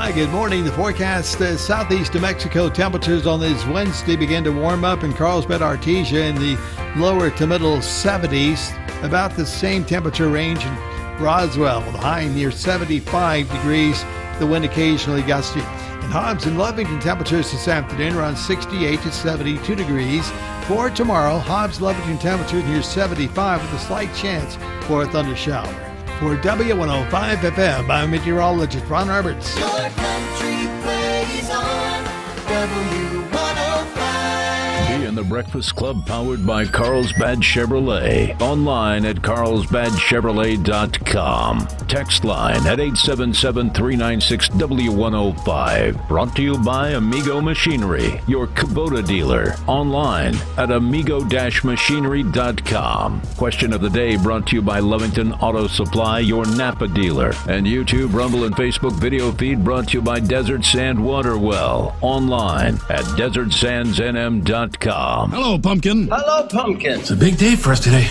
Hi, good morning. The forecast, southeast New Mexico temperatures on this Wednesday begin to warm up in Carlsbad, Artesia in the lower to middle 70s. About the same temperature range in Roswell, the high near 75 degrees. The wind occasionally gusty. In Hobbs and Lovington, temperatures this afternoon around 68 to 72 degrees. For tomorrow, Hobbs Lovington temperatures near 75 with a slight chance for a thunder shower. For W105 FM, I'm meteorologist Ron Roberts. Your country plays on W105. Be in the Breakfast Club powered by Carlsbad Chevrolet. Online at carlsbadchevrolet.com. Text line at 877-396-W105. Brought to you by Amigo Machinery, your Kubota dealer. Online at amigo-machinery.com. Question of the day brought to you by Lovington Auto Supply, your Napa dealer. And YouTube, Rumble, and Facebook video feed brought to you by Desert Sand Water Well. Online at desertsandsnm.com. Hello, Pumpkin. Hello, Pumpkin. It's a big day for us today.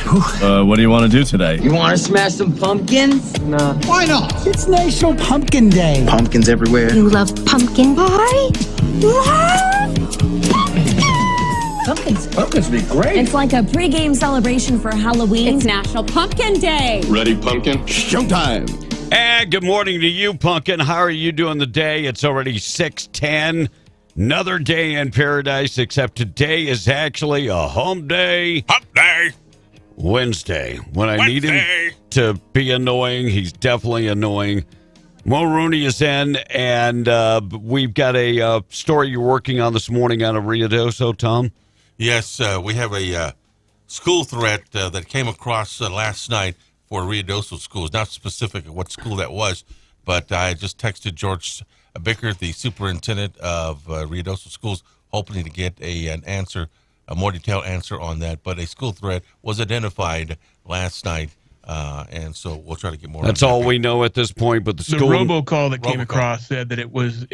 What do you want to do today? You want to smash some pumpkins? No. Why not? It's National Pumpkin Day. Pumpkins everywhere. You love pumpkin pie? Pumpkins would be great. It's like a pregame celebration for Halloween. It's National Pumpkin Day. Ready, Pumpkin? Showtime. And good morning to you, Pumpkin. How are you doing the day? It's already 6:10. Another day in paradise, except today is actually a home day. Hump day. Wednesday. When I need him to be annoying, he's definitely annoying. Mo Rooney is in, and we've got a story you're working on this morning out of Ruidoso, Tom. Yes, we have a school threat that came across last night for Ruidoso schools. Not specific at what school that was, but I just texted George Bickert, the superintendent of Ruidoso schools, hoping to get an answer, a more detailed answer on that. But a school threat was identified last night, and so we'll try to get more. That's all we know at this point. But the school robocall that came across said that it was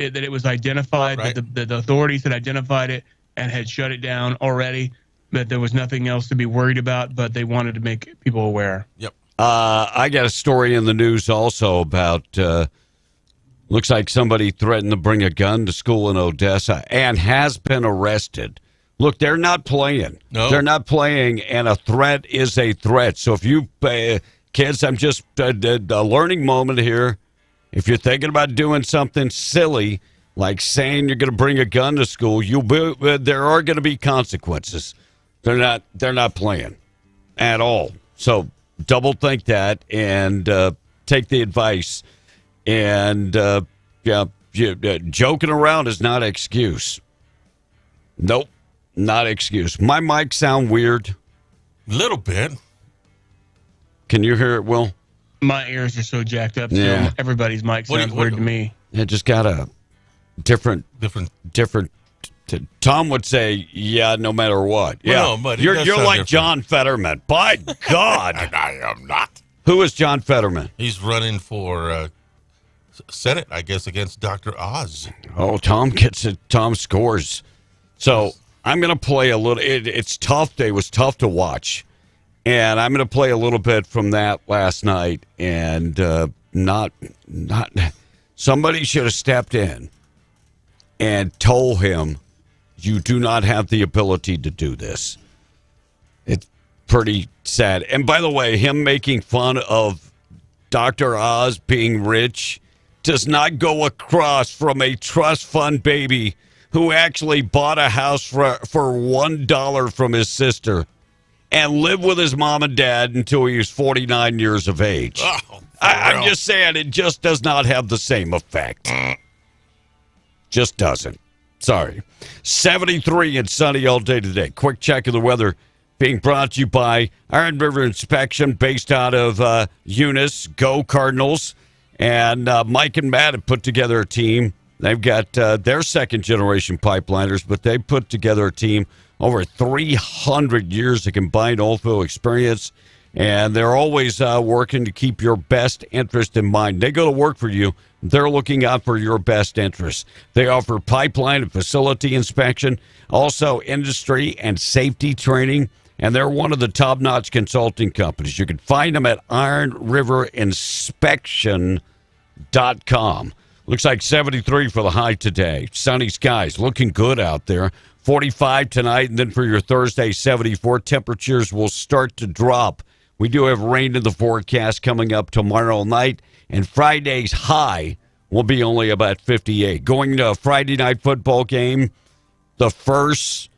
identified, right. that the authorities had identified it and had shut it down already. That there was nothing else to be worried about, but they wanted to make people aware. Yep. I got a story in the news also about. Looks like somebody threatened to bring a gun to school in Odessa and has been arrested. Look, they're not playing. No. They're not playing, and a threat is a threat. So if you, kids, I'm just a learning moment here. If you're thinking about doing something silly, like saying you're going to bring a gun to school, there are going to be consequences. They're not playing at all. So double think that and take the advice. And, joking around is not an excuse. Nope, not an excuse. My mic sound weird? Little bit. Can you hear it, Will? My ears are so jacked up. Yeah. So everybody's mic sounds weird to me. It just got a different. Tom would say, yeah, no matter what. Yeah, well, no, but you're like different. John Fetterman. By God. And I am not. Who is John Fetterman? He's running for Senate, I guess, against Dr. Oz. Oh, Tom gets it. Tom scores. So I'm going to play a little. It's tough. It was tough to watch. And I'm going to play a little bit from that last night. And not somebody should have stepped in and told him, you do not have the ability to do this. It's pretty sad. And by the way, him making fun of Dr. Oz being rich does not go across from a trust fund baby who actually bought a house for $1 from his sister and lived with his mom and dad until he was 49 years of age. Oh, I'm just saying, it just does not have the same effect. Just doesn't. Sorry. 73 and sunny all day today. Quick check of the weather being brought to you by Iron River Inspection based out of Eunice. Go Cardinals. And Mike and Matt have put together a team. They've got their second-generation pipeliners, but they put together a team over 300 years of combined oilfield experience, and they're always working to keep your best interest in mind. They go to work for you. They're looking out for your best interests. They offer pipeline and facility inspection, also industry and safety training, and they're one of the top-notch consulting companies. You can find them at ironriverinspection.com. Looks like 73 for the high today. Sunny skies, looking good out there. 45 tonight, and then for your Thursday, 74. Temperatures will start to drop. We do have rain in the forecast coming up tomorrow night, and Friday's high will be only about 58. Going to a Friday night football game, the first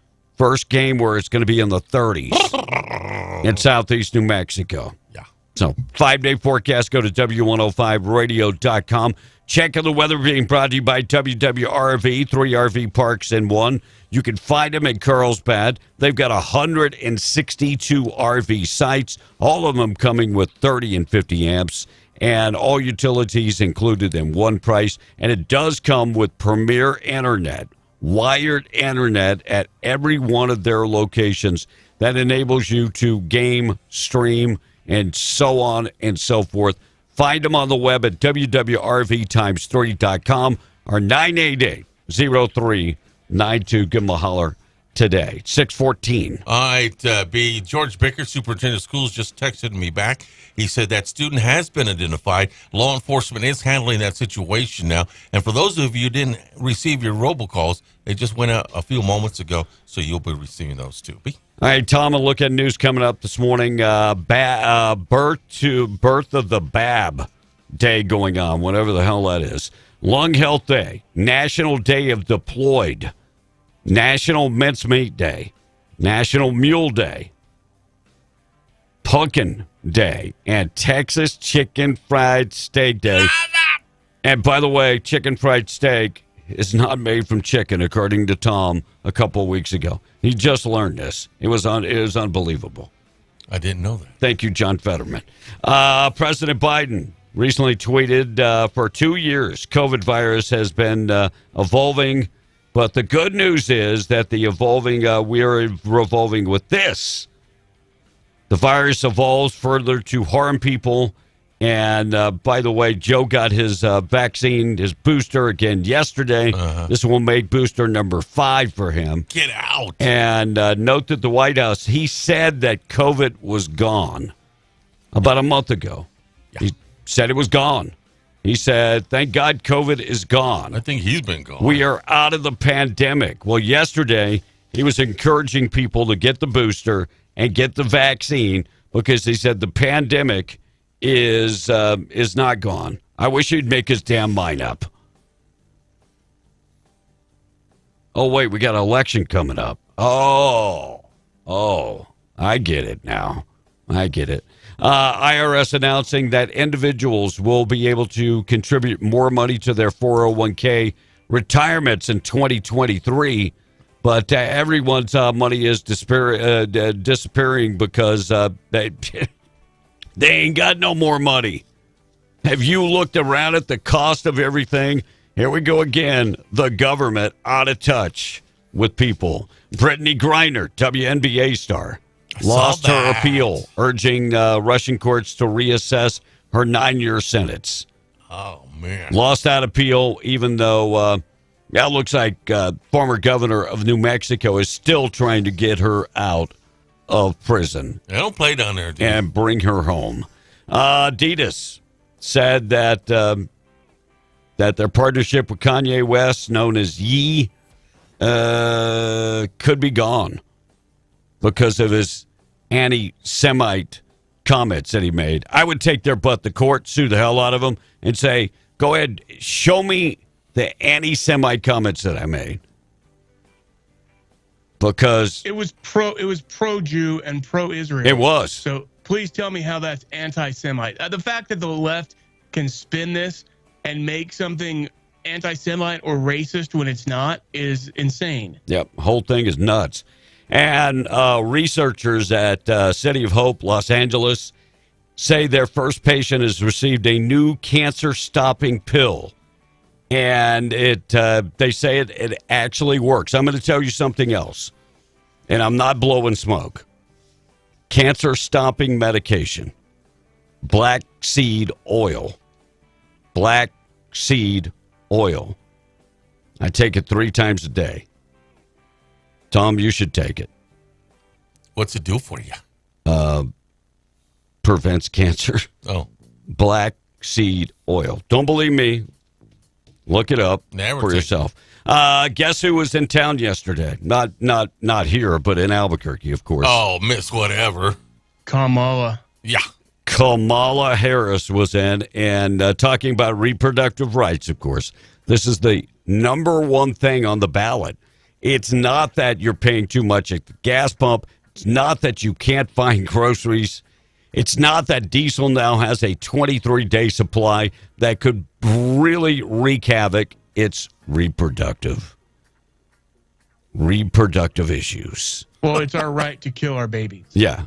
game where it's going to be in the 30s in southeast New Mexico. Yeah. So 5-day forecast, go to W105radio.com. Check on the weather being brought to you by WWRV, 3 RV parks in one. You can find them in Carlsbad. They've got 162 RV sites, all of them coming with 30 and 50 amps, and all utilities included in one price. And it does come with Premier Internet, wired internet at every one of their locations that enables you to game, stream, and so on and so forth. Find them on the web at wwrv3.com or 988-0392. Give them a holler today. 614. All right, B. George Bicker, superintendent of schools, just texted me back. He said that student has been identified. Law enforcement is handling that situation now. And for those of you who didn't receive your robocalls, they just went out a few moments ago, so you'll be receiving those too. B. All right, Tom, a look at news coming up this morning. Birth of the Bab Day going on, whatever the hell that is. Lung Health Day, National Day of Deployed, National Mincemeat Day, National Mule Day, Pumpkin Day, and Texas Chicken Fried Steak Day. And by the way, chicken fried steak is not made from chicken, according to Tom a couple of weeks ago. He just learned this. It was unbelievable. I didn't know that. Thank you, John Fetterman. President Biden recently tweeted, for 2 years, COVID virus has been evolving, but the good news is that we are revolving with this. The virus evolves further to harm people. And by the way, Joe got his vaccine, his booster again yesterday. This will make booster number 5 for him. Get out. And note that the White House, he said that COVID was gone about a month ago. Yeah. He said it was gone. He said, thank God COVID is gone. I think he's been gone. We are out of the pandemic. Well, yesterday, he was encouraging people to get the booster and get the vaccine because he said the pandemic is not gone. I wish he'd make his damn mind up. Oh, wait, we got an election coming up. Oh, I get it now. I get it. IRS announcing that individuals will be able to contribute more money to their 401k retirements in 2023, but everyone's money is disappearing because they ain't got no more money. Have you looked around at the cost of everything? Here we go again. The government out of touch with people. Brittany Griner, WNBA star, lost her appeal, urging Russian courts to reassess her 9-year sentence. Oh, man. Lost that appeal, even though it looks like former governor of New Mexico is still trying to get her out of prison. They don't play down there, dude. And bring her home. Adidas said that their partnership with Kanye West, known as Ye, could be gone because of his anti-Semite comments that he made. I would take their butt to court, sue the hell out of them, and say, go ahead, show me the anti-Semite comments that I made. Because it was pro-Jew and pro-Israel. It was. So please tell me how that's anti-Semite. The fact that the left can spin this and make something anti-Semite or racist when it's not is insane. Yep, whole thing is nuts. And researchers at City of Hope, Los Angeles, say their first patient has received a new cancer-stopping pill. And they say it actually works. I'm going to tell you something else, and I'm not blowing smoke. Cancer-stopping medication, black seed oil. Black seed oil. I take it 3 times a day. Tom, you should take it. What's it do for you? Prevents cancer. Oh. Black seed oil. Don't believe me? Look it up Never for take yourself. Guess who was in town yesterday? Not here, but in Albuquerque, of course. Oh, Miss Whatever. Kamala. Yeah. Kamala Harris was in, and talking about reproductive rights, of course. This is the number one thing on the ballot. It's not that you're paying too much at the gas pump. It's not that you can't find groceries. It's not that diesel now has a 23-day supply that could really wreak havoc. It's reproductive issues. Well, it's our right to kill our babies. Yeah.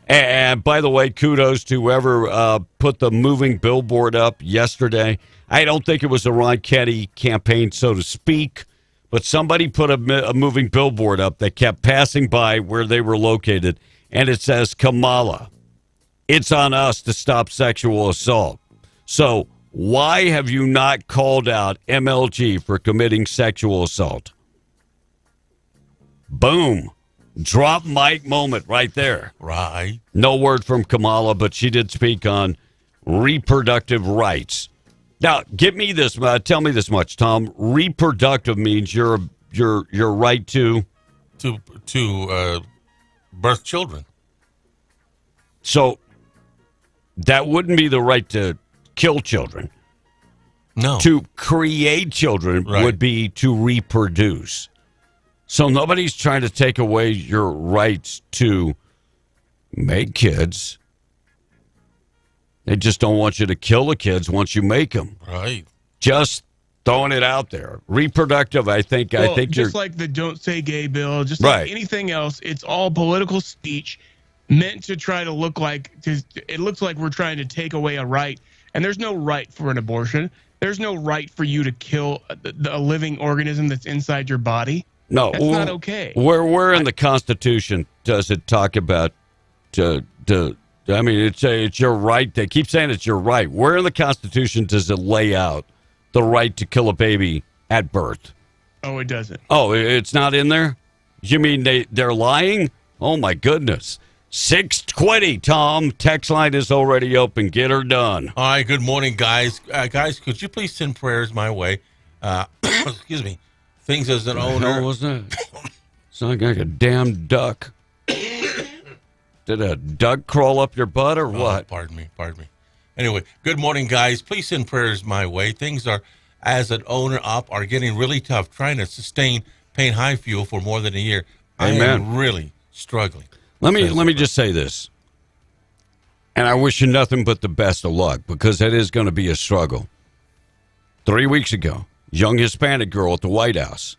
And by the way, kudos to whoever put the moving billboard up yesterday. I don't think it was a Ron Kenny campaign, so to speak, but somebody put a moving billboard up that kept passing by where they were located, and it says, Kamala, it's on us to stop sexual assault. So why have you not called out MLG for committing sexual assault? Boom. Drop mic moment right there. Right. No word from Kamala, but she did speak on reproductive rights. Now, give me this. Tell me this much, Tom. Reproductive means your right to birth children. So that wouldn't be the right to kill children. No. To create children would be to reproduce. So nobody's trying to take away your rights to make kids. They just don't want you to kill the kids once you make them. Right. Just throwing it out there. Reproductive, I think Just you're like the Don't Say Gay bill, just right. like anything else, it's all political speech meant to try to look like it looks like we're trying to take away a right. And there's no right for an abortion. There's no right for you to kill a living organism that's inside your body. No, that's not okay. Where in the Constitution does it talk about I mean, it's your right. They keep saying it's your right. Where in the Constitution does it lay out the right to kill a baby at birth? Oh, it doesn't. Oh, it's not in there? You mean they're lying? Oh, my goodness. 620, Tom. Text line is already open. Get her done. All right, good morning, guys. Guys, could you please send prayers my way? Excuse me. Things as an owner. What was that? Sounded like a damn duck. Did a duck crawl up your butt or what? Pardon me. Anyway, good morning, guys. Please send prayers my way. Things are, as an owner are getting really tough, trying to sustain paying high fuel for more than a year. Amen. I am really struggling. Let me just say this. And I wish you nothing but the best of luck, because it is going to be a struggle. 3 weeks ago, young Hispanic girl at the White House,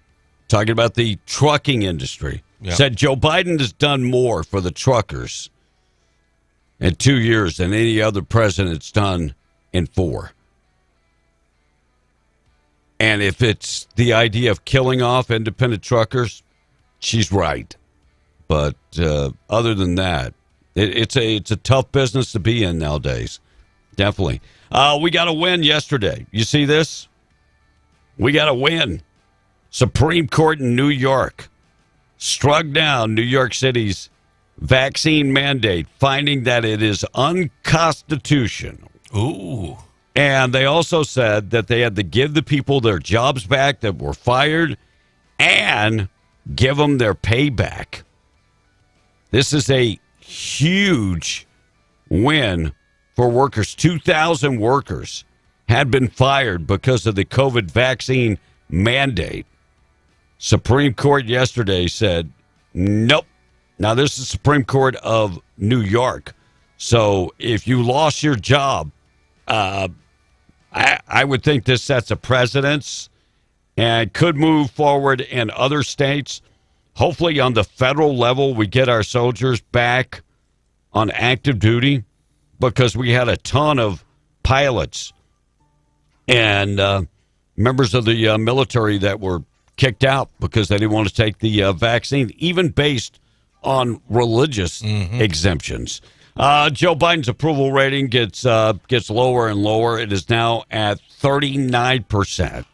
talking about the trucking industry, said Joe Biden has done more for the truckers in 2 years than any other president's done in 4. And if it's the idea of killing off independent truckers, she's right. But other than that, it's a tough business to be in nowadays. Definitely. We got a win yesterday. You see this? We got a win. Supreme Court in New York struck down New York City's vaccine mandate, finding that it is unconstitutional. Ooh. And they also said that they had to give the people their jobs back that were fired and give them their pay back. This is a huge win for workers. 2,000 workers had been fired because of the COVID vaccine mandate. Supreme Court yesterday said, nope. Now, this is Supreme Court of New York. So if you lost your job, I would think this sets a precedence and could move forward in other states. Hopefully on the federal level, we get our soldiers back on active duty, because we had a ton of pilots and members of the military that were kicked out because they didn't want to take the vaccine, even based on religious exemptions. Joe Biden's approval rating gets lower and lower. It is now at 39%.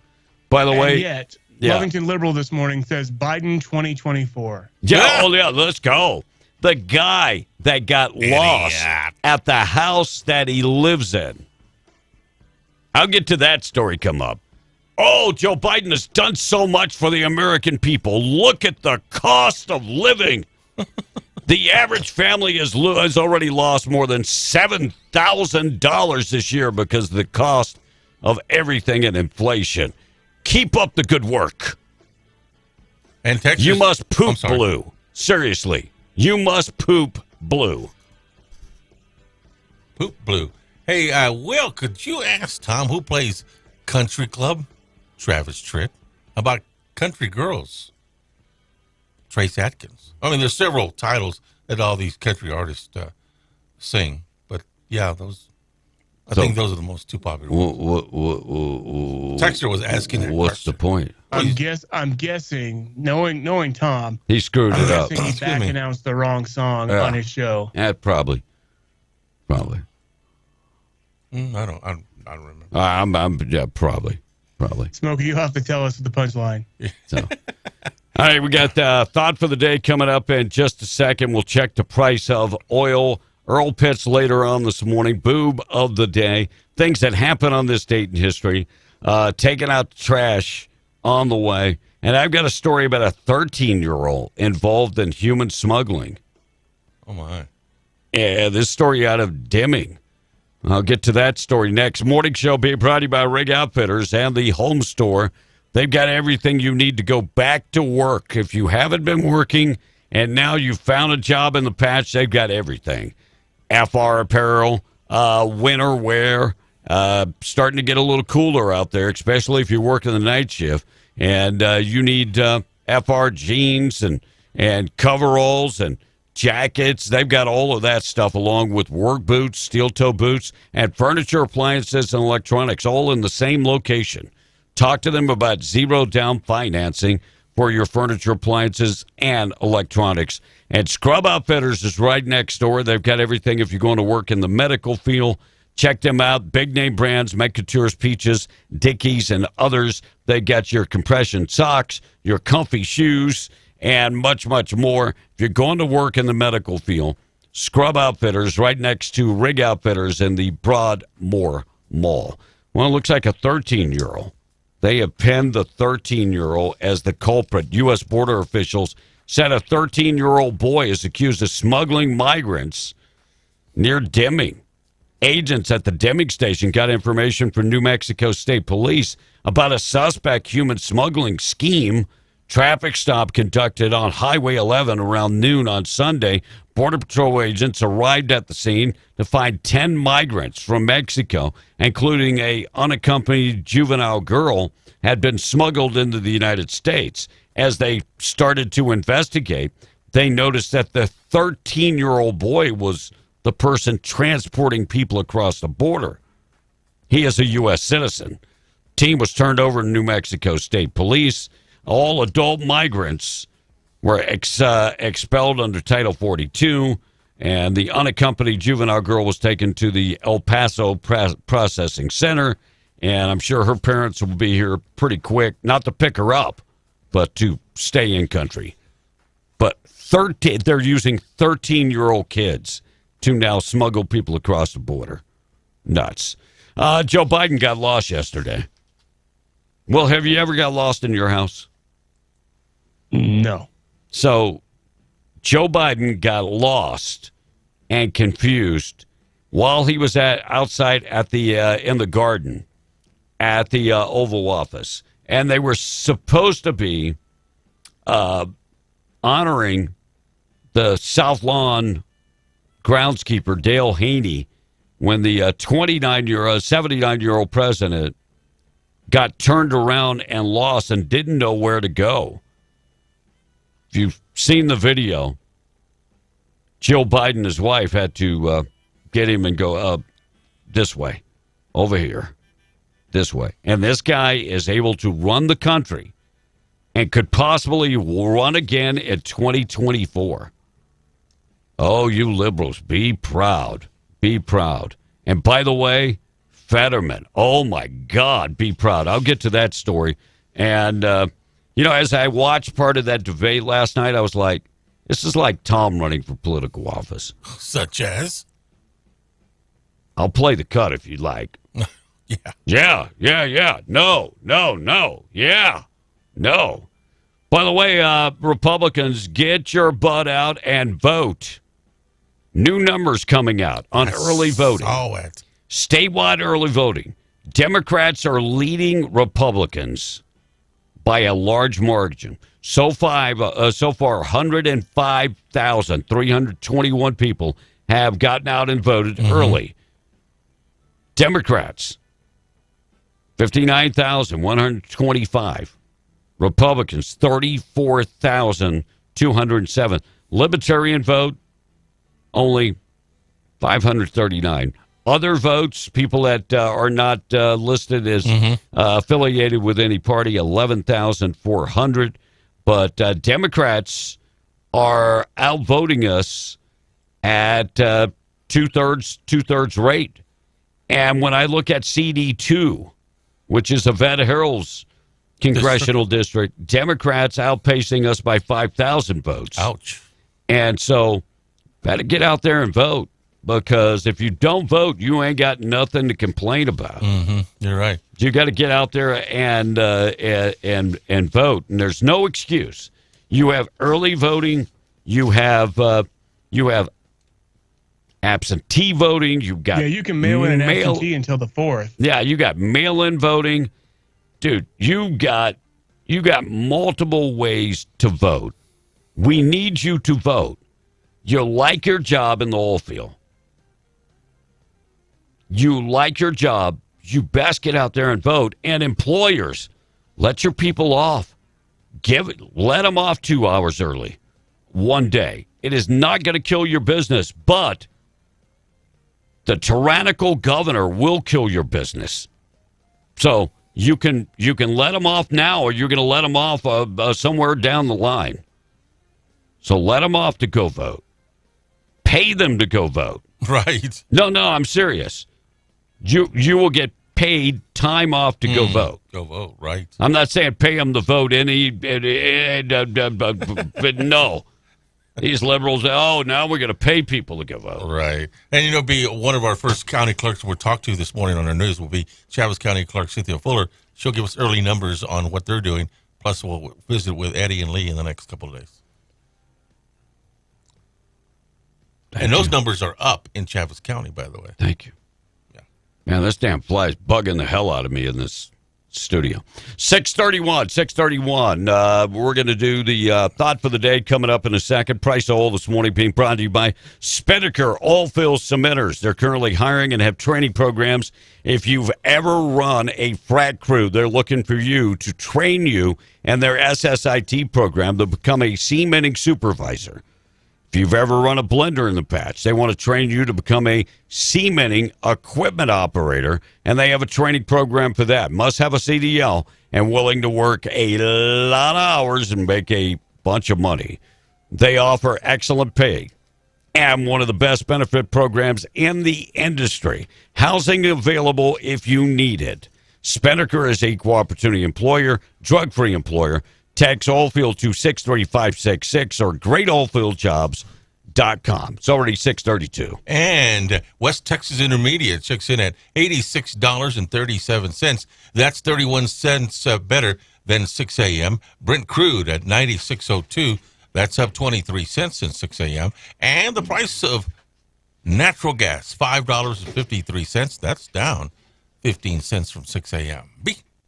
By the way, yet Lovington Liberal this morning says Biden 2024. Yeah, oh yeah, let's go. The guy that got lost at the house that he lives in. I'll get to that story come up. Oh, Joe Biden has done so much for the American people. Look at the cost of living. The average family has already lost more than $7,000 this year because of the cost of everything and inflation. Keep up the good work. And Texas, you must poop blue. Seriously, you must poop blue. Poop blue. Hey, Will, could you ask Tom, who plays Country Club? Travis Tritt. About Country Girls? Trace Atkins. I mean, there's several titles that all these country artists sing, but yeah, those. I think those are the most two popular ones. Texter was asking that What's question. the point? I'm guessing, knowing Tom, he screwed it up. He back announced the wrong song on his show. Yeah, probably. I don't remember. Probably. Smokey, you have to tell us the punchline. So, all right, we got Thought for the Day coming up in just a second. We'll check the price of oil. Earl Pitts later on this morning. Boob of the day. Things that happen on this date in history. Taking out trash on the way. And I've got a story about a 13-year-old involved in human smuggling. Oh, my. Yeah, this story out of Deming. I'll get to that story next. Morning show being brought to you by Rig Outfitters and the Home Store. They've got everything you need to go back to work. If you haven't been working and now you've found a job in the patch, they've got everything. FR apparel, winter wear, starting to get a little cooler out there, especially if you're working the night shift. And you need FR jeans and coveralls and jackets. They've got all of that stuff along with work boots, steel toe boots, and furniture, appliances, and electronics, all in the same location. Talk to them about zero down financing for your furniture, appliances, and electronics. And Scrub Outfitters is right next door. They've got everything if you're going to work in the medical field. Check them out. Big name brands, Medcouture's, Peaches, Dickies, and others. They got your compression socks, your comfy shoes, and much, much more. If you're going to work in the medical field, Scrub Outfitters right next to Rig Outfitters in the Broadmoor Mall. Well, it looks like a 13-year-old. They have pinned the 13-year-old as the culprit. U.S. border officials said a 13-year-old boy is accused of smuggling migrants near Deming. Agents at the Deming station got information from New Mexico State Police about a suspect human smuggling scheme. Traffic stop conducted on Highway 11 around noon on Sunday. Border Patrol agents arrived at the scene to find 10 migrants from Mexico, including a unaccompanied juvenile girl, had been smuggled into the United States. As they started to investigate, they noticed that the 13-year-old boy was the person transporting people across the border. He is a U.S. citizen. Team was turned over to New Mexico State Police. All adult migrants were expelled under Title 42, and the unaccompanied juvenile girl was taken to the El Paso Processing Center, and I'm sure her parents will be here pretty quick, not to pick her up, but to stay in country. But they're using 13-year-old kids to now smuggle people across the border. Nuts. Joe Biden got lost yesterday. Well, have you ever got lost in your house? No. So Joe Biden got lost and confused while he was outside at the in the garden at the Oval Office, and they were supposed to be honoring the South Lawn groundskeeper Dale Haney when the 79-year-old president got turned around and lost and didn't know where to go. If you've seen the video, Jill Biden, his wife, had to get him and go this way, over here, this way. And this guy is able to run the country and could possibly run again in 2024. Oh, you liberals, be proud. Be proud. And by the way, Fetterman, oh my God, be proud. I'll get to that story. And, as I watched part of that debate last night, I was like, this is like Tom running for political office. Such as? I'll play the cut if you'd like. Yeah. No. Yeah. No. By the way, Republicans, get your butt out and vote. New numbers coming out on early voting. Statewide early voting. Democrats are leading Republicans by a large margin. So far, 105,321 people have gotten out and voted early. Democrats, 59,125. Republicans, 34,207. Libertarian vote, only 539. Other votes, people that are not listed as affiliated with any party, 11,400. But Democrats are outvoting us at two-thirds rate. And when I look at CD2, which is Yvette Herrell's congressional district, Democrats outpacing us by 5,000 votes. Ouch. And so, better get out there and vote, because if you don't vote, you ain't got nothing to complain about. You're right. You got to get out there and vote, and there's no excuse. You have early voting, you have absentee voting, you've got you can mail in an absentee until the 4th. Yeah, you got mail-in voting. Dude, you got multiple ways to vote. We need you to vote. You like your job in the oil field. You like your job. You best get out there and vote. And employers, let your people off. Let them off 2 hours early. One day. It is not going to kill your business, but the tyrannical governor will kill your business. So you can let them off now, or you're going to let them off somewhere down the line. So let them off to go vote. Pay them to go vote. Right. No, I'm serious. You will get paid time off to go vote. Go vote, right. I'm not saying pay them to vote but no. These liberals, now we're going to pay people to go vote. Right. And, be one of our first county clerks we'll talk to this morning on our news will be Chaves County Clerk Cynthia Fuller. She'll give us early numbers on what they're doing. Plus, we'll visit with Eddie and Lee in the next couple of days. And those numbers are up in Chaves County, by the way. Thank you. Yeah. Man, this damn fly is bugging the hell out of me in this studio. 631. We're going to do the thought for the day coming up in a second. Price of oil this morning being brought to you by Spinnaker Oilfield Cementers. They're currently hiring and have training programs. If you've ever run a frac crew, they're looking for you to train you in their SSIT program to become a cementing supervisor. If you've ever run a blender in the past, they want to train you to become a cementing equipment operator, and they have a training program for that. Must have a CDL and willing to work a lot of hours and make a bunch of money. They offer excellent pay and one of the best benefit programs in the industry. Housing available if you need it. Spinnaker is an equal opportunity employer, drug-free employer. Text Oilfield to 63566 or greatoilfieldjobs.com. It's already 632. And West Texas Intermediate checks in at $86.37. That's 31 cents better than 6 a.m. Brent Crude at $96.02. That's up 23 cents since 6 a.m. And the price of natural gas, $5.53. That's down 15 cents from 6 a.m.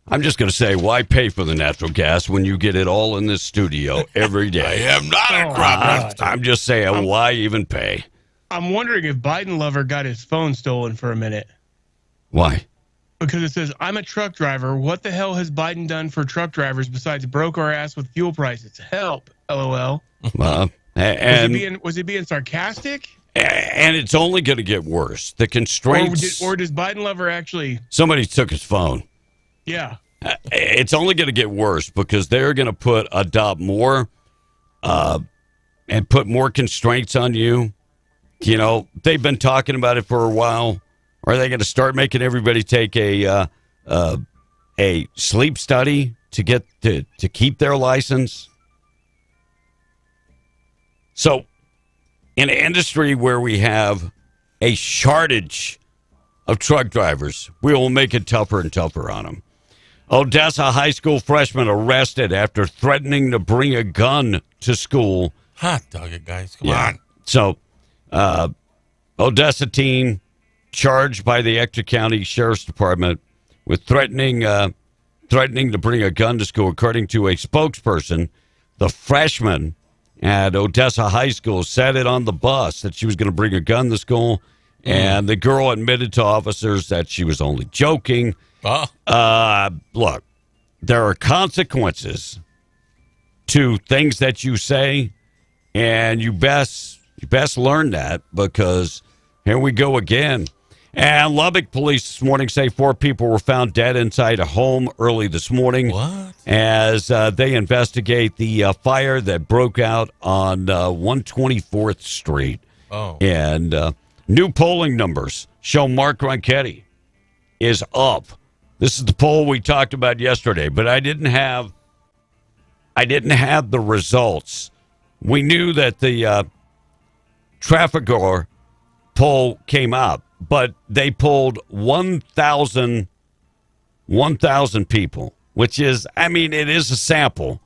I'm just going to say, why pay for the natural gas when you get it all in this studio every day? I am not a crop. I'm just saying, why even pay? I'm wondering if Biden lover got his phone stolen for a minute. Why? Because it says, I'm a truck driver. What the hell has Biden done for truck drivers besides broke our ass with fuel prices? Help, LOL. Was he being sarcastic? And it's only going to get worse. The constraints. Or does Biden lover actually? Somebody took his phone. Yeah. It's only going to get worse because they're going to adopt more and put more constraints on you. You know, they've been talking about it for a while. Are they going to start making everybody take a sleep study to get to keep their license? So, in an industry where we have a shortage of truck drivers. We will make it tougher and tougher on them. Odessa high school freshman arrested after threatening to bring a gun to school. Hot dog it, guys. Come on. So, Odessa teen charged by the Ector County Sheriff's Department with threatening to bring a gun to school. According to a spokesperson, the freshman at Odessa High School said it on the bus that she was going to bring a gun to school, and the girl admitted to officers that she was only joking. Look, there are consequences to things that you say, and you best learn that, because here we go again. And Lubbock police this morning say 4 people were found dead inside a home early this morning. What? As they investigate the fire that broke out on 124th Street. Oh. And new polling numbers show Mark Ronchetti is up. This is the poll we talked about yesterday, but I didn't have the results. We knew that the Trafalgar poll came out, but they polled 1,000 people, which is, I mean, it is a sample.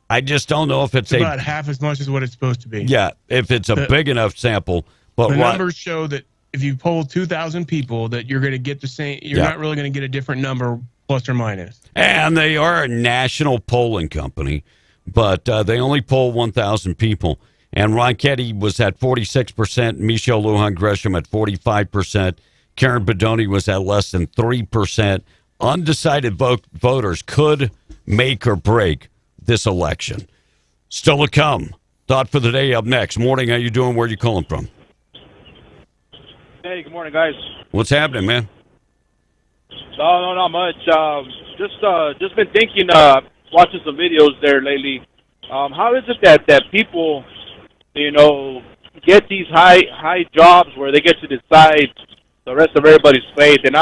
I just don't know if it's about half as much as what it's supposed to be. Yeah, if it's a big enough sample. But the numbers show that if you poll 2,000 people, that you're going to get the same. You're not really going to get a different number, plus or minus. And they are a national polling company, but they only poll 1,000 people. And Ronchetti was at 46%, Michelle Lujan Gresham at 45%, Karen Bedoni was at less than 3%. Undecided voters could make or break this election. Still to come. Thought for the day up next. Morning, how you doing? Where are you calling from? Hey, good morning, guys. What's happening, man? No, not much. Just been thinking, watching some videos there lately. How is it that people, get these high jobs where they get to decide the rest of everybody's fate? And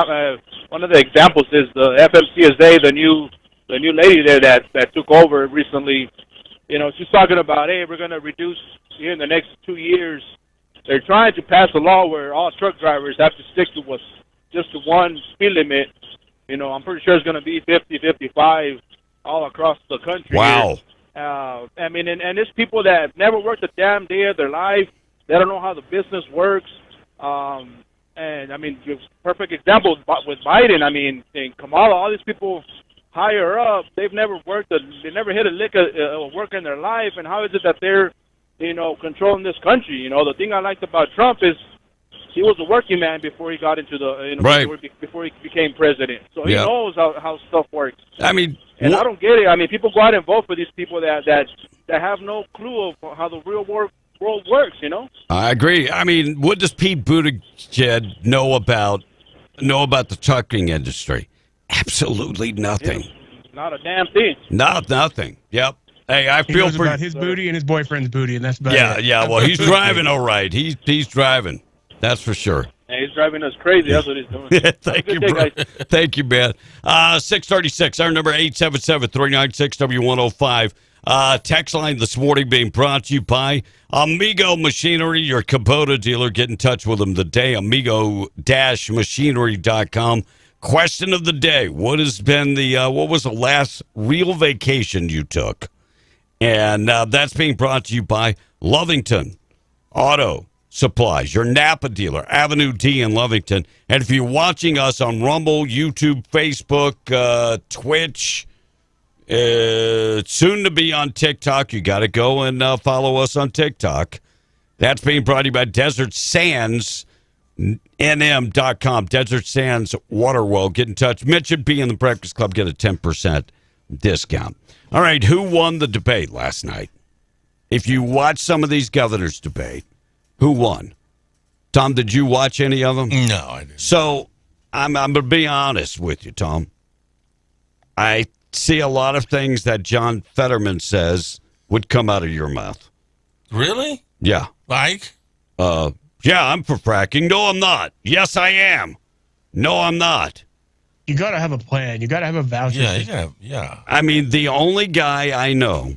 one of the examples is the FMCSA, the new lady there that took over recently. She's talking about, hey, we're going to reduce here in the next 2 years. They're trying to pass a law where all truck drivers have to stick to just the one speed limit. I'm pretty sure it's going to be 50, 55 all across the country. Wow. I mean, and it's people that have never worked a damn day of their life. They don't know how the business works. And, I mean, perfect example with Biden. I mean, and Kamala, all these people higher up, they've never they never hit a lick of work in their life. And how is it that they're, controlling this country? The thing I liked about Trump is he was a working man before he got into the, right. before he became president. So he knows how stuff works. I mean, and I don't get it. I mean, people go out and vote for these people that have no clue of how the real world works. I agree. I mean, what does Pete Buttigieg know about the trucking industry? Absolutely nothing. Not a damn thing. Nothing. Yep. Hey, I feel knows about his booty and his boyfriend's booty, and that's about it. Yeah. Well, he's driving all right. He's driving. That's for sure. Hey, he's driving us crazy. That's what he's doing. Thank you, bro. Thank you, man. 636, our number 877-396-W105. Text line this morning being brought to you by Amigo Machinery, your Kubota dealer. Get in touch with them today, amigo-machinery.com. Question of the day: what was the last real vacation you took? And that's being brought to you by Lovington Auto Supplies, your Napa dealer, Avenue D in Lovington. And if you're watching us on Rumble, YouTube, Facebook, Twitch, soon to be on TikTok, you got to go and follow us on TikTok. That's being brought to you by Desert Sands, NM.com, Desert Sands Water Well. Get in touch. Mention B in the Breakfast Club, get a 10% discount. All right, who won the debate last night? If you watch some of these governors' debate, who won? Tom, did you watch any of them? No, I didn't. So I'm going to be honest with you, Tom. I see a lot of things that John Fetterman says would come out of your mouth. Really? Yeah. Like? Yeah, I'm for fracking. No, I'm not. Yes, I am. No, I'm not. You got to have a plan. You got to have a voucher. Yeah. I mean, the only guy I know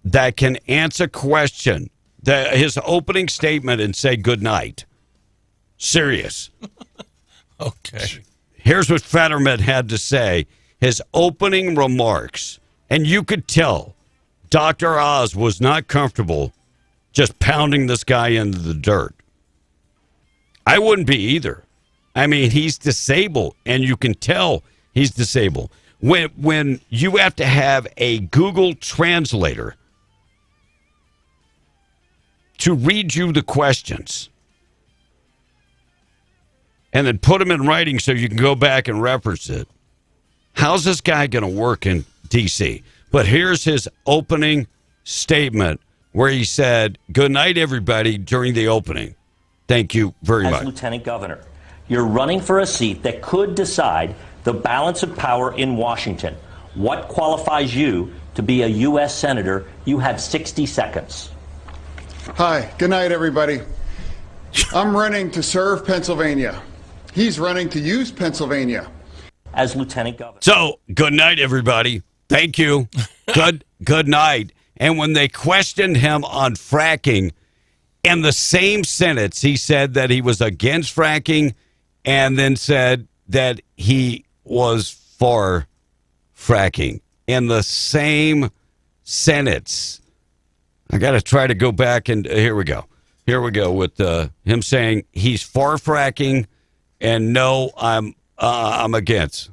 that can answer question, his opening statement and say good night. Serious. Okay. Here's what Fetterman had to say. His opening remarks, and you could tell Dr. Oz was not comfortable just pounding this guy into the dirt. I wouldn't be either. I mean, he's disabled, and you can tell he's disabled. When you have to have a Google translator to read you the questions and then put them in writing so you can go back and reference it, how's this guy going to work in D.C.? But here's his opening statement where he said, "Good night, everybody," during the opening. Thank you very much. As Lieutenant Governor, you're running for a seat that could decide the balance of power in Washington. What qualifies you to be a U.S. Senator? You have 60 seconds. Hi, good night, everybody. I'm running to serve Pennsylvania. He's running to use Pennsylvania. As Lieutenant Governor. So, good night, everybody. Thank you. Good night. And when they questioned him on fracking, in the same sentence, he said that he was against fracking and then said that he was for fracking. In the same sentence. I got to try to go back and here we go. Here we go with him saying he's for fracking and no, I'm against.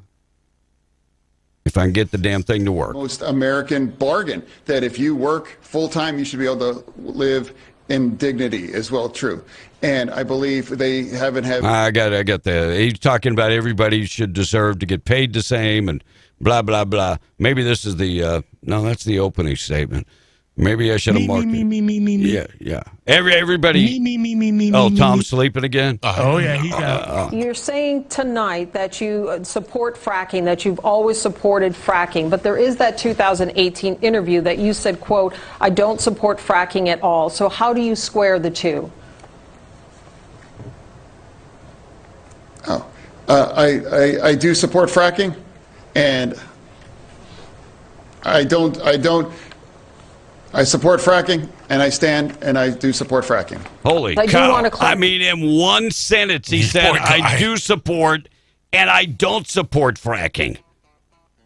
If I can get the damn thing to work. Most American bargain that if you work full time, you should be able to live in dignity as well. True. And I believe they haven't had. I got that. He's talking about everybody should deserve to get paid the same and blah, blah, blah. Maybe this is the, no, that's the opening statement. Maybe I should have marked it. Me. Yeah. Everybody. Me. Oh, Tom's sleeping again? Oh, yeah, he's out. You're saying tonight that you support fracking, that you've always supported fracking, but there is that 2018 interview that you said, quote, "I don't support fracking at all." So how do you square the two? I do support fracking, and I support fracking, and I stand, and I do support fracking. Holy cow. I mean, in one sentence, he said, I do support, and I don't support fracking.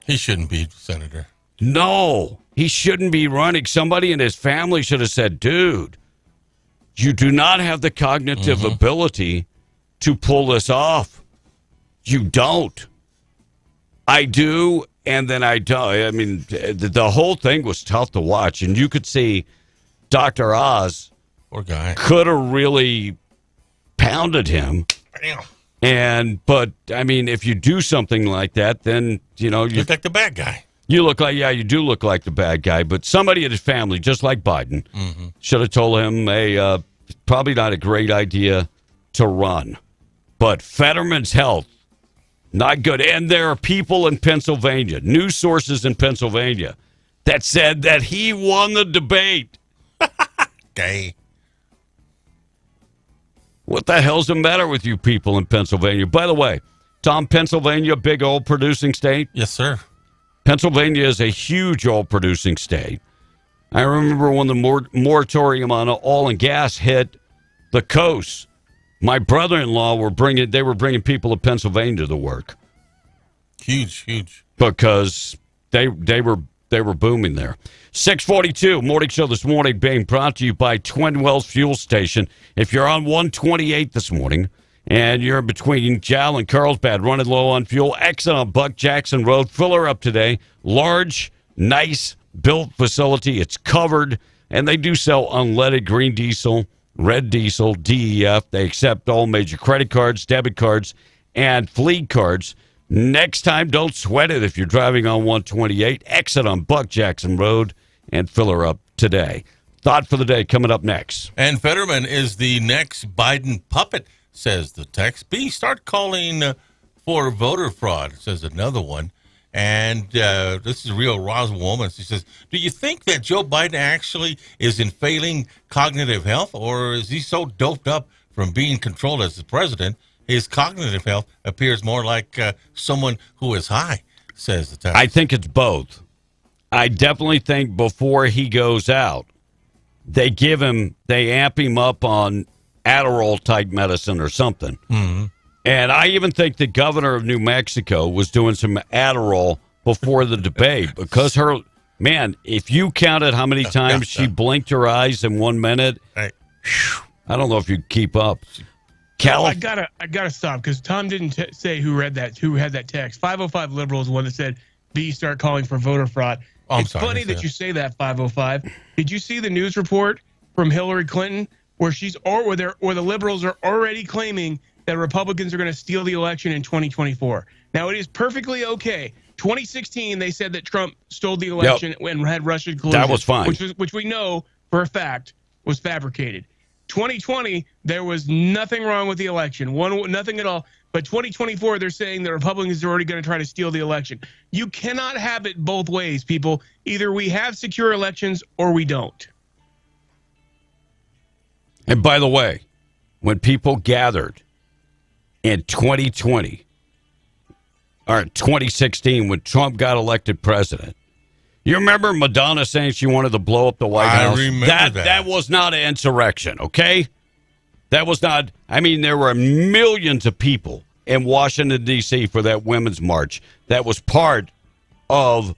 He shouldn't be senator. No, he shouldn't be running. Somebody in his family should have said, dude, you do not have the cognitive ability to pull this off. You don't. I do. And then I don't. I mean, the whole thing was tough to watch. And you could see Dr. Oz poor guy could have really pounded him. Damn. But, I mean, if you do something like that, then, you look like the bad guy. You look like, you do look like the bad guy. But somebody in his family, just like Biden, should have told him, hey, probably not a great idea to run. But Fetterman's health, not good. And there are people in Pennsylvania, news sources in Pennsylvania, that said that he won the debate. Gay. What the hell's the matter with you people in Pennsylvania? By the way, Tom, Pennsylvania, big oil producing state? Yes, sir. Pennsylvania is a huge oil producing state. I remember when the moratorium on oil and gas hit the coast. My brother-in-law were bringing people to Pennsylvania to work. Huge. Because they were booming there. 642 morning show this morning being brought to you by Twin Wells Fuel Station. If you're on 128 this morning and you're between Jal and Carlsbad running low on fuel, exit on Buck Jackson Road. Fill her up today. Large, nice built facility. It's covered, and they do sell unleaded green diesel, red diesel, DEF. They accept all major credit cards, debit cards, and fleet cards. Next time, don't sweat it if you're driving on 128. Exit on Buck Jackson Road and fill her up today. Thought for the day coming up next. And Fetterman is the next Biden puppet, says the text. B, start calling for voter fraud, says another one. And this is a real Roswell woman. She says, do you think that Joe Biden actually is in failing cognitive health, or is he so doped up from being controlled as the president, his cognitive health appears more like someone who is high, says the text. I think it's both. I definitely think before he goes out, they amp him up on Adderall-type medicine or something. And I even think the governor of New Mexico was doing some Adderall before the debate because man, if you counted how many times she blinked her eyes in 1 minute, I don't know if you keep up. I gotta stop because Tom didn't say who had that text. 505 Liberal is the one that said, B, start calling for voter fraud. It's funny that you say that, 505. Did you see the news report from Hillary Clinton where the liberals are already claiming that Republicans are going to steal the election in 2024? Now, it is perfectly okay. 2016, they said that Trump stole the election and had Russian collusion. That was fine. Which we know for a fact was fabricated. 2020, there was nothing wrong with the election. Nothing at all. But 2024, they're saying the Republicans are already going to try to steal the election. You cannot have it both ways, people. Either we have secure elections or we don't. And by the way, when people gathered in 2020 or 2016 when Trump got elected president, you remember Madonna saying she wanted to blow up the White House? I remember that. That was not an insurrection, okay? That was not. I mean, there were millions of people in Washington, D.C. for that Women's March. That was part of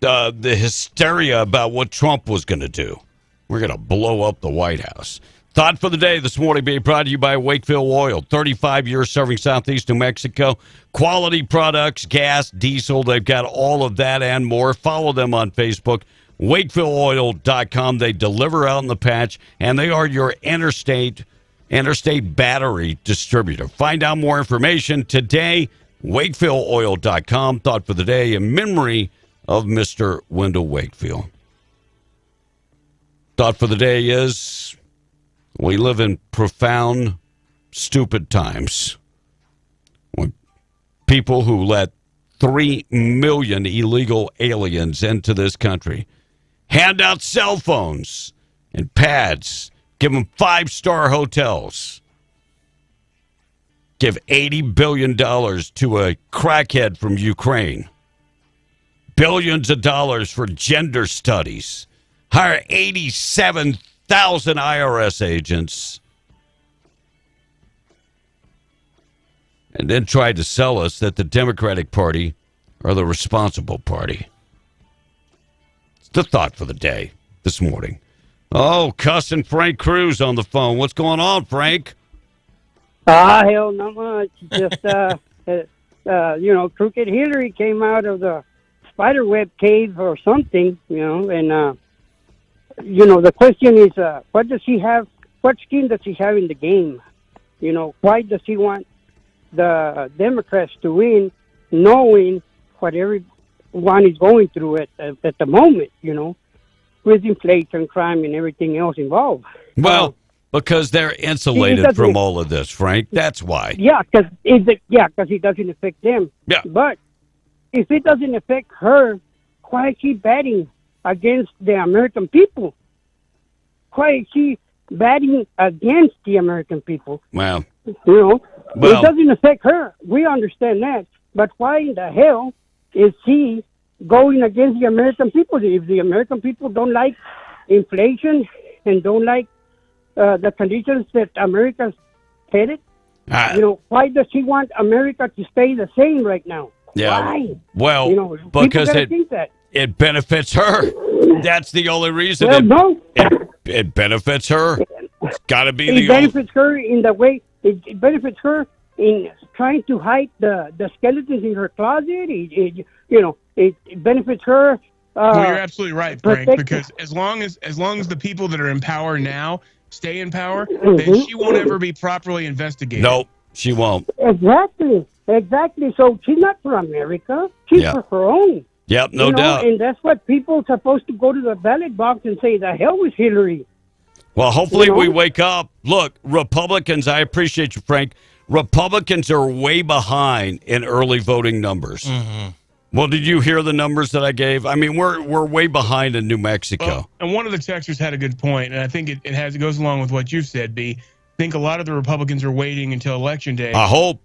the hysteria about what Trump was going to do. We're going to blow up the White House. Thought for the day this morning being brought to you by Wakefield Oil. 35 years serving Southeast New Mexico. Quality products, gas, diesel. They've got all of that and more. Follow them on Facebook. WakefieldOil.com. They deliver out in the patch, and they are your interstate battery distributor. Find out more information today. WakefieldOil.com. Thought for the day in memory of Mr. Wendell Wakefield. Thought for the day is, we live in profound, stupid times. When people who let 3 million illegal aliens into this country hand out cell phones and pads, give them 5-star hotels, give $80 billion to a crackhead from Ukraine, billions of dollars for gender studies, hire 87,000 IRS agents, and then tried to sell us that the Democratic Party are the responsible party. It's the thought for the day this morning. Oh, cussing Frank Cruz on the phone. What's going on, Frank? Hell, not much. Just, Crooked Hillary came out of the spiderweb cave or something, and, the question is, what does she have? What scheme does she have in the game? Why does she want the Democrats to win, knowing what everyone is going through at the moment, with inflation, crime, and everything else involved? Well, because they're insulated from all of this, Frank. That's why. Yeah, because it doesn't affect them. Yeah. But if it doesn't affect her, why is she batting against the American people? Why is she batting against the American people? Well, it doesn't affect her. We understand that. But why in the hell is she going against the American people? If the American people don't like inflation and don't like the conditions that America's headed, why does she want America to stay the same right now? Yeah. Why? Well, because it benefits her. That's the only reason. It benefits her. It's got to be it benefits her in the way it benefits her in trying to hide the skeletons in her closet. It benefits her. Well, you're absolutely right, Frank. Because as long as the people that are in power now stay in power, then she won't ever be properly investigated. Nope, she won't. Exactly. So she's not for America. She's for her own. Yep, no doubt. And that's what people are supposed to go to the ballot box and say, the hell with Hillary. Well, hopefully we wake up. Look, Republicans, I appreciate you, Frank. Republicans are way behind in early voting numbers. Mm-hmm. Well, did you hear the numbers that I gave? I mean, we're way behind in New Mexico. Well, and one of the texters had a good point, and I think it goes along with what you've said, B. I think a lot of the Republicans are waiting until Election Day. I hope,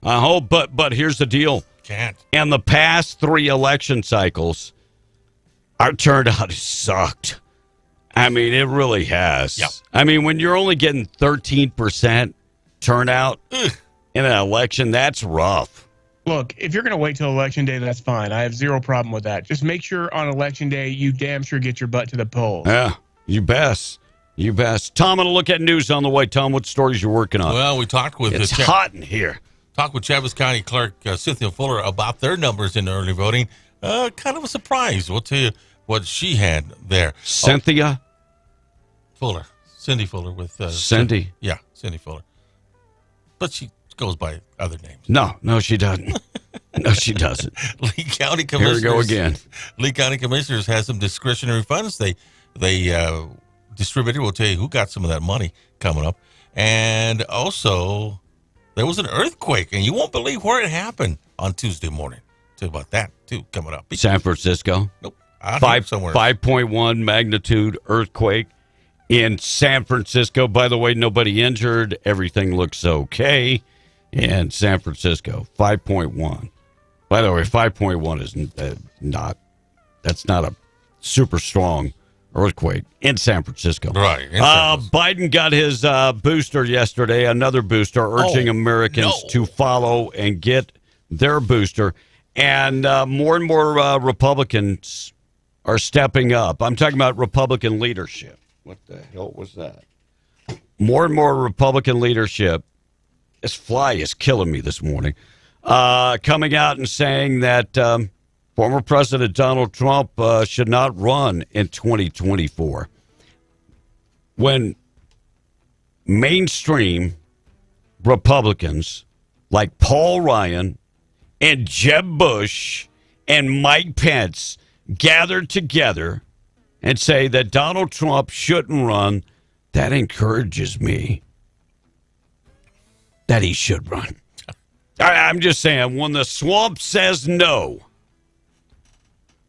but here's the deal. Can't. And the past 3 election cycles, our turnout has sucked. I mean, it really has. Yep. I mean, when you're only getting 13% turnout in an election, that's rough. Look, if you're going to wait till Election Day, that's fine. I have zero problem with that. Just make sure on Election Day you damn sure get your butt to the polls. Yeah, you best. You best. Tom, I'm going to look at news on the way. Tom, what stories you working on? Well, we talked with it's hot in here. Talked with Travis County Clerk Cynthia Fuller about their numbers in early voting. Kind of a surprise. We'll tell you what she had there. Cynthia? Fuller. Cindy Fuller with... Cindy? Yeah, Cindy Fuller. But she goes by other names. No, she doesn't. No, she doesn't. Lee County Commissioners... Here we go again. Lee County Commissioners has some discretionary funds they distributed. We'll tell you who got some of that money coming up. And also, there was an earthquake, and you won't believe where it happened on Tuesday morning. Tell you about that, too, coming up. San Francisco? Nope. Out here somewhere. 5.1 magnitude earthquake in San Francisco. By the way, nobody injured. Everything looks okay in San Francisco. 5.1. By the way, 5.1 is that's not a super strong earthquake in San Francisco. Right. Biden got his booster yesterday, another booster, urging Americans to follow and get their booster. And more and more Republicans are stepping up. I'm talking about Republican leadership. What the hell was that? More and more Republican leadership. This fly is killing me this morning. Coming out and saying that former President Donald Trump should not run in 2024. When mainstream Republicans like Paul Ryan and Jeb Bush and Mike Pence gathered together and say that Donald Trump shouldn't run, that encourages me that he should run. I'm just saying, when the swamp says no,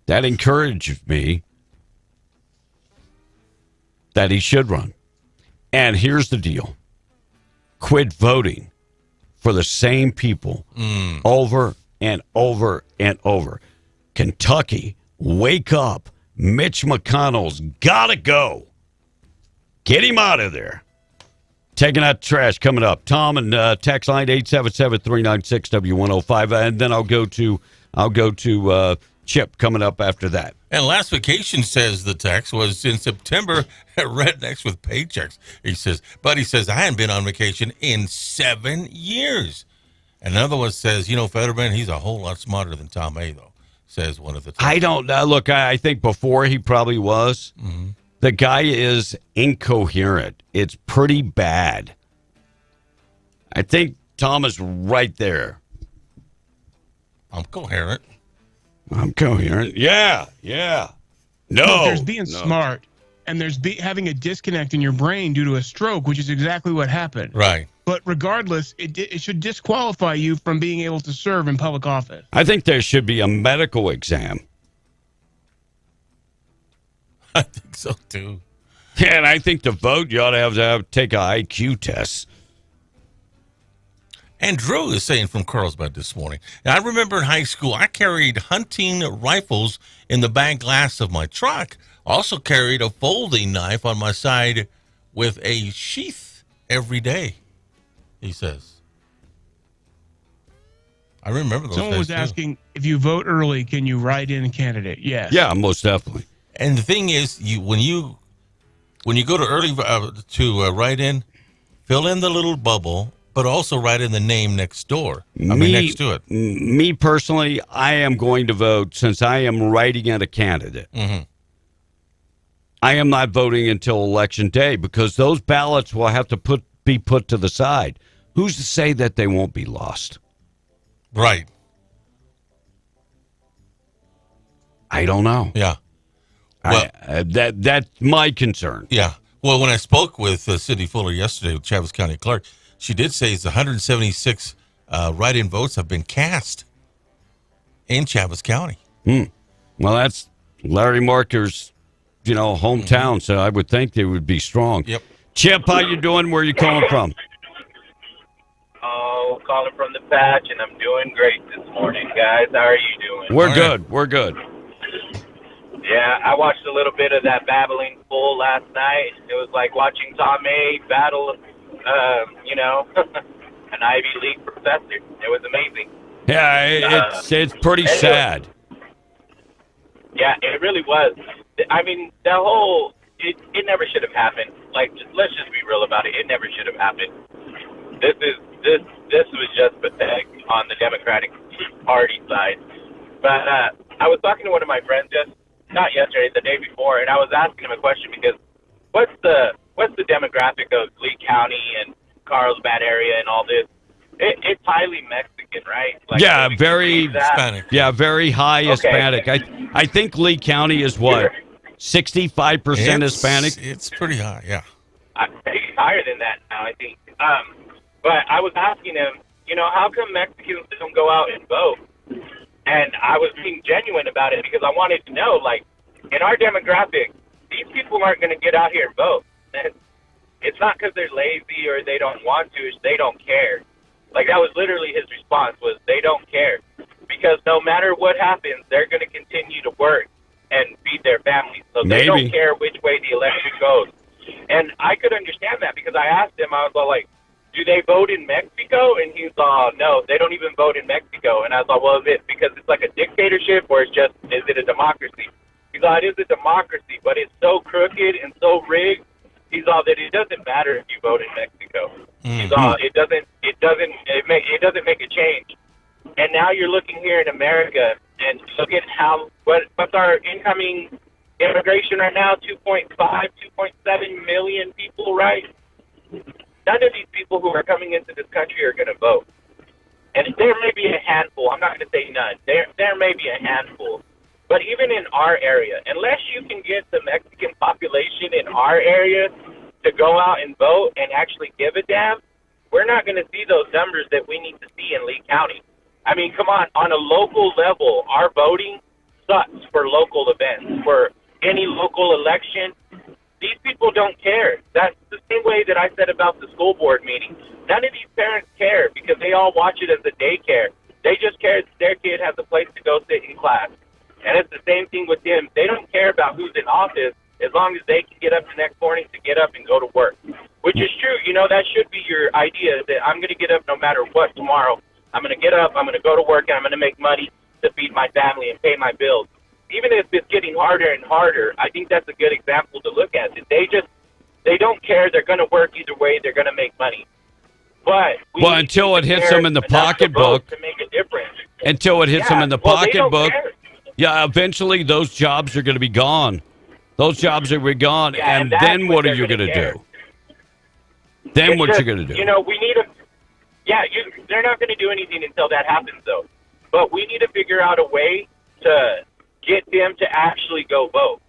that encourages me that he should run. And here's the deal. Quit voting for the same people over and over and over. Kentucky, wake up. Mitch McConnell's got to go. Get him out of there. Taking out trash coming up. Tom and text line 877-396-W105. And then I'll go to Chip coming up after that. And last vacation, says the text, was in September at Rednecks with Paychecks. He says, I hadn't been on vacation in 7 years. And another one says, Fetterman, he's a whole lot smarter than Tom A, though, says one of the texts. I don't know. Look, I think before he probably was. Mm-hmm. The guy is incoherent. It's pretty bad. I think Tom is right there. I'm coherent. Yeah. No. Look, there's being smart, and there's having a disconnect in your brain due to a stroke, which is exactly what happened. Right. But regardless, it should disqualify you from being able to serve in public office. I think there should be a medical exam. I think so, too. Yeah, and I think to vote, you ought to have to take an IQ test. And Drew is saying from Carlsbad this morning, now, I remember in high school, I carried hunting rifles in the back glass of my truck. Also carried a folding knife on my side with a sheath every day, he says. I remember those Someone was asking, if you vote early, can you write in a candidate? Yes. Yeah, most definitely. And the thing is, when you go to early to write in, fill in the little bubble, but also write in the name next door. Next to it. Me personally, I am going to vote since I am writing in a candidate. Mm-hmm. I am not voting until Election Day because those ballots will have to be put to the side. Who's to say that they won't be lost? Right. I don't know. Yeah. Well, that's my concern. Yeah. Well, when I spoke with Cindy Fuller yesterday with Travis County Clerk, she did say it's 176 write-in votes have been cast in Travis County. Well, that's Larry Marker's, hometown, so I would think they would be strong. Yep. Chip, how you doing? Where are you calling from? Oh, calling from the patch, and I'm doing great this morning, guys. How are you doing? We're good. We're good. Yeah, I watched a little bit of that babbling fool last night. It was like watching Tom A battle, and an Ivy League professor. It was amazing. Yeah, it's pretty sad. Yeah, it really was. I mean, the whole it never should have happened. Like, let's just be real about it. It never should have happened. This was just pathetic on the Democratic Party side. But I was talking to one of my friends not yesterday, the day before, and I was asking him a question because what's the demographic of Lee County and Carlsbad area and all this? It's highly Mexican, right? Like, yeah, very Hispanic. Yeah, very high Hispanic. I think Lee County is what, 65% Hispanic. It's pretty high, yeah. I think it's higher than that now, I think. But I was asking him, how come Mexicans don't go out and vote? And I was being genuine about it because I wanted to know, like, in our demographic, these people aren't going to get out here and vote. And it's not because they're lazy or they don't want to, it's they don't care. Like, that was literally his response, was they don't care. Because no matter what happens, they're going to continue to work and feed their families. So they don't care which way the election goes. And I could understand that because I asked him, I was like, do they vote in Mexico? And he's no, they don't even vote in Mexico. And I was like, well, is it because it's like a dictatorship or is it a democracy? He's it is a democracy, but it's so crooked and so rigged. He's that it doesn't matter if you vote in Mexico. He's it doesn't make a change. And now you're looking here in America and look at what's our incoming immigration right now, 2.5, 2.7 million people, right? None of these people who are coming into this country are going to vote. And there may be a handful. I'm not going to say none. There may be a handful. But even in our area, unless you can get the Mexican population in our area to go out and vote and actually give a damn, we're not going to see those numbers that we need to see in Lee County. I mean, come on a local level, our voting sucks for local events, for any local election. These people don't care. That's the same way that I said about the school board meeting. None of these parents care because they all watch it as a daycare. They just care that their kid has a place to go sit in class. And it's the same thing with them. They don't care about who's in office as long as they can get up the next morning to get up and go to work, which is true. That should be your idea, that I'm going to get up no matter what tomorrow. I'm going to get up, I'm going to go to work, and I'm going to make money to feed my family and pay my bills. Even if it's getting harder and harder, I think that's a good example to look at. They don't care. They're going to work either way. They're going to make money. But until it hits them in the pocketbook, to make a difference. Until it hits them in the pocketbook, yeah, eventually those jobs are going to be gone. Those jobs are going to be gone, and then what are you going to do? Then what you going to do? We need they're not going to do anything until that happens, though. But we need to figure out a way to get them to actually go vote.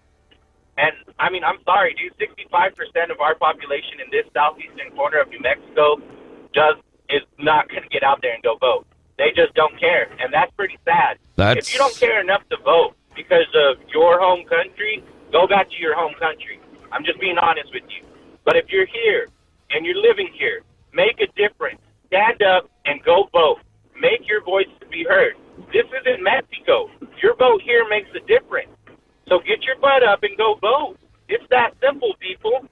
And, I mean, I'm sorry, dude, 65% of our population in this southeastern corner of New Mexico is not going to get out there and go vote. They just don't care, and that's pretty sad. If you don't care enough to vote because of your home country, go back to your home country. I'm just being honest with you. But if you're here and you're living here, make a difference. Stand up and go vote. Make your voice be heard. This isn't Mexico. Your vote here makes a difference. So get your butt up and go vote. It's that simple, people.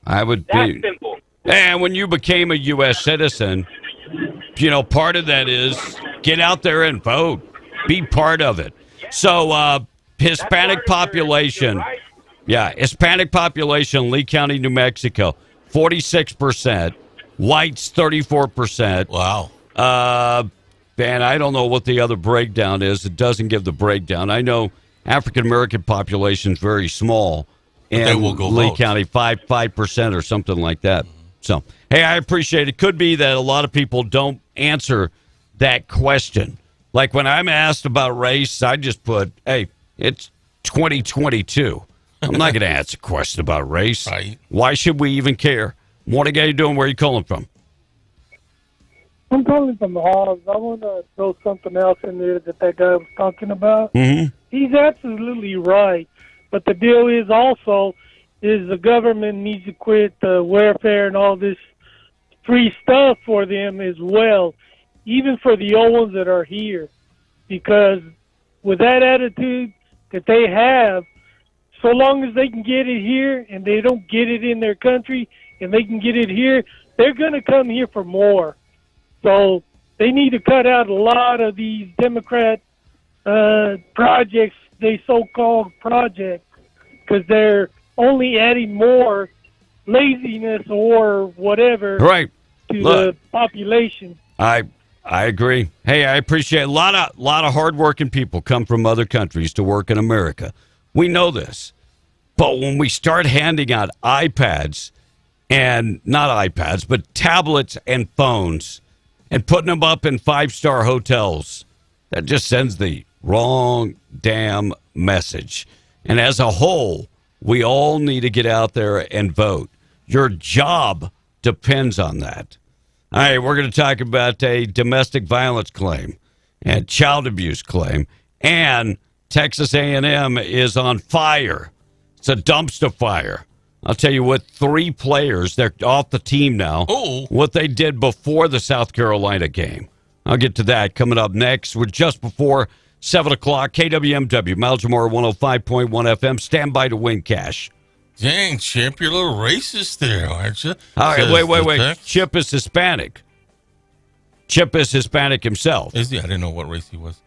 That's simple. And when you became a U.S. citizen, part of that is get out there and vote. Be part of it. So Hispanic population, right? Hispanic population, Lee County, New Mexico, 46%. Whites, 34%. Wow. And I don't know what the other breakdown is. It doesn't give the breakdown. I know African-American population is very small. And they will go Lee vote. County, 5% or something like that. So, hey, I appreciate it. Could be that a lot of people don't answer that question. Like when I'm asked about race, I just put, hey, it's 2022. I'm not going to answer a question about race. Right. Why should we even care? Morning, how you doing? Where are you calling from? I'm calling from the Hogs. I want to throw something else in there that guy was talking about. Mm-hmm. He's absolutely right. But the deal is also the government needs to quit the welfare and all this free stuff for them as well, even for the old ones that are here. Because with that attitude that they have, so long as they can get it here and they don't get it in their country and they can get it here, they're going to come here for more. So they need to cut out a lot of these Democrat projects, they so-called projects, because they're only adding more laziness or whatever Right. to the population. I agree. Hey, I appreciate a lot of hardworking people come from other countries to work in America. We know this. But when we start handing out iPads, and not iPads, but tablets and phones, and putting them up in 5-star hotels, that just sends the wrong damn message. And as a whole, we all need to get out there and vote. Your job depends on that. All right, we're going to talk about a domestic violence claim and child abuse claim, and Texas A&M is on fire. It's a dumpster fire. I'll tell you what, 3 players, they're off the team now, what they did before the South Carolina game. I'll get to that coming up next. We're just before 7 o'clock, KWMW, Maljamore 105.1 FM. Stand by to win cash. Dang, Chip, you're a little racist there, aren't you? All right, Says wait. text. Chip is Hispanic. Chip is Hispanic himself. Is he? I didn't know what race he was.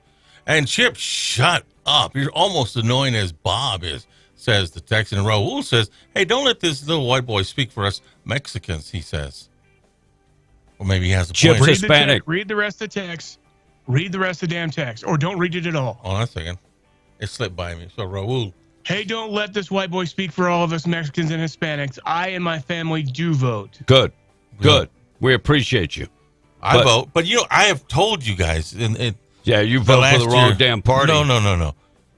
And Chip, shut up. You're almost annoying as Bob is, says the Texan. And Raul says, hey, don't let this little white boy speak for us Mexicans, he says. Or maybe he has a Chip's point. Hispanic. Read the rest of the text. Read the rest of the damn text. Or don't read it at all. Hold on a second. It slipped by me. So, Raul. Hey, don't let this white boy speak for all of us Mexicans and Hispanics. I and my family do vote. Good. We appreciate you. I vote. But, you know, I have told you guys. Yeah, you vote for the wrong damn party. No.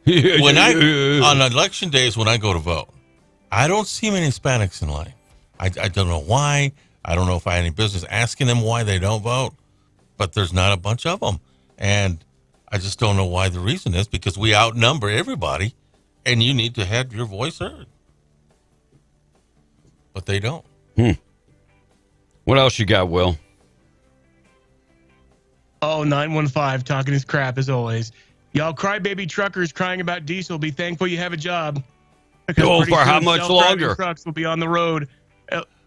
When on election days when I go to vote, I don't see many Hispanics in line. I don't know why. I don't know if I had any business asking them why they don't vote, but there's not a bunch of them. And I just don't know why the reason is, because we outnumber everybody, and you need to have your voice heard. But they don't. What else you got, Will? Oh, 915 talking his crap as always. Y'all crybaby truckers crying about diesel. Be thankful you have a job. Because Oh, pretty for how soon much self-driving longer? Trucks will be on the road.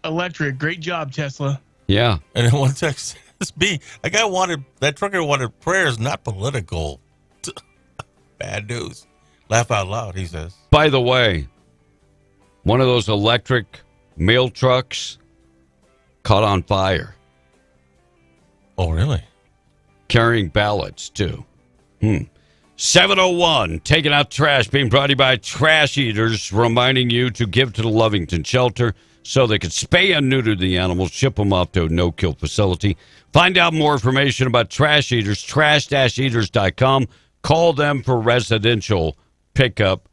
Electric. Great job, Tesla. Yeah. And then one text says, that trucker wanted prayers, not political. Bad news. Laugh out loud, he says. By the way, one of those electric mail trucks caught on fire. Oh, really? Carrying ballots, too. 701, taking out trash, being brought to you by Trash Eaters, reminding you to give to the Lovington Shelter so they can spay and neuter the animals, ship them off to a no-kill facility. Find out more information about Trash Eaters, trash-eaters.com. Call them for residential pickup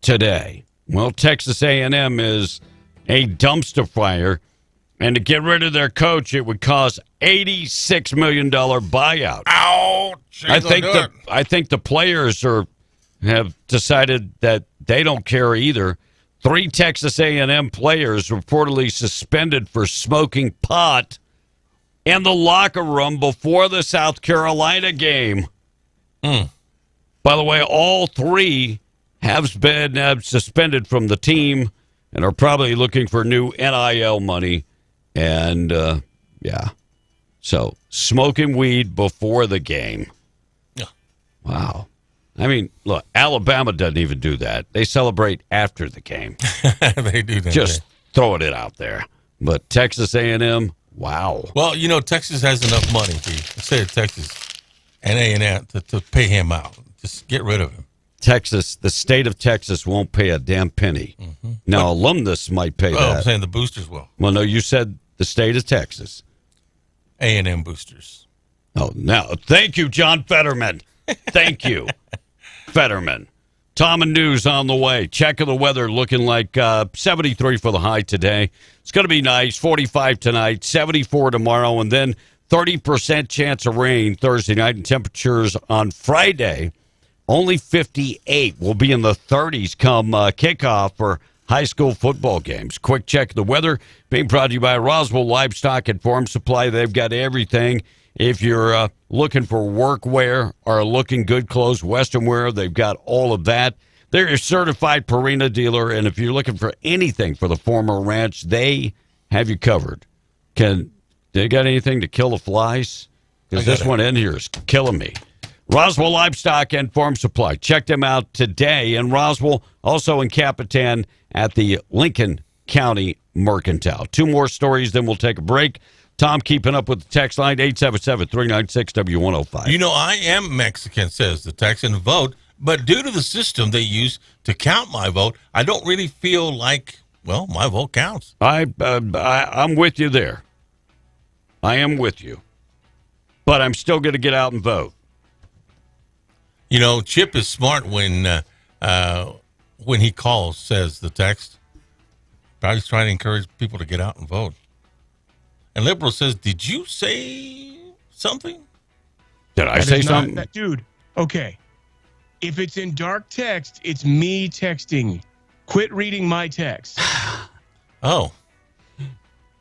today. Well, Texas A&M is a dumpster fire, and to get rid of their coach, it would cost $86 million buyout. Ouch! I think the players have decided that they don't care either. 3 Texas A&M players reportedly suspended for smoking pot in the locker room before the South Carolina game. By the way, all 3 have been suspended from the team and are probably looking for new NIL money. And, so smoking weed before the game. Yeah. Wow. I mean, look, Alabama doesn't even do that. They celebrate after the game. They do that. Just throwing it out there. But Texas A&M, wow. Well, you know, Texas has enough money, the state of Texas and A&M to pay him out. Just get rid of him. Texas, the state of Texas won't pay a damn penny. Now, alumnus might pay that. I'm saying the boosters will. Well, no, you said the state of Texas. A&M boosters. Oh, now, thank you, John Fetterman. Thank you, Fetterman. Tom and News on the way. Check of the weather looking like 73 for the high today. It's going to be nice. 45 tonight, 74 tomorrow, and then 30% chance of rain Thursday night, and temperatures on Friday only 58. We'll be in the 30s come kickoff for high school football games. Quick check of the weather being brought to you by Roswell Livestock and Farm Supply. They've got everything. If you're looking for workwear or looking good clothes, Western wear, they've got all of that. They're a certified Purina dealer, and if you're looking for anything for the former ranch, they have you covered. Can They got anything to kill the flies? Because this one in here is killing me. Roswell Livestock and Farm Supply. Check them out today in Roswell, also in Capitan at the Lincoln County Mercantile. 2 more stories, then we'll take a break. Tom, keeping up with the text line, 877-396-W105. You know, I am Mexican, says the Texan vote, but due to the system they use to count my vote, I don't really feel like, well, my vote counts. I'm with you there. I am with you. But I'm still going to get out and vote. You know, Chip is smart when he calls, says the text. Probably trying to encourage people to get out and vote. And Liberal says, did you say something? Did I say something? Dude, okay. If it's in dark text, it's me texting. Quit reading my text. Oh.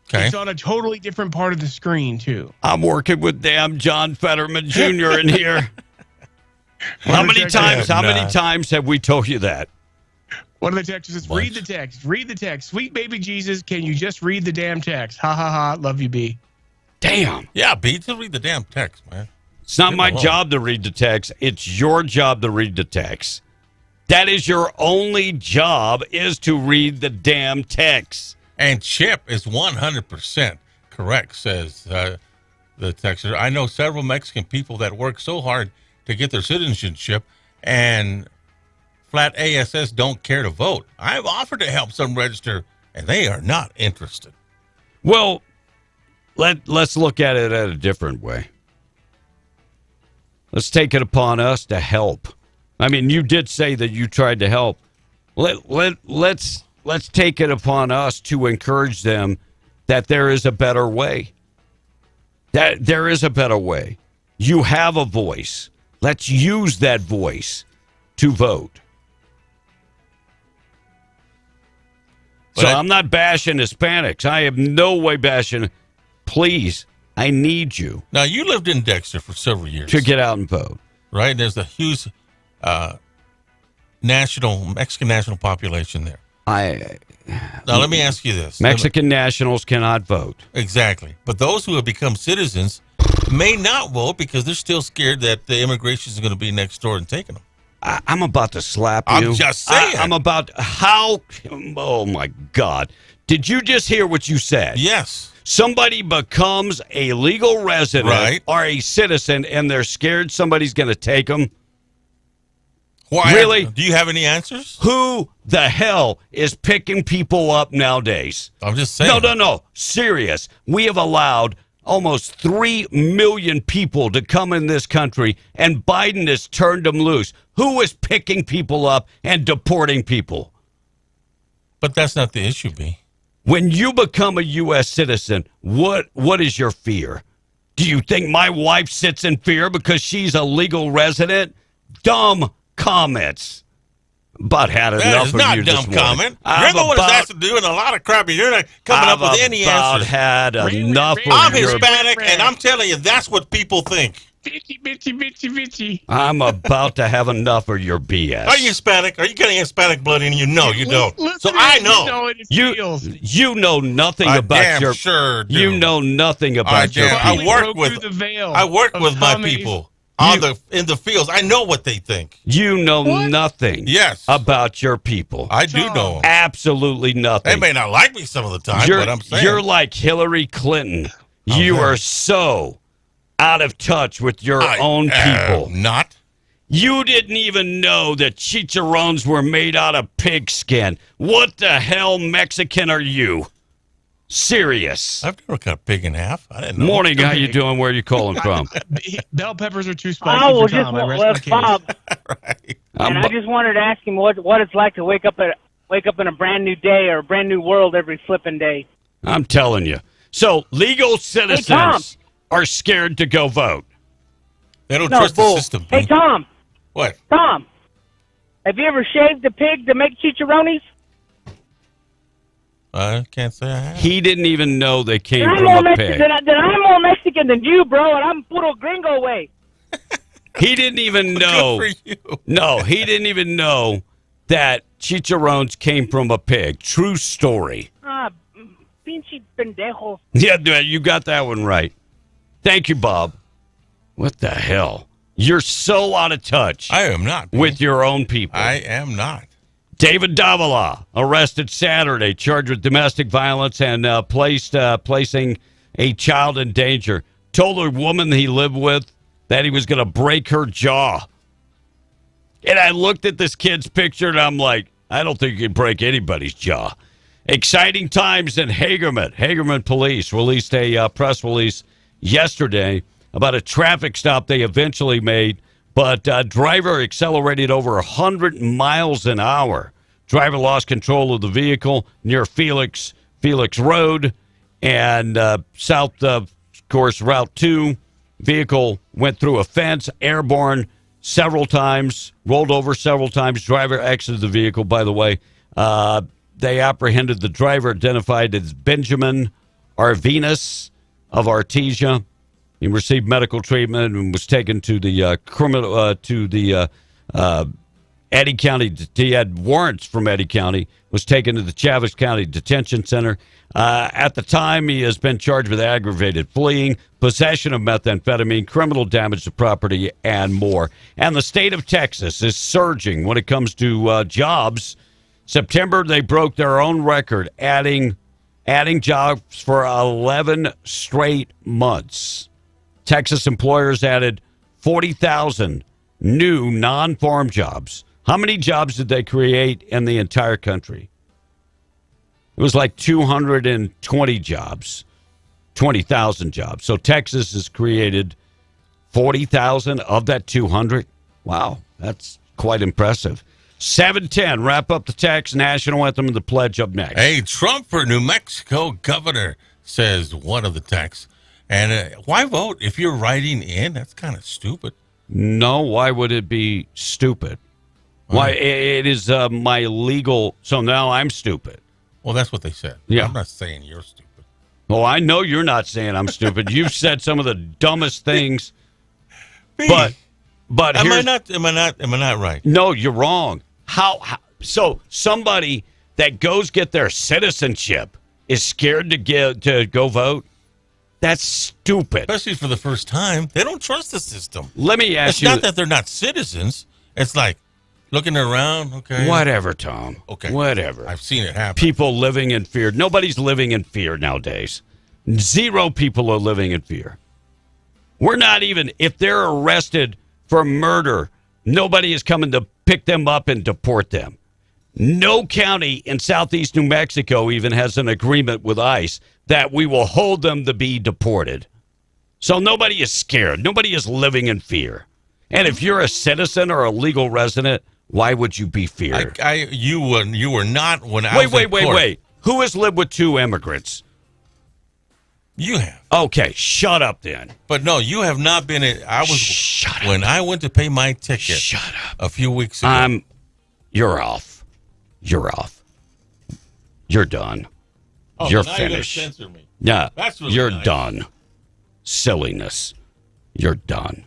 Okay. It's on a totally different part of the screen, too. I'm working with damn John Fetterman Jr. in here. How many times have we told you that? One of the texts says, read the text. Read the text. Sweet baby Jesus, can you just read the damn text? Ha, ha, ha. Love you, B. Damn. Yeah, B, just read the damn text, man. It's not my job to read the text. It's your job to read the text. That is your only job, is to read the damn text. And Chip is 100% correct, says the texter. I know several Mexican people that work so hard to get their citizenship, and flat ASS don't care to vote. I've offered to help some register, and they are not interested. Well, let's look at it at a different way. Let's take it upon us to help. I mean, you did say that you tried to help. Let's take it upon us to encourage them that there is a better way. That there is a better way. You have a voice. Let's use that voice to vote. So I'm not bashing Hispanics. I am no way bashing. Please, I need you. Now, you lived in Dexter for several years. To get out and vote. Right? There's a huge Mexican national population there. Now, let me ask you this. Mexican nationals cannot vote. Exactly. But those who have become citizens may not vote because they're still scared that the immigration is going to be next door and taking them. I'm about to slap you. I'm just saying. Oh, my God. Did you just hear what you said? Yes. Somebody becomes a legal resident or a citizen, and they're scared somebody's going to take them? Why? Really? Do you have any answers? Who the hell is picking people up nowadays? I'm just saying. No. Serious. We have allowed almost 3 million people to come in this country, and Biden has turned them loose. Who is picking people up and deporting people? But that's not the issue, B. When you become a U.S. citizen, what is your fear? Do you think my wife sits in fear because she's a legal resident? Dumb comments. About had enough of you this morning. That is not dumb comment. You're the one that has to do a lot of crap. You're not coming up with any answers. Had enough of I'm Hispanic, and I'm telling you, that's what people think. Bitchy. I'm about to have enough of your BS. Are you Hispanic? Are you getting Hispanic blood in you? No, you don't. So I know. You know nothing about your. Sure do. You know nothing about your people. I work with my people in the fields. I know what they think. You know nothing. Yes. About your people. I do know. Absolutely nothing. They may not like me some of the time, but I'm saying you're like Hillary Clinton. You are so out of touch with your own people. Not. You didn't even know that chicharrones were made out of pig skin. What the hell Mexican are you? Serious. I've never cut a pig in half. I didn't know. Morning, how you doing? Where are you calling from? Bell peppers are too spicy for Tom. I rest my Bob. Right. And I just wanted to ask him what it's like to wake up in a brand new day or a brand new world every flipping day. I'm telling you. So legal citizens are scared to go vote. They don't trust the system. Hey, Tom. What? Tom, have you ever shaved a pig to make chicharrones? I can't say I have. He didn't even know they came from a pig. Then I'm more Mexican than you, bro, and I'm puro gringo way. He didn't even know. Good for you. No, he didn't even know that chicharrones came from a pig. True story. pinche pendejos. Yeah, dude, you got that one right. Thank you, Bob. What the hell? You're so out of touch. I am not. With your own people. I am not. David Davila, arrested Saturday, charged with domestic violence and placing a child in danger. Told a woman he lived with that he was going to break her jaw. And I looked at this kid's picture, and I'm like, I don't think you can break anybody's jaw. Exciting times in Hagerman. Hagerman police released a press release yesterday about a traffic stop they eventually made, but driver accelerated over 100 miles an hour. Driver lost control of the vehicle near Felix Road and south of course, Route 2. Vehicle went through a fence, airborne several times, rolled over several times. Driver exited the vehicle, by the way. They apprehended the driver, identified as Benjamin Arvinas of Artesia. He received medical treatment and was taken to the Eddy County. He had warrants from Eddy County. Was taken to the Chaves County Detention Center. At the time, he has been charged with aggravated fleeing, possession of methamphetamine, criminal damage to property, and more. And the state of Texas is surging when it comes to jobs. September, they broke their own record, adding jobs for 11 straight months. Texas employers added 40,000 new non-farm jobs. How many jobs did they create in the entire country? It was like 220 jobs, 20,000 jobs. So Texas has created 40,000 of that 200. Wow, that's quite impressive. 7:10, wrap up the text, national anthem, and the pledge up next. Hey, Trump for New Mexico governor, says one of the texts. And why vote if you're writing in? That's kind of stupid. No, why would it be stupid? Why, it is my legal, so now I'm stupid. Well, that's what they said. Yeah. I'm not saying you're stupid. Well, I know you're not saying I'm stupid. You've said some of the dumbest things. But am I not right? No, you're wrong. How so somebody that goes get their citizenship is scared to go vote? That's stupid. Especially for the first time. They don't trust the system. Let me ask it's you. It's not that they're not citizens. It's like looking around, okay. Whatever, Tom. Okay. Whatever. I've seen it happen. People living in fear. Nobody's living in fear nowadays. 0 people are living in fear. We're not even, if they're arrested for murder, nobody is coming to pick them up and deport them. No county in southeast New Mexico even has an agreement with ICE that we will hold them to be deported. So nobody is scared. Nobody is living in fear. And if you're a citizen or a legal resident, why would you be feared? You were not when I was in court. Wait. Who has lived with 2 immigrants? You have. Okay, shut up then. But no, you have not been. Shut up. When I went to pay my ticket. Shut up. A few weeks ago. You're off. You're off. You're done. Oh, you're now finished. You're gonna censor me. Yeah, that's really you're nice. done. Silliness. You're done.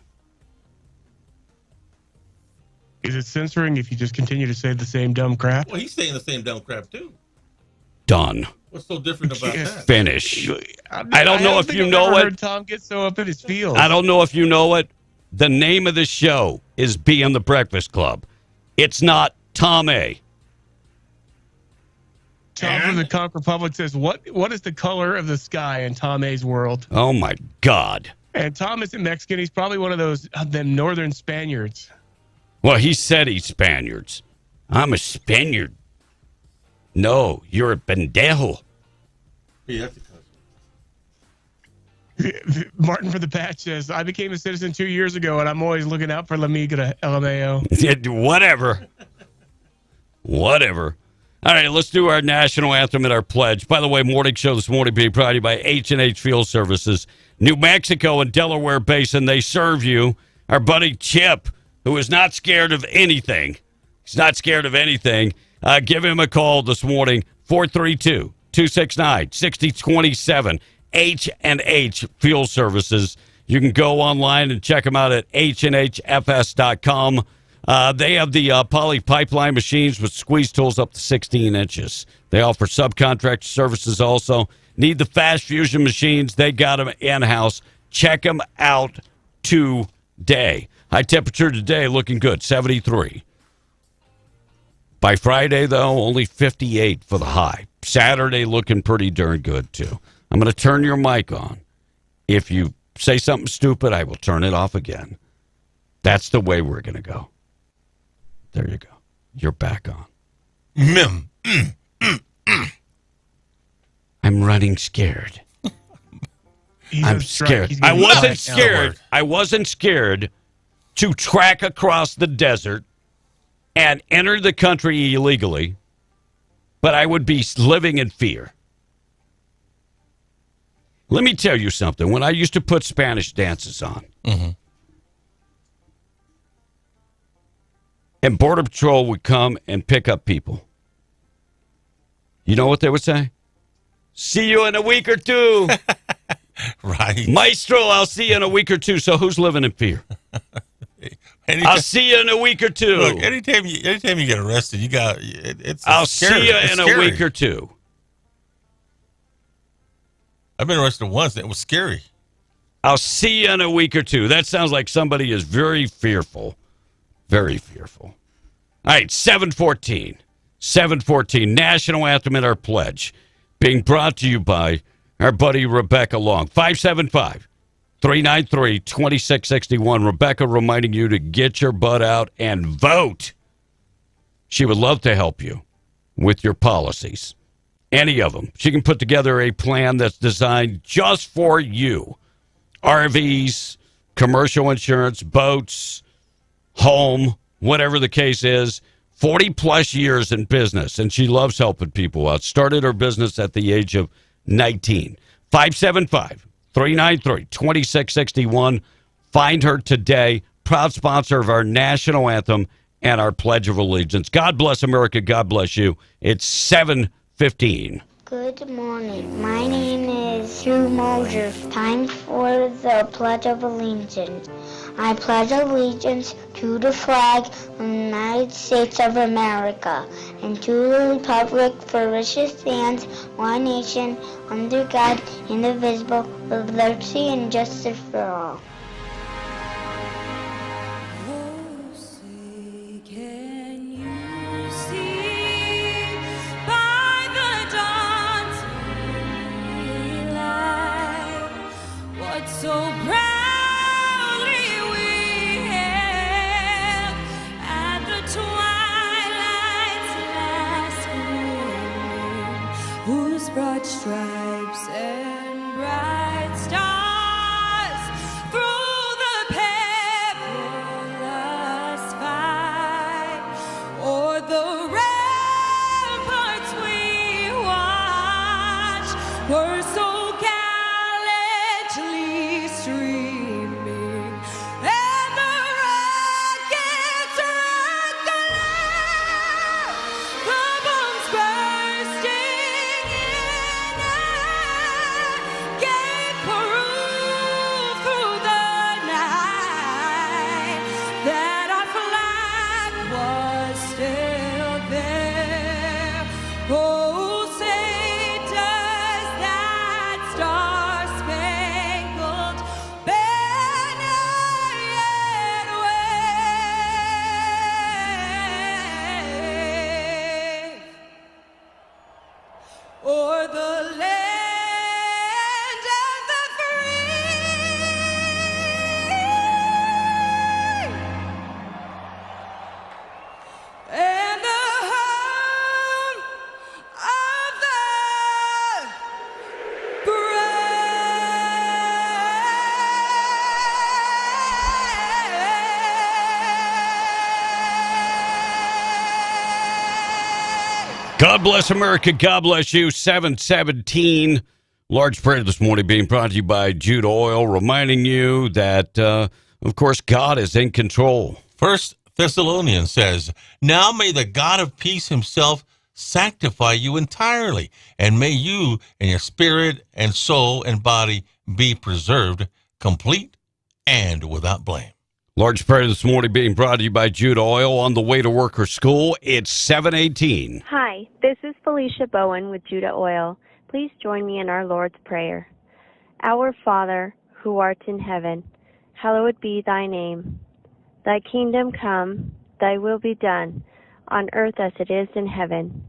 Is it censoring if you just continue to say the same dumb crap? Well, he's saying the same dumb crap too. Done. What's so different about that? Finish. I don't know if you know it. Heard Tom get so up in his feels. I don't know if you know it. The name of the show is Being the Breakfast Club. It's not Tom A. Tom from the Conch Republic says, what is the color of the sky in Tom A's world? Oh, my God. And Tom isn't Mexican. He's probably one of them northern Spaniards. Well, he said he's Spaniards. I'm a Spaniard. No, you're a pendejo. Yeah, that's a cousin. Martin for the Patch says, I became a citizen 2 years ago, and I'm always looking out for La Migra, LMAO. Whatever. All right, let's do our national anthem and our pledge. By the way, morning show this morning being brought to you by H&H Fuel Services. New Mexico and Delaware Basin, they serve you. Our buddy Chip, who is not scared of anything. He's not scared of anything. Give him a call this morning, 432-269-6027. H&H Fuel Services. You can go online and check them out at hnhfs.com. They have the poly pipeline machines with squeeze tools up to 16 inches. They offer subcontract services also. Need the fast fusion machines? They got them in-house. Check them out today. High temperature today looking good, 73. By Friday, though, only 58 for the high. Saturday looking pretty darn good, too. I'm going to turn your mic on. If you say something stupid, I will turn it off again. That's the way we're going to go. There you go. You're back on. I'm running scared. I'm scared. I wasn't scared. I wasn't scared to track across the desert and enter the country illegally, but I would be living in fear. Let me tell you something. When I used to put Spanish dances on, and Border Patrol would come and pick up people, you know what they would say? See you in a week or two. Right. Maestro, I'll see you in a week or two. So who's living in fear? I'll see you in a week or two. Look, anytime you get arrested, you got it's. I'll see you in a week or two. I've been arrested once. It was scary. I'll see you in a week or two. That sounds like somebody is very fearful. Very fearful. All right, 7:14. 7:14. National Anthem and our pledge. Being brought to you by our buddy Rebecca Long. 575-393-2661. Rebecca reminding you to get your butt out and vote. She would love to help you with your policies. Any of them. She can put together a plan that's designed just for you. RVs, commercial insurance, boats, home, whatever the case is. 40-plus years in business, and she loves helping people out. Started her business at the age of 19. 575-393-2661. Find her today. Proud sponsor of our national anthem and our Pledge of Allegiance. God bless America. God bless you. It's 7:15. Good morning. My name is Hugh Mosier. Time for the Pledge of Allegiance. I pledge allegiance to the flag of the United States of America and to the republic for which it stands, one nation, under God, indivisible, with liberty and justice for all. So proudly we hailed at the twilight's last gleaming, whose broad stripes and bright stars through the perilous fight o'er the ramparts we watched were so streaming, and the rockets regular, the bombs bursting in air, gave proof through the night that our flag was still there. Oh, say does that star-spangled banner yet wave o'er the land of the free and the home of the God bless America. God bless you. 7:17. Large prayer this morning being brought to you by Jude Oil, reminding you that, of course, God is in control. First Thessalonians says, now may the God of peace himself sanctify you entirely, and may you and your spirit and soul and body be preserved, complete and without blame. Large prayer this morning being brought to you by Jude Oil on the way to work or school. It's 7:18. Hi, this is Felicia Bowen with Judah Oil. Please join me in our Lord's Prayer. Our Father, who art in heaven, hallowed be thy name. Thy kingdom come, thy will be done, on earth as it is in heaven.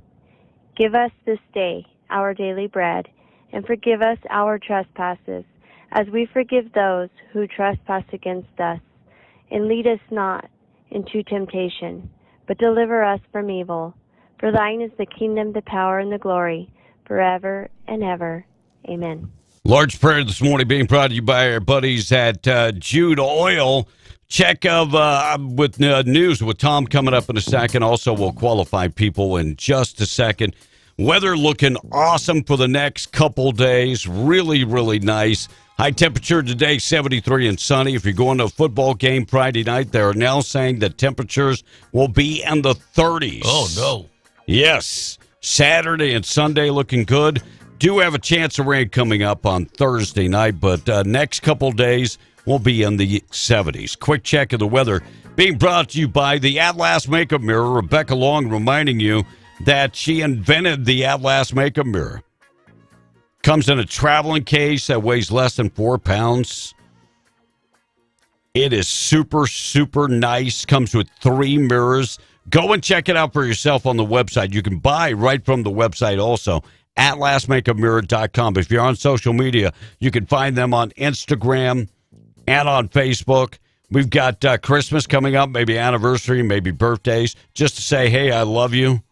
Give us this day our daily bread, and forgive us our trespasses, as we forgive those who trespass against us. And lead us not into temptation, but deliver us from evil. For thine is the kingdom, the power, and the glory, forever and ever. Amen. Lord's Prayer this morning being brought to you by our buddies at Jude Oil. Check of with news with Tom coming up in a second. Also, we'll qualify people in just a second. Weather looking awesome for the next couple days. Really, really nice. High temperature today, 73 and sunny. If you're going to a football game Friday night, they're now saying that temperatures will be in the 30s. Oh, no. Yes. Saturday and Sunday looking good. Do have a chance of rain coming up on Thursday night, but next couple days will be in the 70s. Quick check of the weather being brought to you by the Atlas Makeup Mirror. Rebecca Long reminding you that she invented the Atlas Makeup Mirror. Comes in a traveling case that weighs less than 4 pounds. It is super, super nice. Comes with 3 mirrors. Go and check it out for yourself on the website. You can buy right from the website also, atlasmakeupmirror.com. If you're on social media, you can find them on Instagram and on Facebook. We've got Christmas coming up, maybe anniversary, maybe birthdays, just to say, hey, I love you.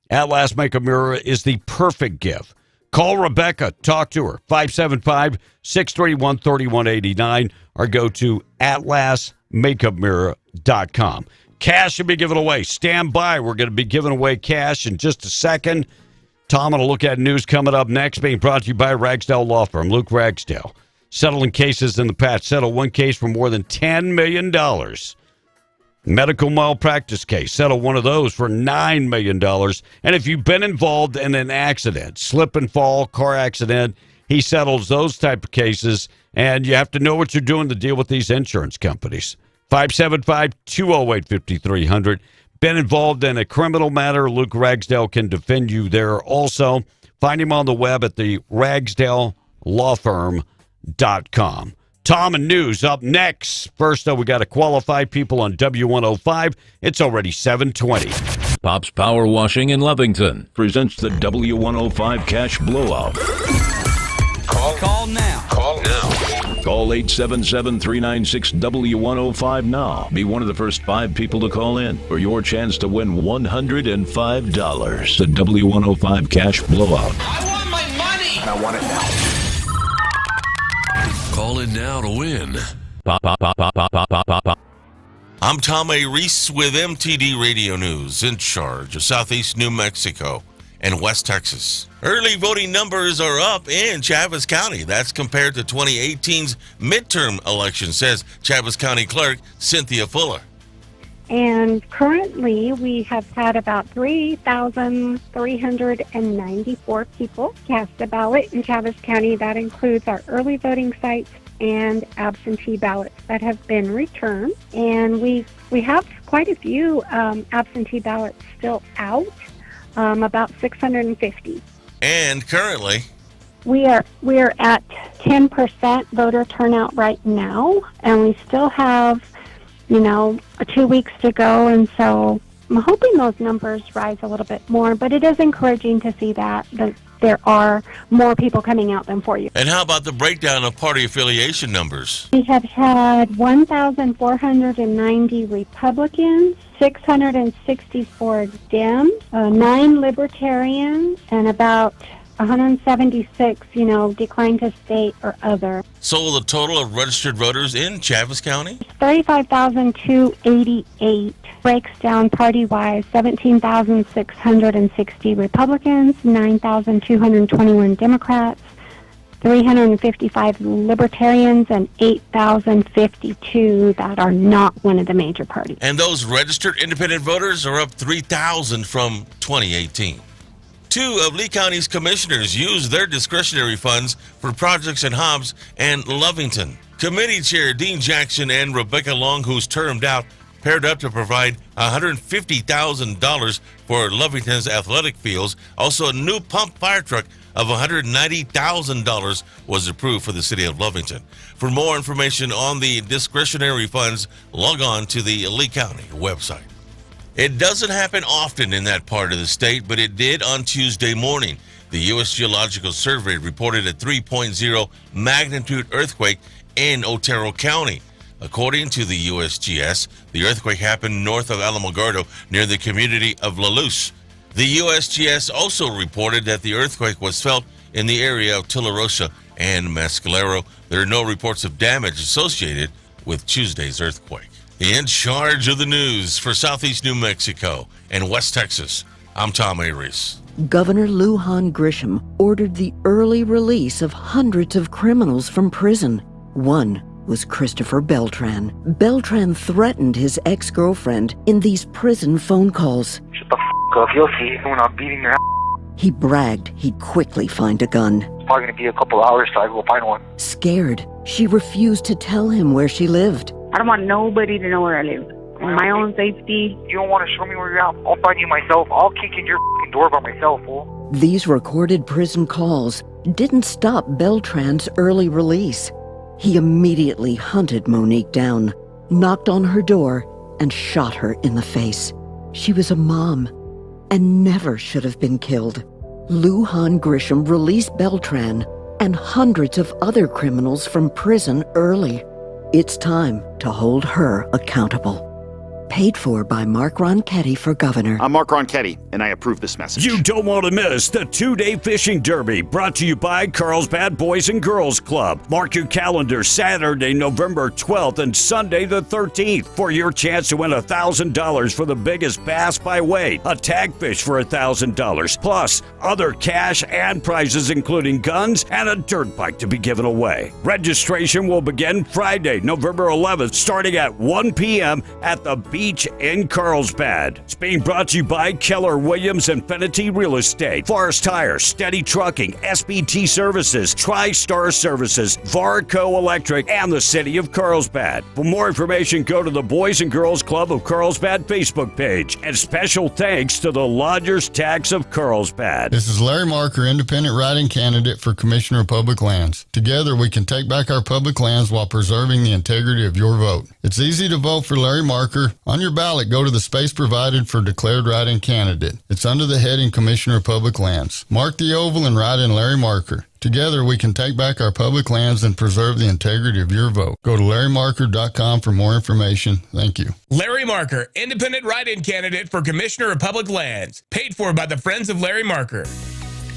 Atlas Makeup Mirror is the perfect gift. Call Rebecca. Talk to her. 575-631-3189 or go to atlasmakeupmirror.com. Cash should be given away. Stand by. We're going to be giving away cash in just a second. Tom going to look at news coming up next, being brought to you by Ragsdale Law Firm. Luke Ragsdale. Settling cases in the past. Settled one case for more than $10 million. Medical malpractice case. Settled one of those for $9 million. And if you've been involved in an accident, slip and fall, car accident, he settles those type of cases. And you have to know what you're doing to deal with these insurance companies. 575-208-5300. Been involved in a criminal matter, Luke Ragsdale can defend you there also. Find him on the web at the RagsdaleLawFirm.com. Tom and news up next. First, though, we got to qualify people on W105. It's already 7:20. Pop's Power Washing in Lovington presents the W105 Cash Blowout. Call now. Call 877-396-W105 now. Be one of the first 5 people to call in for your chance to win $105. The W105 Cash Blowout. I want my money. I want it now. Call in now to win. Pop. I'm Tom A. Reese with MTD Radio News, in charge of Southeast New Mexico and West Texas. Early voting numbers are up in Chaves County. That's compared to 2018's midterm election, says Chaves County Clerk Cynthia Fuller. And currently, we have had about 3,394 people cast a ballot in Chaves County. That includes our early voting sites and absentee ballots that have been returned. And we have quite a few absentee ballots still out, about 650. And currently, we are at 10% voter turnout right now, and we still have 2 weeks to go, and so I'm hoping those numbers rise a little bit more, but it is encouraging to see that there are more people coming out than 4 years. And how about the breakdown of party affiliation numbers? We have had 1,490 Republicans, 664 Dems, 9 Libertarians, and about 176, declined to state or other. So the total of registered voters in Chaves County? 35,288. Breaks down party-wise, 17,660 Republicans, 9,221 Democrats, 355 Libertarians, and 8,052 that are not one of the major parties. And those registered independent voters are up 3,000 from 2018. 2 of Lee County's commissioners used their discretionary funds for projects in Hobbs and Lovington. Committee Chair Dean Jackson and Rebecca Long, who's termed out, paired up to provide $150,000 for Lovington's athletic fields. Also, a new pump fire truck of $190,000 was approved for the city of Lovington. For more information on the discretionary funds, log on to the Lee County website. It doesn't happen often in that part of the state, but it did on Tuesday morning. The U.S. Geological Survey reported a 3.0 magnitude earthquake in Otero County. According to the USGS, the earthquake happened north of Alamogordo near the community of La Luz. The USGS also reported that the earthquake was felt in the area of Tularosa and Mescalero. There are no reports of damage associated with Tuesday's earthquake. In charge of the news for Southeast New Mexico and West Texas, I'm Tom Aries. Governor Lujan Grisham ordered the early release of hundreds of criminals from prison. One was Christopher Beltran. Beltran threatened his ex-girlfriend in these prison phone calls. Shut the f*** up, you'll see when I'm beating your ass. He bragged he'd quickly find a gun. It's probably going to be a couple hours till I go find one. Scared, she refused to tell him where she lived. I don't want nobody to know where I live. For my own safety. You don't want to show me where you're at? I'll find you myself. I'll kick in your f***ing door by myself, fool. These recorded prison calls didn't stop Beltran's early release. He immediately hunted Monique down, knocked on her door, and shot her in the face. She was a mom and never should have been killed. Lujan Grisham released Beltran and hundreds of other criminals from prison early. It's time to hold her accountable. Paid for by Mark Ronchetti for governor. I'm Mark Ronchetti, and I approve this message. You don't want to miss the two-day fishing derby brought to you by Carlsbad Boys and Girls Club. Mark your calendar Saturday, November 12th and Sunday the 13th for your chance to win $1,000 for the biggest bass by weight, a tag fish for $1,000, plus other cash and prizes including guns and a dirt bike to be given away. Registration will begin Friday, November 11th, starting at 1 p.m. at the beach in Carlsbad. It's being brought to you by Keller Williams Infinity Real Estate, Forest Tire, Steady Trucking, SBT Services, TriStar Services, Varco Electric, and the City of Carlsbad. For more information, go to the Boys and Girls Club of Carlsbad Facebook page. And special thanks to the Lodgers Tax of Carlsbad. This is Larry Marker, independent write-in candidate for Commissioner of Public Lands. Together, we can take back our public lands while preserving the integrity of your vote. It's easy to vote for Larry Marker. On your ballot, go to the space provided for declared write-in candidate. It's under the heading Commissioner of Public Lands. Mark the oval and write in Larry Marker. Together, we can take back our public lands and preserve the integrity of your vote. Go to LarryMarker.com for more information. Thank you. Larry Marker, independent write-in candidate for Commissioner of Public Lands. Paid for by the Friends of Larry Marker.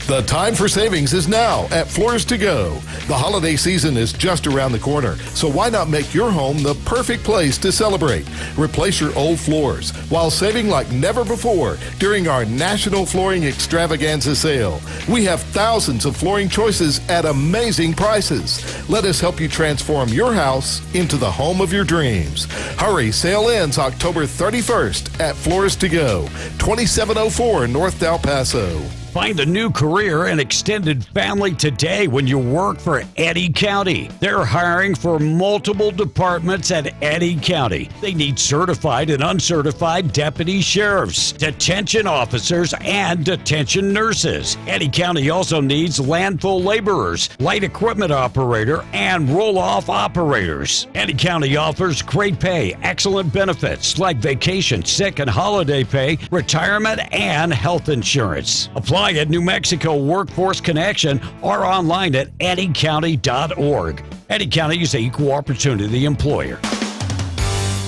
The time for savings is now at Floors to Go. The holiday season is just around the corner, so why not make your home the perfect place to celebrate? Replace your old floors while saving like never before during our National Flooring Extravaganza sale. We have thousands of flooring choices at amazing prices. Let us help you transform your house into the home of your dreams. Hurry, sale ends October 31st at Floors to Go, 2704 North Del Paso. Find a new career and extended family today when you work for Eddy County. They're hiring for multiple departments at Eddy County. They need certified and uncertified deputy sheriffs, detention officers, and detention nurses. Eddy County also needs landfill laborers, light equipment operator, and roll-off operators. Eddy County offers great pay, excellent benefits like vacation, sick, and holiday pay, retirement, and health insurance. Apply at New Mexico Workforce Connection or online at eddycounty.org. Eddy County is an equal opportunity employer.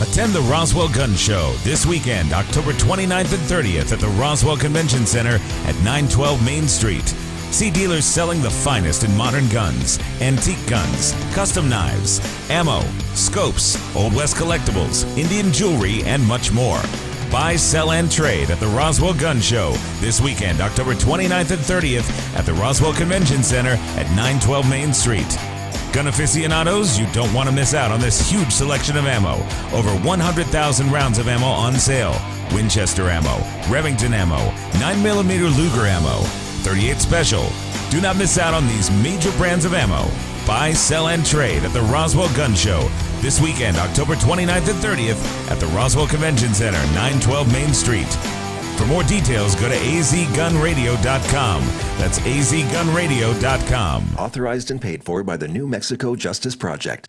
Attend the Roswell Gun Show this weekend, October 29th and 30th at the Roswell Convention Center at 912 Main Street. See dealers selling the finest in modern guns, antique guns, custom knives, ammo, scopes, Old West collectibles, Indian jewelry, and much more. Buy, sell, and trade at the Roswell Gun Show this weekend, October 29th and 30th at the Roswell Convention Center at 912 Main Street. Gun aficionados, you don't want to miss out on this huge selection of ammo. Over 100,000 rounds of ammo on sale. Winchester ammo, Remington ammo, 9mm Luger ammo, 38 Special. Do not miss out on these major brands of ammo. Buy, sell, and trade at the Roswell Gun Show this weekend, October 29th and 30th at the Roswell Convention Center, 912 Main Street. For more details, go to azgunradio.com. That's azgunradio.com. Authorized and paid for by the New Mexico Justice Project.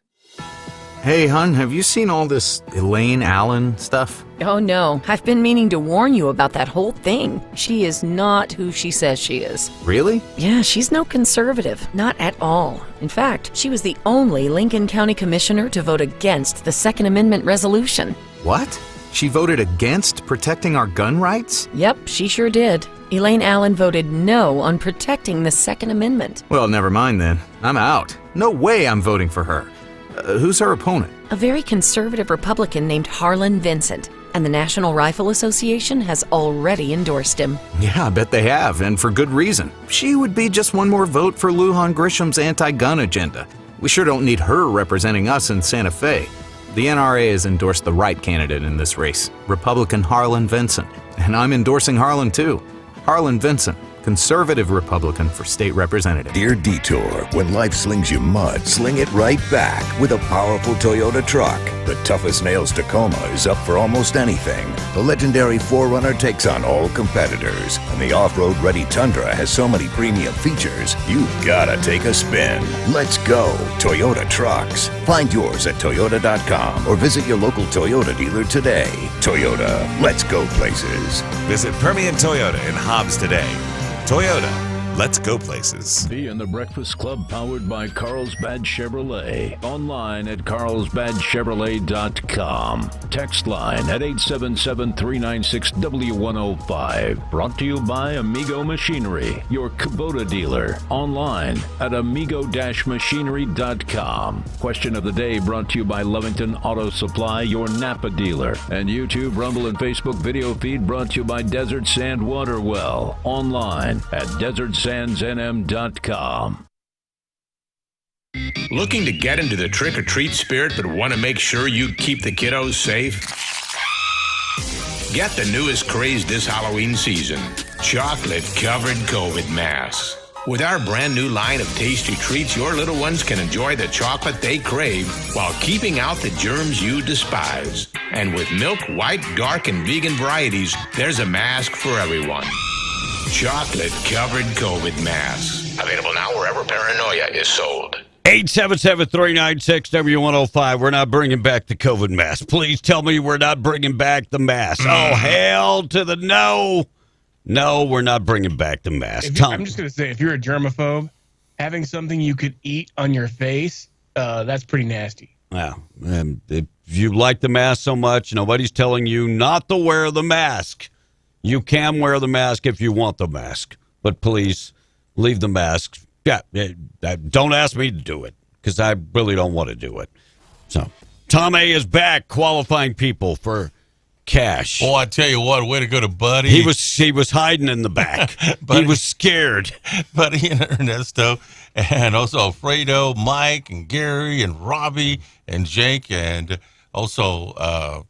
Hey, hon, have you seen all this Elaine Allen stuff? Oh, no. I've been meaning to warn you about that whole thing. She is not who she says she is. Really? Yeah, she's no conservative. Not at all. In fact, she was the only Lincoln County commissioner to vote against the Second Amendment resolution. What? She voted against protecting our gun rights? Yep, she sure did. Elaine Allen voted no on protecting the Second Amendment. Well, never mind then. I'm out. No way I'm voting for her. Who's her opponent? A very conservative Republican named Harlan Vincent, and the National Rifle Association has already endorsed him. Yeah, I bet they have, and for good reason. She would be just one more vote for Lujan Grisham's anti-gun agenda. We sure don't need her representing us in Santa Fe. The NRA has endorsed the right candidate in this race, Republican Harlan Vincent. And I'm endorsing Harlan too. Harlan Vincent, conservative Republican for state representative. Dear Detour, when life slings you mud, sling it right back with a powerful Toyota truck. The toughest nails Tacoma is up for almost anything. The legendary 4Runner takes on all competitors. And the off-road ready Tundra has so many premium features, you gotta take a spin. Let's go, Toyota trucks. Find yours at Toyota.com or visit your local Toyota dealer today. Toyota, let's go places. Visit Permian Toyota in Hobbs today. Toyota, let's go places. Be in the Breakfast Club powered by Carlsbad Chevrolet. Online at carlsbadchevrolet.com. Text line at 877-396-W105. Brought to you by Amigo Machinery, your Kubota dealer. Online at amigo-machinery.com. Question of the day brought to you by Lovington Auto Supply, your Napa dealer. And YouTube, Rumble, and Facebook video feed brought to you by Desert Sand Water Well. Online at desertsandsnm.com. Looking to get into the trick-or-treat spirit but want to make sure you keep the kiddos safe? Get the newest craze this Halloween season, chocolate-covered COVID masks. With our brand new line of tasty treats, your little ones can enjoy the chocolate they crave while keeping out the germs you despise. And with milk, white, dark, and vegan varieties, there's a mask for everyone. Chocolate-covered COVID masks. Available now wherever paranoia is sold. 877-396-W105. We're not bringing back the COVID mask. Please tell me we're not bringing back the mask. Oh, hell to the no. No, we're not bringing back the mask. I'm just going to say, if you're a germaphobe, having something you could eat on your face, that's pretty nasty. Wow. If you like the mask so much, nobody's telling you not to wear the mask. You can wear the mask if you want the mask, but please leave the mask. Yeah, don't ask me to do it because I really don't want to do it. So, Tom A is back qualifying people for cash. Oh, I tell you what, way to go to Buddy. He was hiding in the back. He was scared. Buddy and Ernesto, and also Alfredo, Mike, and Gary, and Robbie, and Jake, and also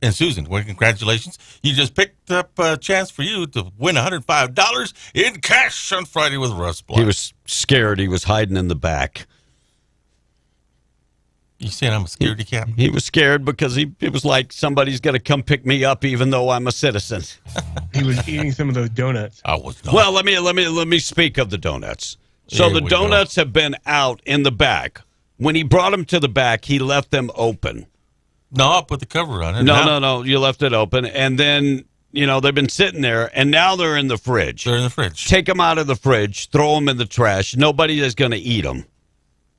and Susan. Well, congratulations. You just picked up a chance for you to win $105 in cash on Friday with Russ Block. He was scared. He was hiding in the back. You saying I'm a scaredy cat? He was scared because it was like somebody's going to come pick me up even though I'm a citizen. He was eating some of those donuts. I was not. Well, let me speak of the donuts. So the donuts have been out in the back. When he brought them to the back, he left them open. No, I'll put the cover on it. No. You left it open. And then, they've been sitting there, and now they're in the fridge. They're in the fridge. Take them out of the fridge, throw them in the trash. Nobody is going to eat them.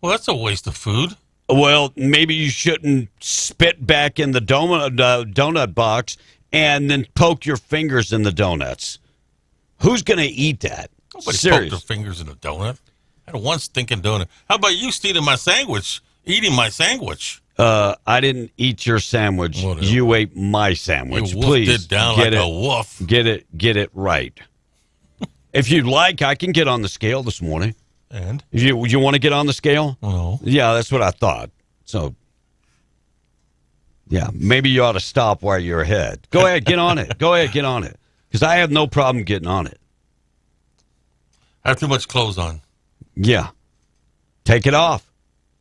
Well, that's a waste of food. Well, maybe you shouldn't spit back in the donut box and then poke your fingers in the donuts. Who's going to eat that? Nobody poked their fingers in a donut. I had one stinking donut. How about you eating my sandwich? I didn't eat your sandwich. Whatever. You ate my sandwich. You Please it down like a wolf. Get it right. If you'd like, I can get on the scale this morning. And you want to get on the scale? No. Yeah, that's what I thought. So, yeah, maybe you ought to stop while you're ahead. Go ahead, get on it. Go ahead, get on it. Because I have no problem getting on it. I have too much clothes on. Yeah. Take it off.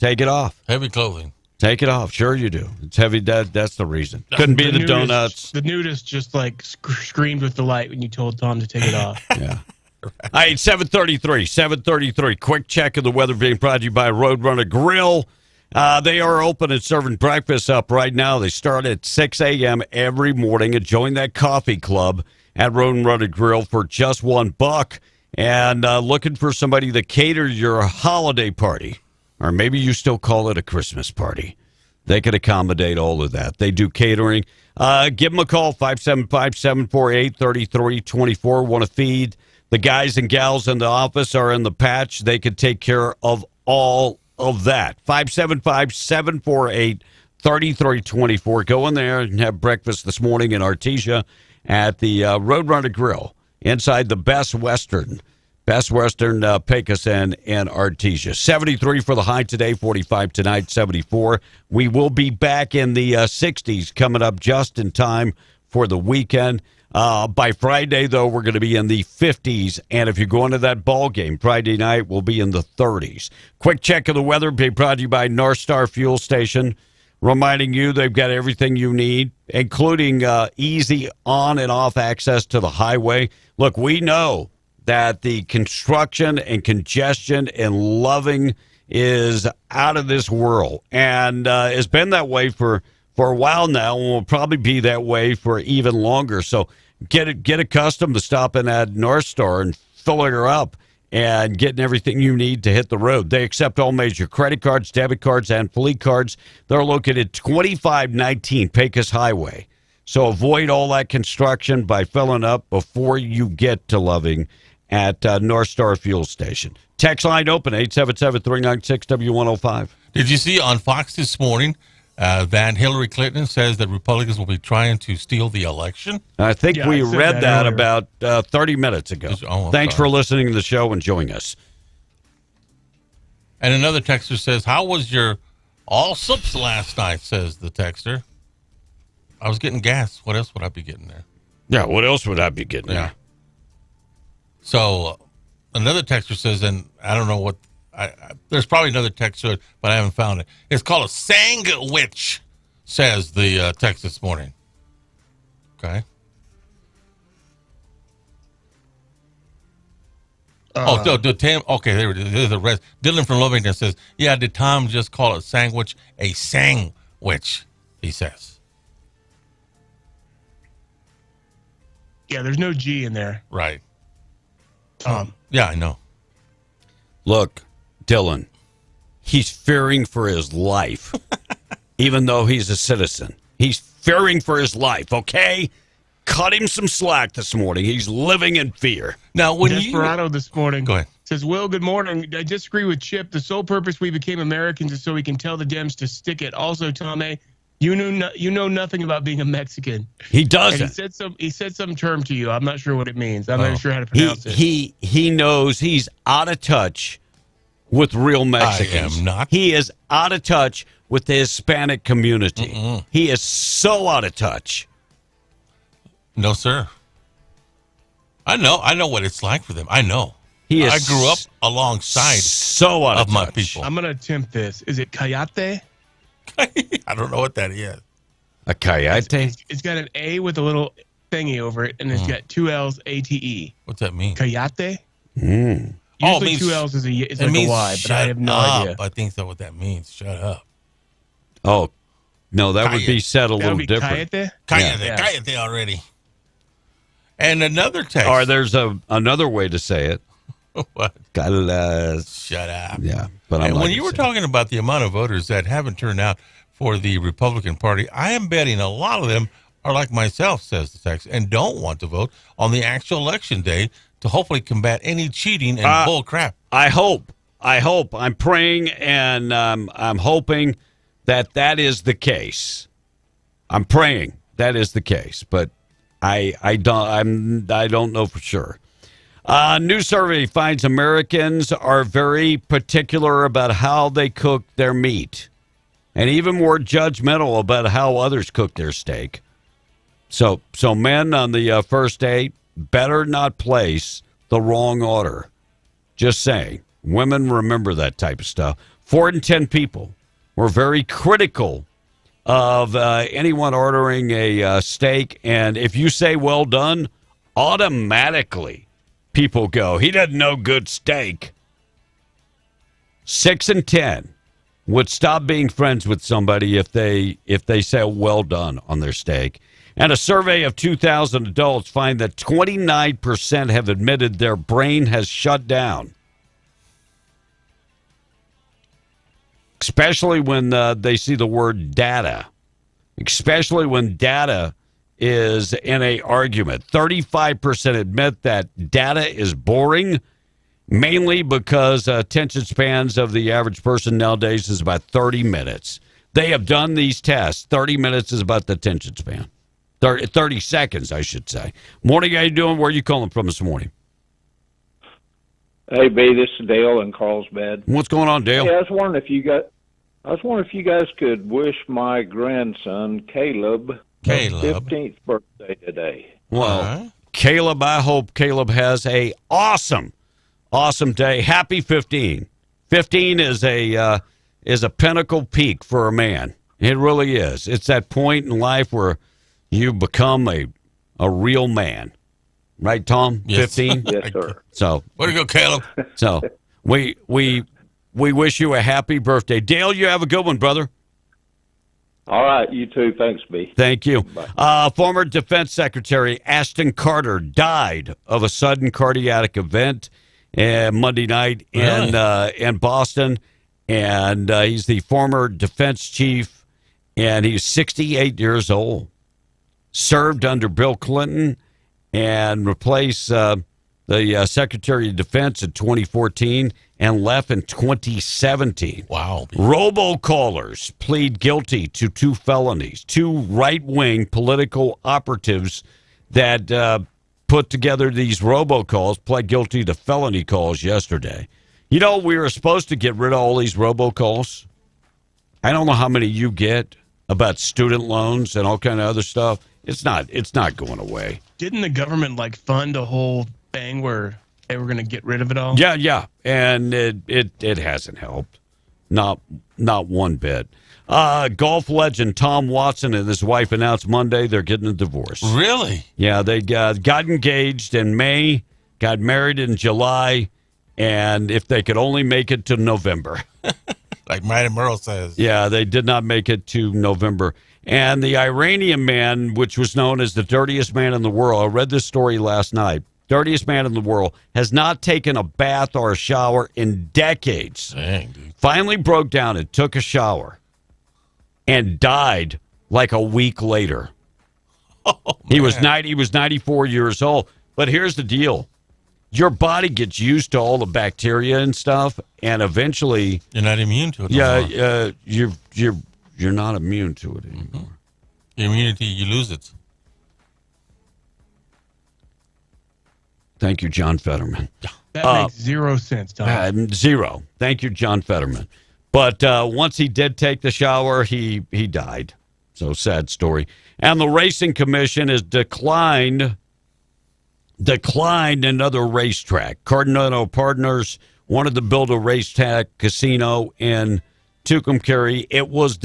Take it off. Heavy clothing. Take it off. Sure you do. It's heavy. That's the reason. Couldn't be the donuts. The nudist just like screamed with delight when you told Tom to take it off. Yeah. All right, 7:33. Quick check of the weather being brought to you by Roadrunner Grill. They are open and serving breakfast up right now. They start at 6 a.m. every morning. And join that coffee club at Roadrunner Grill for just $1. And looking for somebody to cater your holiday party. Or maybe you still call it a Christmas party. They could accommodate all of that. They do catering. Give them a call, 575-748-3324. Want to feed the guys and gals in the office or in the patch? They could take care of all of that. 575-748-3324. Go in there and have breakfast this morning in Artesia at the Roadrunner Grill inside the Best Western. Pecos and Artesia. 73 for the high today, 45 tonight, 74. We will be back in the 60s coming up just in time for the weekend. By Friday, though, we're going to be in the 50s. And if you're going to that ball game, Friday night, we'll be in the 30s. Quick check of the weather being brought to you by North Star Fuel Station. Reminding you they've got everything you need, including easy on and off access to the highway. Look, we know that the construction and congestion in Loving is out of this world. And it's been that way for a while now, and will probably be that way for even longer. So get accustomed to stopping at North Star and filling her up and getting everything you need to hit the road. They accept all major credit cards, debit cards, and fleet cards. They're located at 2519 Pecos Highway. So avoid all that construction by filling up before you get to Loving at North Star Fuel Station. Text line open, 877-396-W105. Did you see on Fox this morning that Hillary Clinton says that Republicans will be trying to steal the election? I think we read that about 30 minutes ago. Thanks sorry. for listening to the show and joining us. And another texter says, how was your all subs last night, says the texter. I was getting gas. What else would I be getting there? Yeah, what else would I be getting there? So another texter says, and I don't know what, there's probably another text to it, but I haven't found it. It's called a sandwich, says the text this morning. Okay. Okay, there it is. There's the rest. Dylan from Lovington says, yeah, did Tom just call it sandwich? A sandwich, he says. Yeah, there's no G in there. Right. Yeah, I know. Look, Dylan, he's fearing for his life, even though he's a citizen. He's fearing for his life, okay? Cut him some slack this morning. He's living in fear. Now, when Desperado this morning Go ahead. says, Will, good morning. I disagree with Chip. The sole purpose we became Americans is so we can tell the Dems to stick it. Also, Tom A., you know nothing about being a Mexican. He doesn't. And he said some term to you. I'm not sure what it means. I'm not sure how to pronounce it. He knows he's out of touch with real Mexicans. I am not. He is out of touch with the Hispanic community. Mm-mm. He is so out of touch. No, sir. I know what it's like for them. I know. I grew up alongside of my people. I'm going to attempt this. Is it Cayate? I don't know what that is. A Cayate? It's got an A with a little thingy over it, and it's got two L's, A-T-E. What's that mean? Cayate? Mm. Usually two L's is like a Y, but I have no idea. I think that's what that means. Shut up. Oh, no, that would be said a little different. Cayate already. And another text. Or there's another way to say it. What? Shut up. Yeah, but I'm when you were talking about the amount of voters that haven't turned out for the Republican Party, I am betting a lot of them are like myself, says the text, and don't want to vote on the actual election day to hopefully combat any cheating and bull crap. I hope. I'm praying and I'm hoping that is the case. I'm praying that is the case, but I don't know for sure. New survey finds Americans are very particular about how they cook their meat and even more judgmental about how others cook their steak. So men on the first date better not place the wrong order. Just saying. Women remember that type of stuff. 4 in 10 people were very critical of anyone ordering a steak. And if you say well done, automatically people go, he doesn't know good steak. 6 in 10 would stop being friends with somebody if they say well done on their steak. And a survey of 2,000 adults find that 29% have admitted their brain has shut down. Especially when they see the word data. Especially when data is in a argument. 35% admit that data is boring, mainly because attention spans of the average person nowadays is about 30 minutes. They have done these tests. 30 minutes is about the attention span. 30 seconds, I should say. Morning, how you doing? Where are you calling from this morning? Hey, B, this is Dale in Carlsbad. What's going on, Dale? Hey, I was wondering if you guys could wish my grandson Caleb his 15th birthday today. Well, Caleb, I hope Caleb has a awesome day. Happy 15. 15 is a pinnacle peak for a man. It really is. It's that point in life where you become a real man. Right, Tom? Yes. 15? Yes, sir. So, way to go, Caleb. So, we wish you a happy birthday. Dale, you have a good one, brother. All right, you too. Thanks, B. Thank you. Former Defense Secretary Ashton Carter died of a sudden cardiac event Monday night in Boston. And he's the former defense chief, and he's 68 years old. Served under Bill Clinton and replaced the Secretary of Defense in 2014 and left in 2017. Wow. Robocallers plead guilty to 2 felonies. 2 right-wing political operatives that put together these robocalls pled guilty to felony calls yesterday. You know, we were supposed to get rid of all these robocalls. I don't know how many you get about student loans and all kind of other stuff. It's not going away. Didn't the government fund a whole thing where they were going to get rid of it all? Yeah, and it hasn't helped, not one bit. Golf legend Tom Watson and his wife announced Monday they're getting a divorce. Really? Yeah, they got engaged in May, got married in July, and if they could only make it to November. Like Mighty Merle says. Yeah, they did not make it to November. And the Iranian man, which was known as the dirtiest man in the world, I read this story last night, dirtiest man in the world, has not taken a bath or a shower in decades. Dang, dude. Finally broke down and took a shower and died like a week later. Oh, he was 94 years old. But here's the deal. Your body gets used to all the bacteria and stuff, and eventually you're not immune to it. Yeah, you're not immune to it anymore. Mm-hmm. Your immunity, you lose it. Thank you, John Fetterman. That makes 0 sense, Tom. 0. Thank you, John Fetterman. But once he did take the shower, he died. So sad story. And the Racing Commission has declined another racetrack. Cardinal Partners wanted to build a racetrack casino in Tucumcari. It was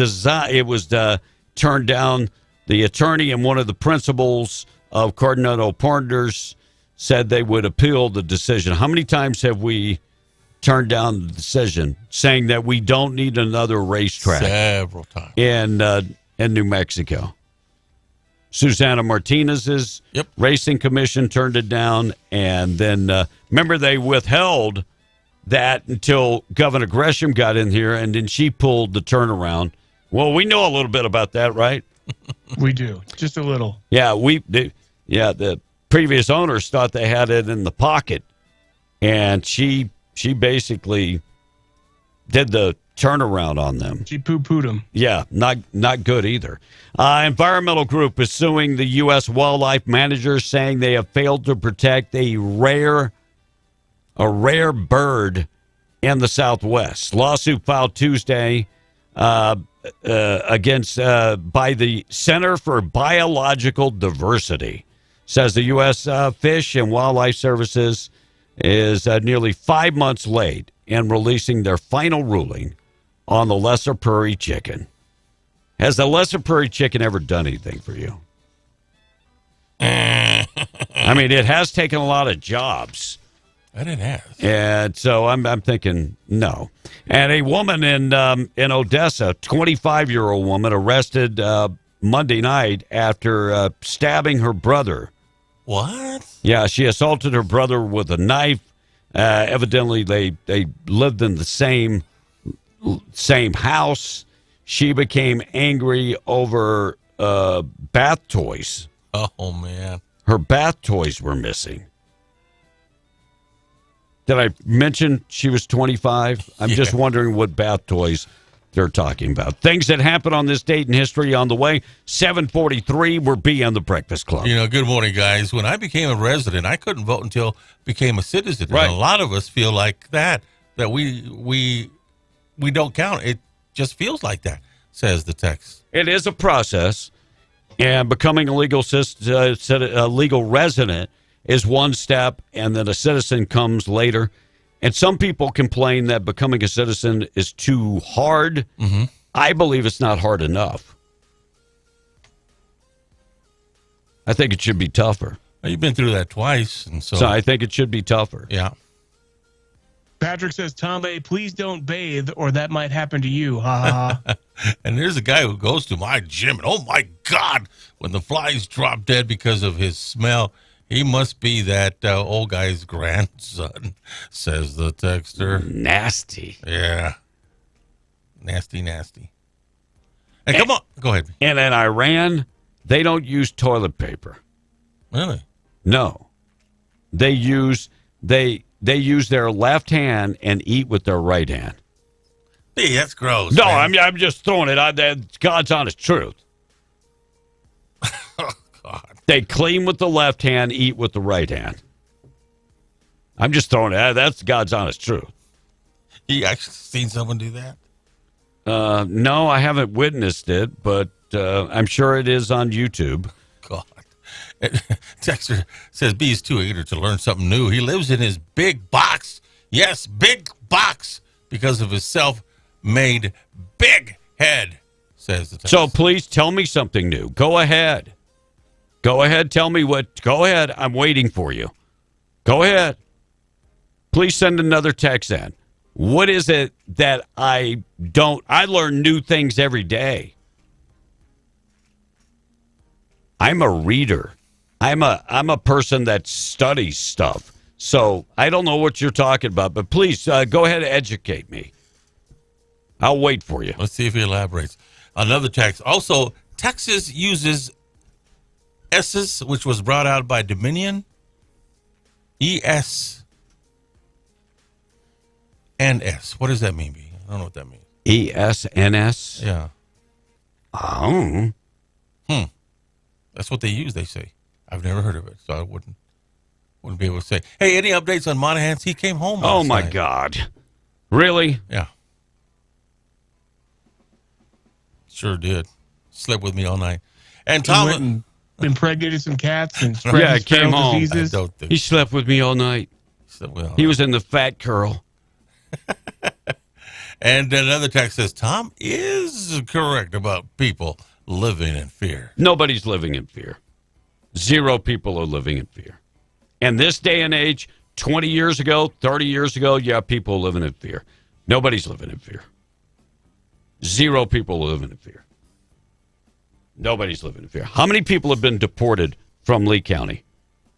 turned down. The attorney and one of the principals of Cardinal Partners said they would appeal the decision. How many times have we turned down the decision saying that we don't need another racetrack? Several times. In New Mexico. Susana Martinez's Racing Commission turned it down, and then remember they withheld that until Governor Gresham got in here, and then she pulled the turnaround. Well, we know a little bit about that, right? We do, just a little. Yeah, the previous owners thought they had it in the pocket, and she basically did the turnaround on them. She poo-pooed them. Yeah, not good either. Environmental group is suing the U.S. wildlife managers, saying they have failed to protect a rare bird in the Southwest. Lawsuit filed Tuesday against by the Center for Biological Diversity. Says the U.S. Fish and Wildlife Services is nearly 5 months late in releasing their final ruling on the Lesser Prairie Chicken. Has the Lesser Prairie Chicken ever done anything for you? I mean, it has taken a lot of jobs. And it has. And so I'm thinking no. And a woman in Odessa, 25-year-old woman, arrested Monday night after stabbing her brother. What? Yeah, she assaulted her brother with a knife. Evidently, they lived in the same house. She became angry over bath toys. Oh, man. Her bath toys were missing. Did I mention she was 25? I'm just wondering what bath toys they're talking about. Things that happened on this date in history on the way. 7:43, we're being the Breakfast Club. Good morning, guys. When I became a resident, I couldn't vote until I became a citizen. Right. And a lot of us feel like that we don't count. It just feels like that, says the text. It is a process, and becoming a legal resident is one step, and then a citizen comes later. And some people complain that becoming a citizen is too hard. Mm-hmm. I believe it's not hard enough. I think it should be tougher. Well, you've been through that twice, and so I think it should be tougher. Yeah. Patrick says, Tom A., please don't bathe or that might happen to you. Ha ha. And there's a guy who goes to my gym, and oh my God, when the flies drop dead because of his smell, he must be that old guy's grandson, says the texter. Nasty. Yeah. Nasty, nasty. Hey, come on. Go ahead. And in Iran, they don't use toilet paper. Really? No. They use their left hand and eat with their right hand. Hey, that's gross. No, man. I'm just throwing it out there. God's honest truth. Oh, God. They clean with the left hand, eat with the right hand. I'm just throwing it out. That's God's honest truth. You actually seen someone do that? No, I haven't witnessed it, but I'm sure it is on YouTube. God. Texter says B is too eager to learn something new. He lives in his big box. Yes, big box because of his self-made big head, says the text. So please tell me something new. Go ahead. Go ahead. Tell me what. Go ahead. I'm waiting for you. Go ahead. Please send another text in. What is it that I don't? I learn new things every day. I'm a reader. I'm a person that studies stuff. So I don't know what you're talking about, but please go ahead and educate me. I'll wait for you. Let's see if he elaborates. Another text. Also, Texas uses S's, which was brought out by Dominion. ES and S. What does that mean, B? I don't know what that means. ESNS? Yeah. Oh. That's what they use, they say. I've never heard of it, so I wouldn't be able to say. Hey, any updates on Monahan's? He came home last Oh, my night. God. Really? Yeah. Sure did. Slept with me all night. And Tom went and impregnated some cats and spread his came feral home. diseases. He slept with me all night. He was in the fat curl. And another text says, Tom is correct about people living in fear. Nobody's living in fear. Zero people are living in fear. And this day and age, 20 years ago, 30 years ago, yeah, people living in fear. Nobody's living in fear. Zero people living in fear. Nobody's living in fear. How many people have been deported from Lee County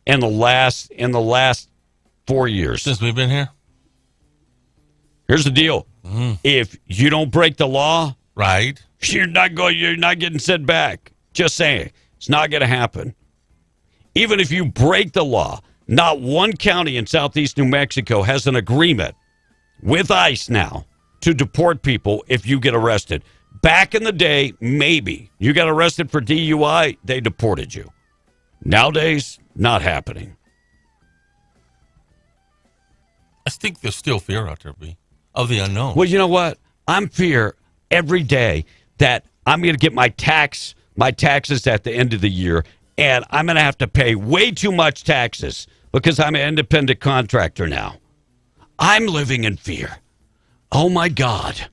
in the last 4 years? Since we've been here? Here's the deal. If you don't break the law, right, you're not getting sent back. Just saying. It's not going to happen. Even if you break the law, not one county in southeast New Mexico has an agreement with ICE now to deport people if you get arrested. Back in the day, maybe. You got arrested for DUI, they deported you. Nowadays, not happening. I think there's still fear out there, B, of the unknown. Well, you know what? I'm fear every day that I'm going to get my taxes at the end of the year, and I'm going to have to pay way too much taxes because I'm an independent contractor now. I'm living in fear. Oh, my God.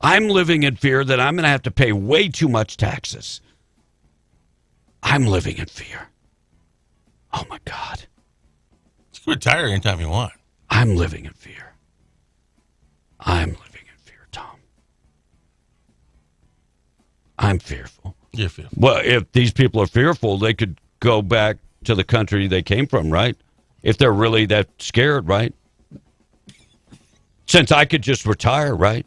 I'm living in fear that I'm going to have to pay way too much taxes. I'm living in fear. Oh, my God. You can retire anytime you want. I'm living in fear. I'm living in fear, Tom. I'm fearful. You're fearful. Well, if these people are fearful, they could go back to the country they came from, right? If they're really that scared, right? Since I could just retire, right?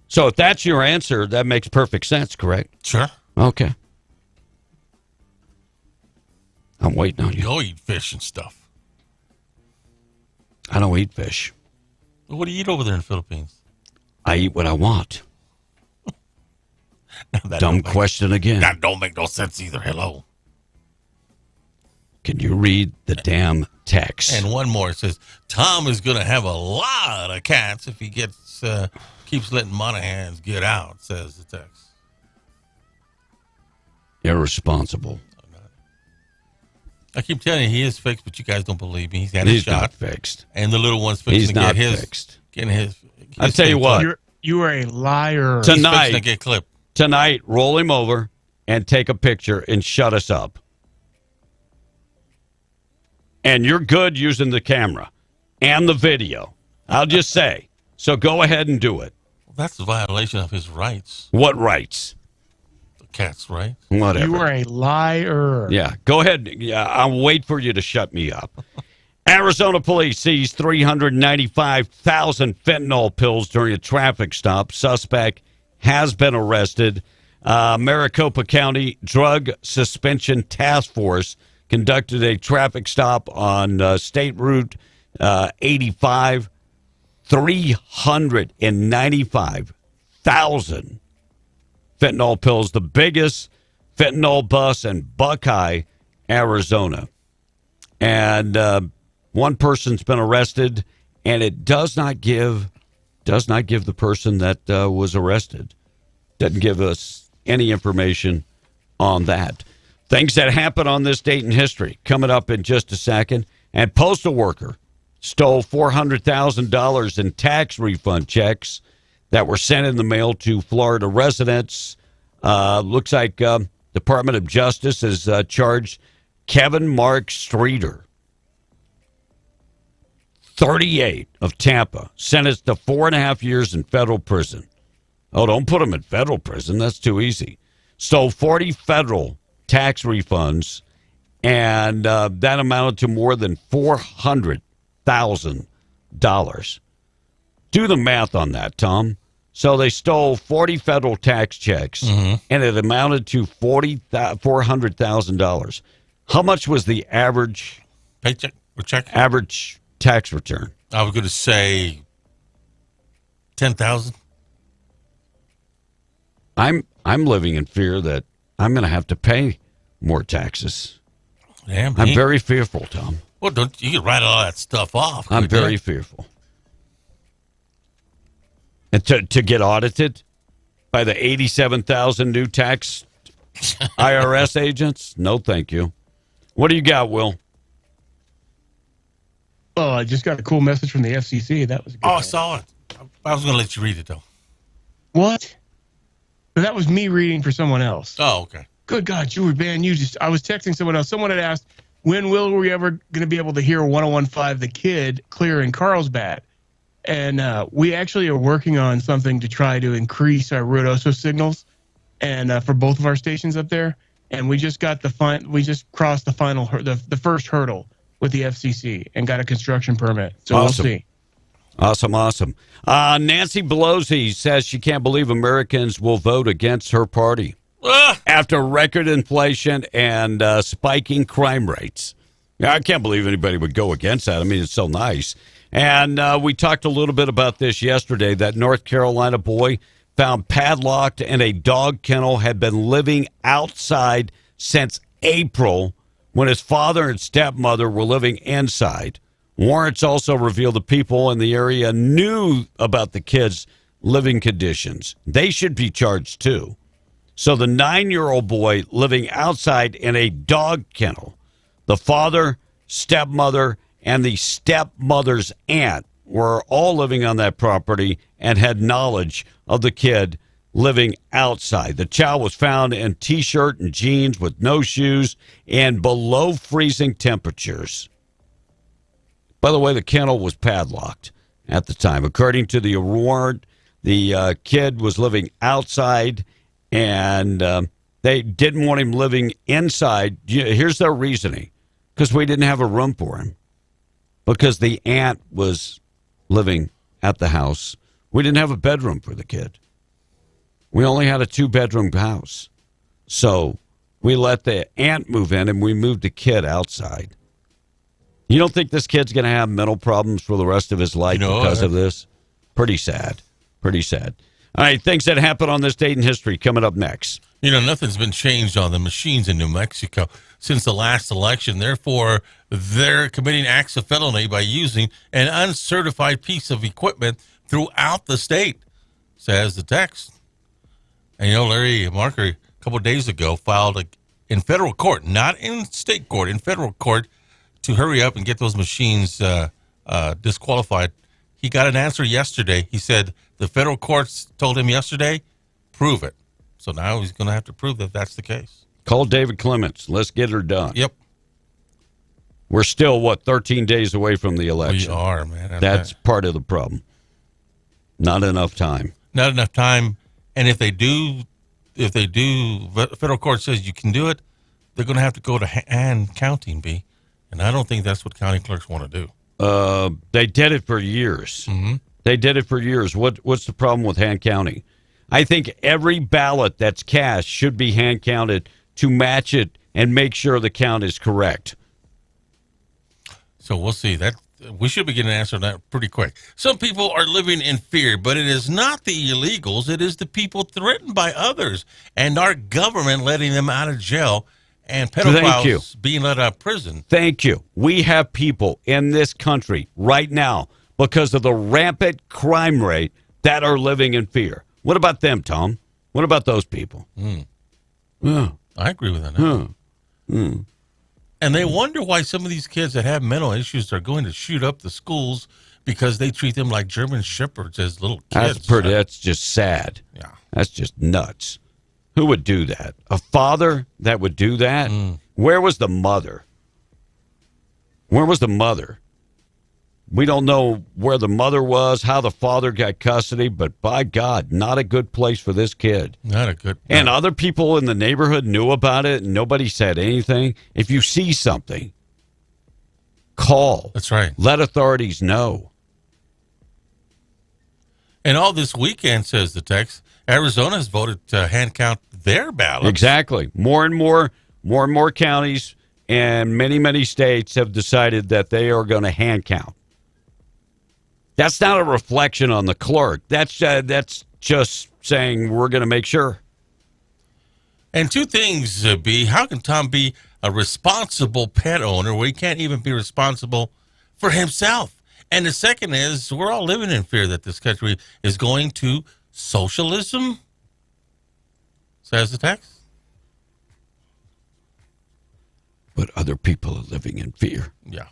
So if that's your answer, that makes perfect sense, correct? Sure. Okay. I'm waiting on you. Go eat fish and stuff. I don't eat fish. What do you eat over there in the Philippines? I eat what I want. Dumb question again. That don't make no sense either. Hello. Can you read the damn text? And one more. It says, Tom is going to have a lot of cats if he gets keeps letting Monahans get out, says the text. Irresponsible. I keep telling you, he is fixed, but you guys don't believe me. He's had his shot. He's not fixed. And the little one's fixing to get his. Fixed. Getting his. I tell you what. You are a liar. Tonight, to get clipped. Tonight, roll him over and take a picture and shut us up. And you're good using the camera and the video. I'll just say. So go ahead and do it. Well, that's a violation of his rights. What rights? The cat's right. Whatever. You are a liar. Yeah, go ahead. Yeah, I'll wait for you to shut me up. Arizona police seized 395,000 fentanyl pills during a traffic stop. Suspect has been arrested. Maricopa County Drug Suspension Task Force conducted a traffic stop on State Route 85. 395,000 fentanyl pills, the biggest fentanyl bust in Buckeye, Arizona. And one person's been arrested, and it does not give the person that was arrested. Doesn't give us any information on that. Things that happen on this date in history coming up in just a second. And postal worker stole $400,000 in tax refund checks that were sent in the mail to Florida residents. Looks like Department of Justice has charged Kevin Mark Streeter, 38, of Tampa, sentenced to 4.5 years in federal prison. Oh, don't put him in federal prison. That's too easy. Stole 40 federal tax refunds, and that amounted to more than $400,000. Do the math on that, Tom. So they stole 40 federal tax checks, and it amounted to $400,000. How much was the average paycheck or check? Average tax return? I was going to say 10,000. I'm living in fear that I'm going to have to pay more taxes. Damn, I'm very fearful, Tom. Well, don't you can write all that stuff off? I'm very fearful. And to get audited by the 87,000 new tax IRS agents? No, thank you. What do you got, Will? Oh, I just got a cool message from the FCC. That was good. I saw it. I was going to let you read it, though. What? But that was me reading for someone else. Oh, okay. Good God, George, man, I was texting someone else. Someone had asked, when were we ever going to be able to hear 1015 The Kid clear in Carlsbad? And we actually are working on something to try to increase our Ruidoso signals, and for both of our stations up there. And we just got we just crossed the final, the first hurdle with the FCC and got a construction permit. So awesome. We'll see. Awesome. Nancy Pelosi says she can't believe Americans will vote against her party after record inflation and spiking crime rates. Yeah, I can't believe anybody would go against that. I mean, it's so nice. And we talked a little bit about this yesterday, that North Carolina boy found padlocked in a dog kennel, had been living outside since April when his father and stepmother were living inside. Warrants also reveal the people in the area knew about the kids' living conditions. They should be charged too. So the 9-year-old boy living outside in a dog kennel, the father, stepmother, and the stepmother's aunt were all living on that property and had knowledge of the kid living outside. The child was found in T-shirt and jeans with no shoes and below freezing temperatures. By the way, the kennel was padlocked at the time. According to the warrant, the kid was living outside, and they didn't want him living inside. Here's their reasoning. Because we didn't have a room for him. Because the aunt was living at the house. We didn't have a bedroom for the kid. We only had a 2-bedroom house. So we let the aunt move in, and we moved the kid outside. You don't think this kid's going to have mental problems for the rest of his life because of this? Pretty sad. Pretty sad. All right, things that happened on this date in history coming up next. Nothing's been changed on the machines in New Mexico since the last election. Therefore, they're committing acts of felony by using an uncertified piece of equipment throughout the state, says the text. And, Larry Marker, a couple of days ago, filed in federal court, not in state court, in federal court, to hurry up and get those machines disqualified. He got an answer yesterday. He said the federal courts told him yesterday, prove it. So now he's going to have to prove that that's the case. Call David Clements. Let's get her done. Yep. We're still, 13 days away from the election. We are, man. That's part of the problem. Not enough time. Not enough time. And if they do, federal court says you can do it, they're going to have to go to hand counting, B. And I don't think that's what county clerks want to do. They did it for years. Mm-hmm. They did it for years. What's the problem with hand counting? I think every ballot that's cast should be hand counted to match it and make sure the count is correct. So we'll see. That we should be getting an answer on that pretty quick. Some people are living in fear, but it is not the illegals. It is the people threatened by others and our government letting them out of jail and pedophiles being let out of prison. Thank you. We have people in this country right now because of the rampant crime rate that are living in fear. What about them, Tom? What about those people? I agree with that. And they wonder why some of these kids that have mental issues are going to shoot up the schools because they treat them like German shepherds as little kids. That's just sad. Yeah. That's just nuts. Who would do that? A father that would do that? Where was the mother? Where was the mother? We don't know where the mother was, how the father got custody, but by God, not a good place for this kid. Not a good. And other people in the neighborhood knew about it, and nobody said anything. If you see something, call. That's right. Let authorities know. And all this weekend, says the text, Arizona has voted to hand count their ballots. Exactly. More and more counties and many states have decided that they are going to hand count. That's not a reflection on the clerk. That's just saying we're going to make sure. And two things, B. How can Tom be a responsible pet owner where he can't even be responsible for himself? And the second is we're all living in fear that this country is going to socialism, says the text. But other people are living in fear. Yeah.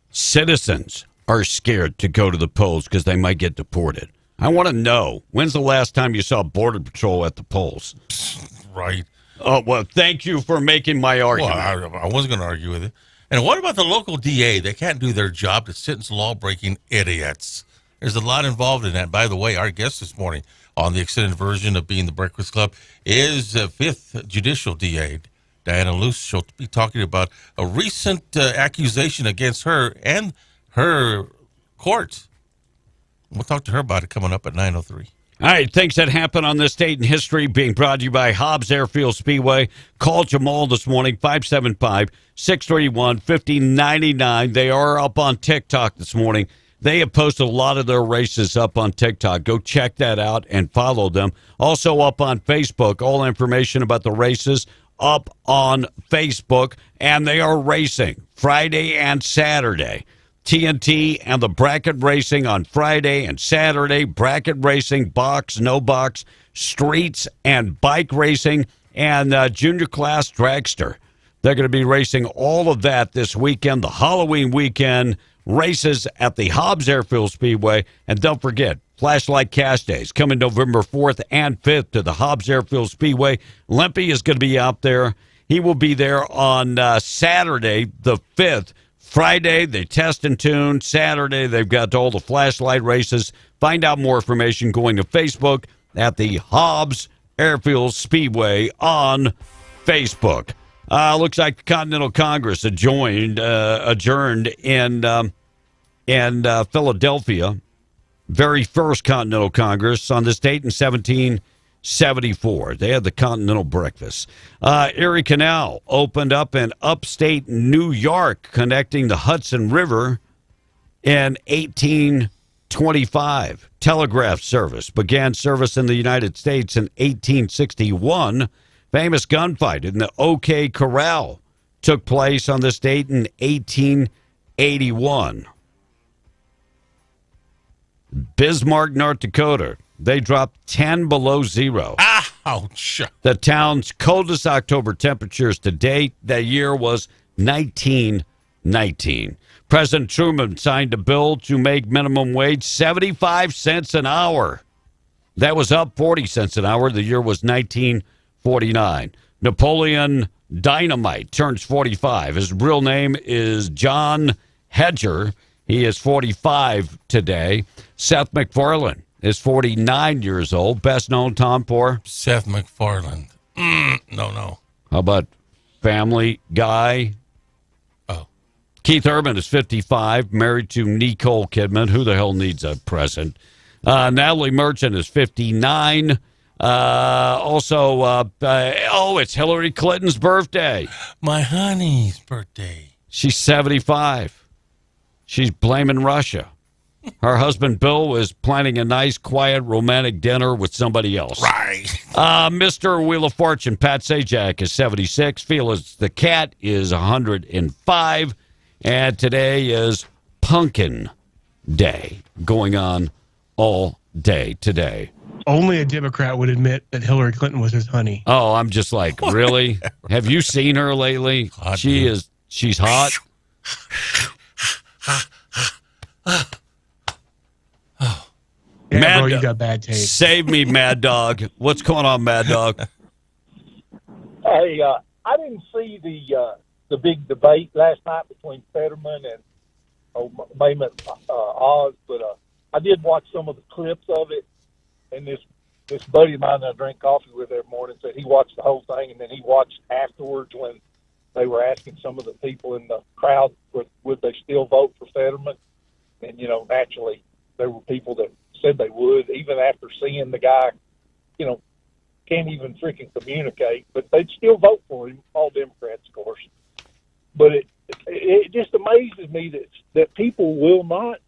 Citizens are scared to go to the polls because they might get deported. I want to know, when's the last time you saw Border Patrol at the polls? Right. Oh, well, thank you for making my argument. Well, I wasn't going to argue with it. And what about the local DA? They can't do their job to sentence law-breaking idiots. There's a lot involved in that. By the way, our guest this morning on the extended version of Being the Breakfast Club is 5th Judicial DA, Diana Luce. She'll be talking about a recent accusation against her and her court. We'll talk to her about it coming up at 9:03. All right, things that happen on this date in history being brought to you by Hobbs Airfield Speedway. Call Jamal this morning, 575-631-5099. They are up on TikTok this morning. They have posted a lot of their races up on TikTok. Go check that out and follow them. Also up on Facebook, all information about the races up on Facebook. And they are racing Friday and Saturday. TNT and the bracket racing on Friday and Saturday, bracket racing, box, no box, streets and bike racing, and junior class dragster. They're going to be racing all of that this weekend, the Halloween weekend, races at the Hobbs Airfield Speedway. And don't forget, Flashlight Cash Days coming November 4th and 5th to the Hobbs Airfield Speedway. Limpy is going to be out there. He will be there on Saturday, the 5th. Friday, they test and tune. Saturday, they've got all the flashlight races. Find out more information going to Facebook at the Hobbs Airfield Speedway on Facebook. Looks like the Continental Congress adjourned in Philadelphia. Very first Continental Congress on this date in 1774. They had the Continental Breakfast. Erie Canal opened up in upstate New York, connecting the Hudson River in 1825. Telegraph service began service in the United States in 1861. Famous gunfight in the OK Corral took place on this date in 1881. Bismarck, North Dakota. They dropped 10 below zero. Ouch. The town's coldest October temperatures to date that year was 1919. President Truman signed a bill to make minimum wage 75 cents an hour. That was up 40 cents an hour. The year was 1949. Napoleon Dynamite turns 45. His real name is John Hedger. He is 45 today. Seth MacFarlane is 49 years old. Best known, Tom, for? Seth MacFarlane. No. How about Family Guy? Oh. Keith Urban is 55, married to Nicole Kidman. Who the hell needs a present? Natalie Merchant is 59. It's Hillary Clinton's birthday. My honey's birthday. She's 75. She's blaming Russia. Her husband, Bill, was planning a nice, quiet, romantic dinner with somebody else. Right. Mr. Wheel of Fortune, Pat Sajak, is 76. Felix the Cat is 105. And today is Pumpkin Day, going on all day today. Only a Democrat would admit that Hillary Clinton was his honey. Oh, I'm just like, really? Have you seen her lately? She's hot. Yeah, Mad bro, you got bad taste. Save me, Mad Dog. What's going on, Mad Dog? Hey, I didn't see the big debate last night between Fetterman and Maymouth Oz, but I did watch some of the clips of it. And this buddy of mine that I drank coffee with every morning said he watched the whole thing, and then he watched afterwards when they were asking some of the people in the crowd would they still vote for Fetterman. And, naturally, there were people that said they would, even after seeing the guy, can't even freaking communicate. But they'd still vote for him, all Democrats, of course. But it just amazes me that people will not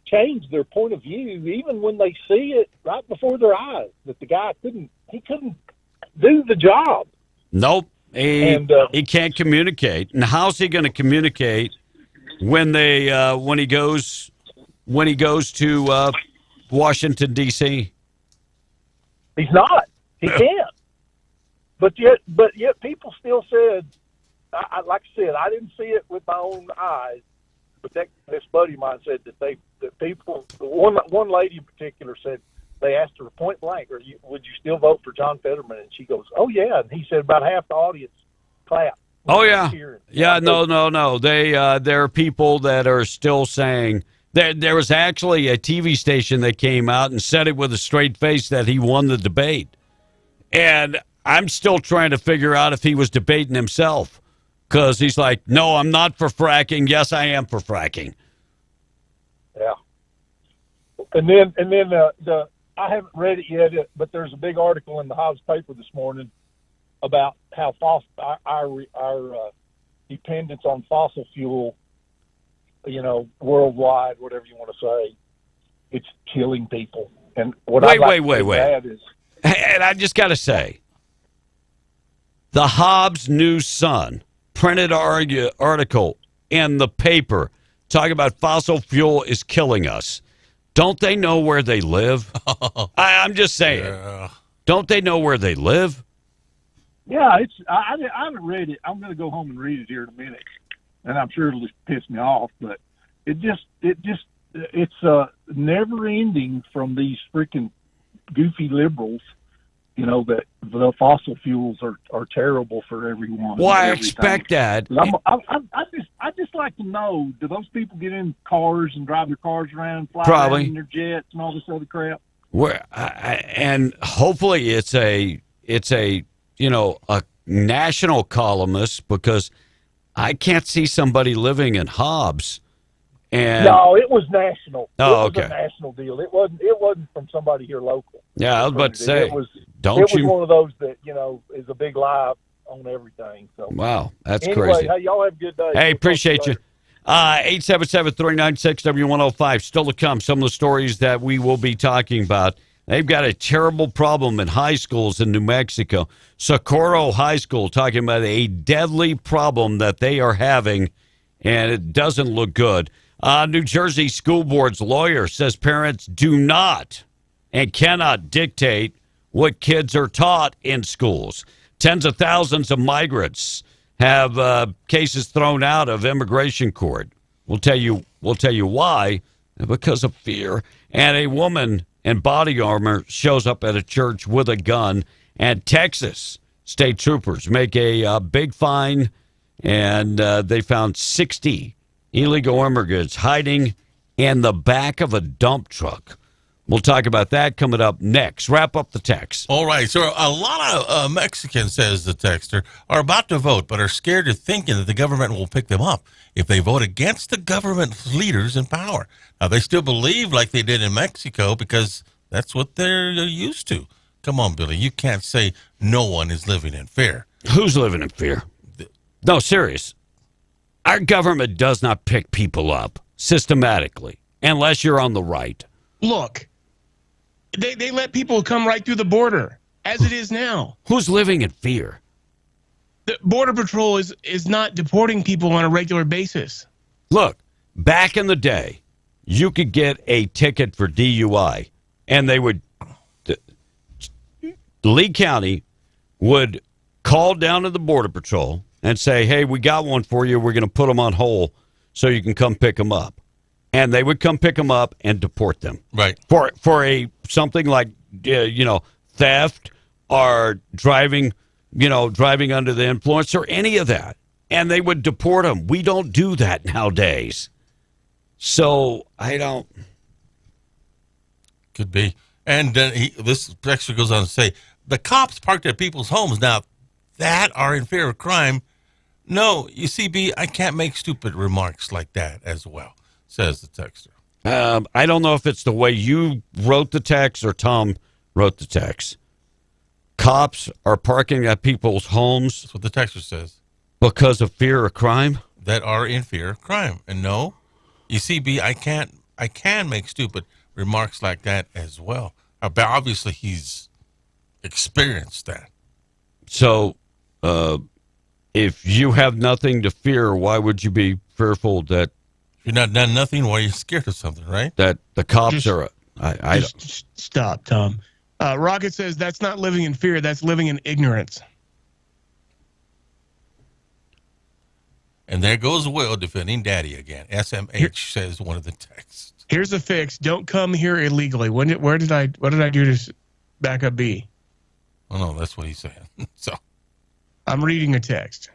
change their point of view, even when they see it right before their eyes, that the guy couldn't do the job. Nope. He can't communicate. And how's he going to communicate when he goes to Washington, D.C.? He's not. He can't. But yet people still said, like I said, I didn't see it with my own eyes, but this buddy of mine said that people, one lady in particular said, they asked her point blank, would you still vote for John Fetterman? And she goes, oh, yeah. And he said about half the audience clapped. Oh, yeah. Yeah, no. There are people that are still saying there was actually a TV station that came out and said it with a straight face that he won the debate. And I'm still trying to figure out if he was debating himself, because he's like, no, I'm not for fracking. Yes, I am for fracking. Yeah. And then I haven't read it yet, but there's a big article in the Hobbs paper this morning about how our dependence on fossil fuel, worldwide, whatever you want to say, it's killing people. And what wait. Is, and I just got to say, the Hobbs News Sun printed an article in the paper talking about fossil fuel is killing us. Don't they know where they live? I'm just saying. Yeah. Don't they know where they live? Yeah, I haven't read it. I'm going to go home and read it here in a minute. and I'm sure it'll just piss me off, but it's never ending from these freaking goofy liberals, that the fossil fuels are terrible for everyone. Well, I expect that. I just like to know, do those people get in cars and drive their cars around, fly Probably. around in their jets and all this other crap? And hopefully it's a national columnist, because I can't see somebody living in Hobbs. And no, it was national. Oh, it was a national deal. It wasn't from somebody here local. Yeah, I was about to say, it was one of those that is a big lie on everything. So wow, that's anyway, crazy. Hey, y'all have a good day. Hey, appreciate you. 877-396-W105. Still to come, some of the stories that we will be talking about. They've got a terrible problem in high schools in New Mexico. Socorro High School talking about a deadly problem that they are having, and it doesn't look good. New Jersey School Board's lawyer says parents do not and cannot dictate what kids are taught in schools. Tens of thousands of migrants have cases thrown out of immigration court. We'll tell you why, because of fear. And a woman in body armor shows up at a church with a gun. And Texas state troopers make a big fine, and they found 60 illegal immigrants hiding in the back of a dump truck. We'll talk about that coming up next. Wrap up the text. All right. So a lot of Mexicans, says the texter, are about to vote but are scared of thinking that the government will pick them up if they vote against the government leaders in power. Now, they still believe like they did in Mexico because that's what they're used to. Come on, Billy. You can't say no one is living in fear. Who's living in fear? No, serious. Our government does not pick people up systematically unless you're on the right. Look, they let people come right through the border as it is now. Who's living in fear? The Border Patrol is not deporting people on a regular basis. Look, back in the day, you could get a ticket for DUI, and they would, Lee County would call down to the Border Patrol and say, hey, we got one for you. We're going to put them on hold so you can come pick them up. And they would come pick them up and deport them. Right. For something like, theft or driving under the influence or any of that. And they would deport them. We don't do that nowadays. So I don't. Could be. And this texture goes on to say, the cops parked at people's homes now that are in fear of crime. No, you see, B, I can't make stupid remarks like that as well, says the texter. I don't know if it's the way you wrote the text or Tom wrote the text. Cops are parking at people's homes. That's what the texter says. Because of fear of crime? That are in fear of crime. And no, you see, B, I can make stupid remarks like that as well. Obviously, he's experienced that. So, if you have nothing to fear, why would you be fearful that you're not done nothing? Why are you scared of something, right? That the cops Just stop, Tom. Rocket says that's not living in fear. That's living in ignorance. And there goes Will defending Daddy again. SMH says one of the texts. Here's the fix: don't come here illegally. What did I do to back up B? Oh no, that's what he's saying. So I'm reading a text.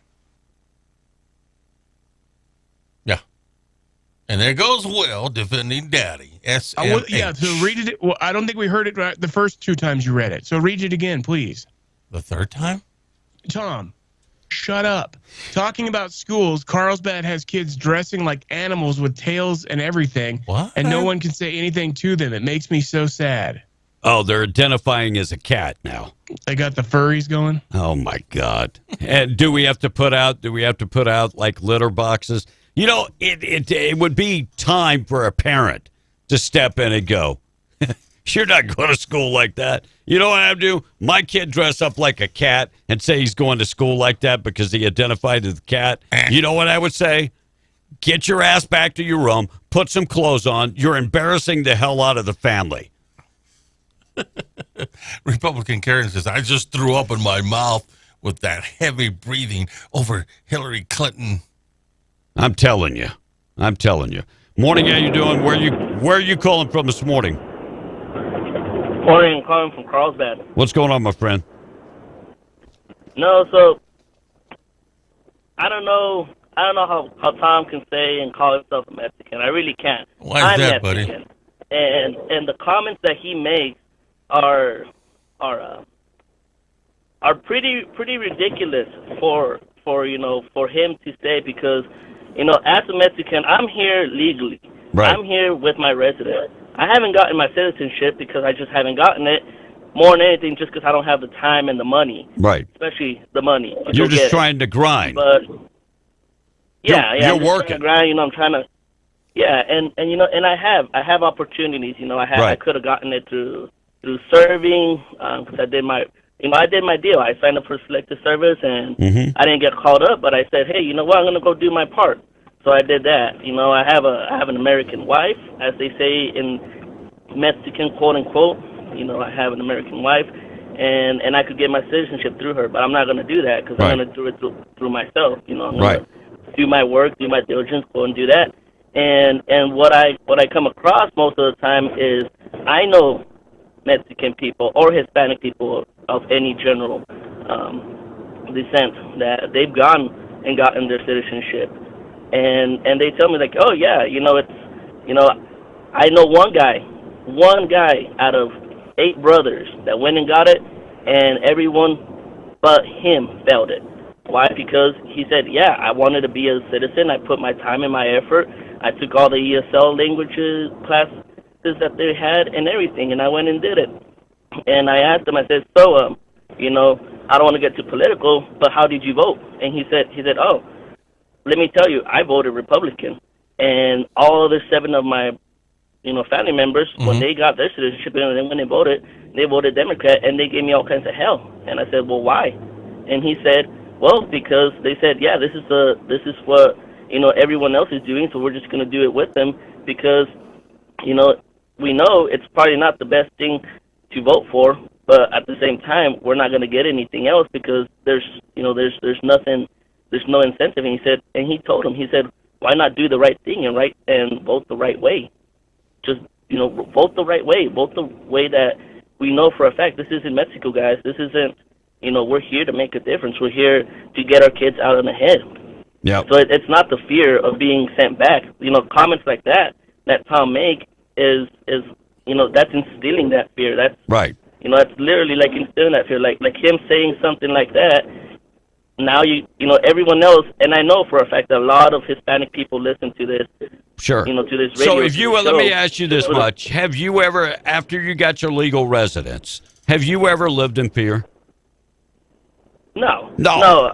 Yeah. And there goes Will defending Daddy. SMH. So read it. Well, I don't think we heard it right the first two times you read it. So read it again, please. The third time? Tom, shut up. Talking about schools, Carlsbad has kids dressing like animals with tails and everything. What? And no one can say anything to them. It makes me so sad. Oh, they're identifying as a cat now. They got the furries going? Oh my God. And do we have to put out like litter boxes? It would be time for a parent to step in and go, you're not going to school like that. You know what I do? My kid dress up like a cat and say he's going to school like that because he identified as a cat. You know what I would say? Get your ass back to your room, put some clothes on. You're embarrassing the hell out of the family. Republican Karen says, I just threw up in my mouth with that heavy breathing over Hillary Clinton. I'm telling you. Morning, how you doing? Where are you calling from this morning? Morning, I'm calling from Carlsbad. What's going on, my friend? No, so I don't know how Tom can say and call himself a Mexican. I really can't. Why is that, Mexican, buddy? And the comments that he makes are pretty ridiculous for him to say, because as a Mexican, I'm here legally. Right. I'm here with my residence. I haven't gotten my citizenship because I just haven't gotten it. More than anything, just because I don't have the time and the money. Right. Especially the money. You're just trying to grind. But yeah, you're I'm just working. trying to grind. I'm trying to. Yeah, and I have opportunities. I could have gotten it through serving, because I did my deal. I signed up for selective service, and I didn't get called up. But I said, hey, you know what? I'm gonna go do my part. So I did that. I have an American wife, as they say in Mexican, quote unquote. I have an American wife, and I could get my citizenship through her. But I'm not gonna do that, because I'm gonna do it through myself. I'm gonna do my work, do my diligence, go and do that. And what I come across most of the time is, I know Mexican people or Hispanic people of any general descent that they've gone and gotten their citizenship, and they tell me, like, oh yeah, I know one guy out of 8 brothers that went and got it, and everyone but him failed it. Why? Because he said, yeah, I wanted to be a citizen. I put my time and my effort. I took all the ESL languages classes that they had and everything, and I went and did it. And I asked him, I said, so, I don't want to get too political, but how did you vote? And he said, oh, let me tell you, I voted Republican. And all of the 7 of my, family members, when they got their citizenship and when they voted Democrat, and they gave me all kinds of hell. And I said, well, why? And he said, well, because they said, yeah, this is what, everyone else is doing, so we're just going to do it with them, because, we know it's probably not the best thing to vote for, but at the same time, we're not going to get anything else, because there's nothing, there's no incentive. And he told him, he said, why not do the right thing and vote the right way? Just, vote the right way, vote the way that we know for a fact. This isn't Mexico, guys. This isn't, we're here to make a difference. We're here to get our kids out on the head. Yeah. So it's not the fear of being sent back. Comments like that Tom make is that's instilling that fear. That's right. That's literally like instilling that fear. Like him saying something like that. Now everyone else, and I know for a fact that a lot of Hispanic people listen to this. Sure. To this radio. So if you let me ask you this much: have you ever, after you got your legal residence, have you ever lived in fear? No.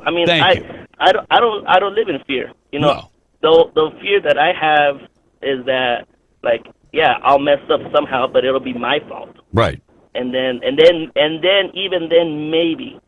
I mean, I don't live in fear. No. The fear that I have is that, like, yeah, I'll mess up somehow, but it'll be my fault. Right. And then even then, maybe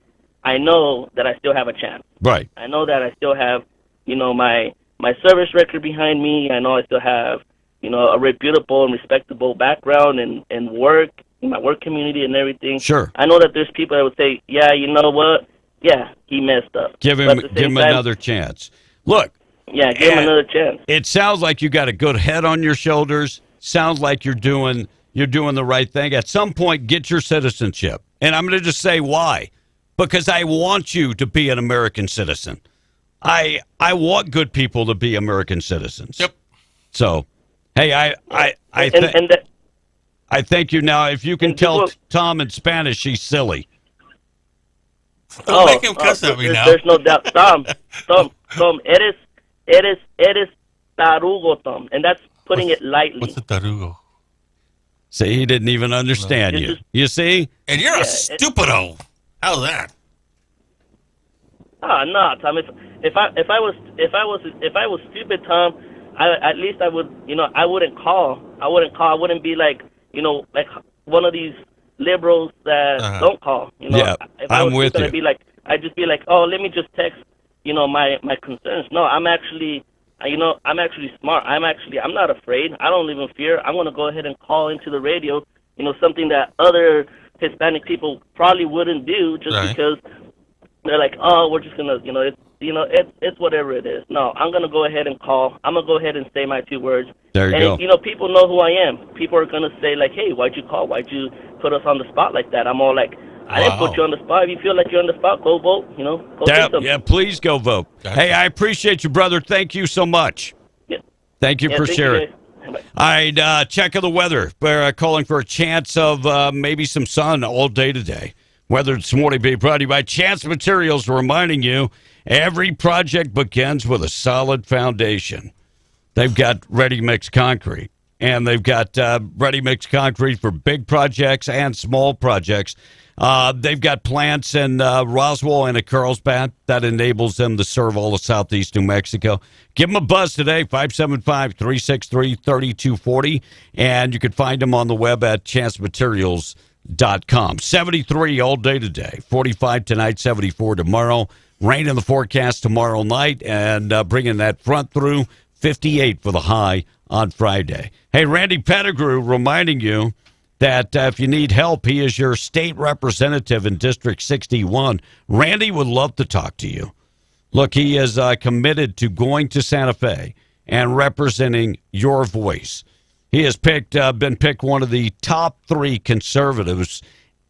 I know that I still have a chance. Right. I know that I still have, my service record behind me. I know I still have, a reputable and respectable background and work in my work community and everything. Sure. I know that there's people that would say, yeah, you know what? Yeah, he messed up. Give him another chance. Look. Yeah, give him another chance. It sounds like you got a good head on your shoulders. Sounds like you're doing the right thing. At some point, get your citizenship. And I'm going to just say why. Because I want you to be an American citizen. I want good people to be American citizens. Yep. So, hey, I thank you. Now, if you can tell Tom in Spanish, she's silly. Don't make him cuss at me now. There's no doubt. Tom, eres tarugo, Tom. And that's putting it lightly. What's a tarugo? See, he didn't even understand you. You see? And you're a stupido. How's that? No, Tom. If I was stupid, Tom, at least I would, I wouldn't call. I wouldn't be like, like one of these liberals that don't call. Yeah, if I was I'm with gonna you. Be like, I'd just be like, oh, let me just text, my concerns. No, I'm actually smart. I'm not afraid. I don't live in fear. I'm gonna go ahead and call into the radio. Something that other Hispanic people probably wouldn't do, just because they're like, oh, we're just gonna, it's whatever it is. No, I'm going to go ahead and call. I'm going to go ahead and say my 2 words. There you and, go. People know who I am. People are going to say, like, hey, why'd you call? Why'd you put us on the spot like that? I'm all like, I didn't put you on the spot. If you feel like you're on the spot, go vote, Go say something. Yeah, please go vote. Gotcha. Hey, I appreciate you, brother. Thank you so much. Yeah. Thank you for sharing. All right, check of the weather. We're calling for a chance of maybe some sun all day today. Weather this morning being brought to you by Chance Materials, reminding you every project begins with a solid foundation. They've got ready-mix concrete, and they've got ready-mix concrete for big projects and small projects. They've got plants in Roswell and at Carlsbad that enables them to serve all of southeast New Mexico. Give them a buzz today, 575-363-3240, and you can find them on the web at chancematerials.com. 73 all day today, 45 tonight, 74 tomorrow. Rain in the forecast tomorrow night, and bringing that front through, 58 for the high on Friday. Hey, Randy Pettigrew reminding you that if you need help, he is your state representative in District 61. Randy would love to talk to you. Look, he is committed to going to Santa Fe and representing your voice. He has been picked one of the top 3 conservatives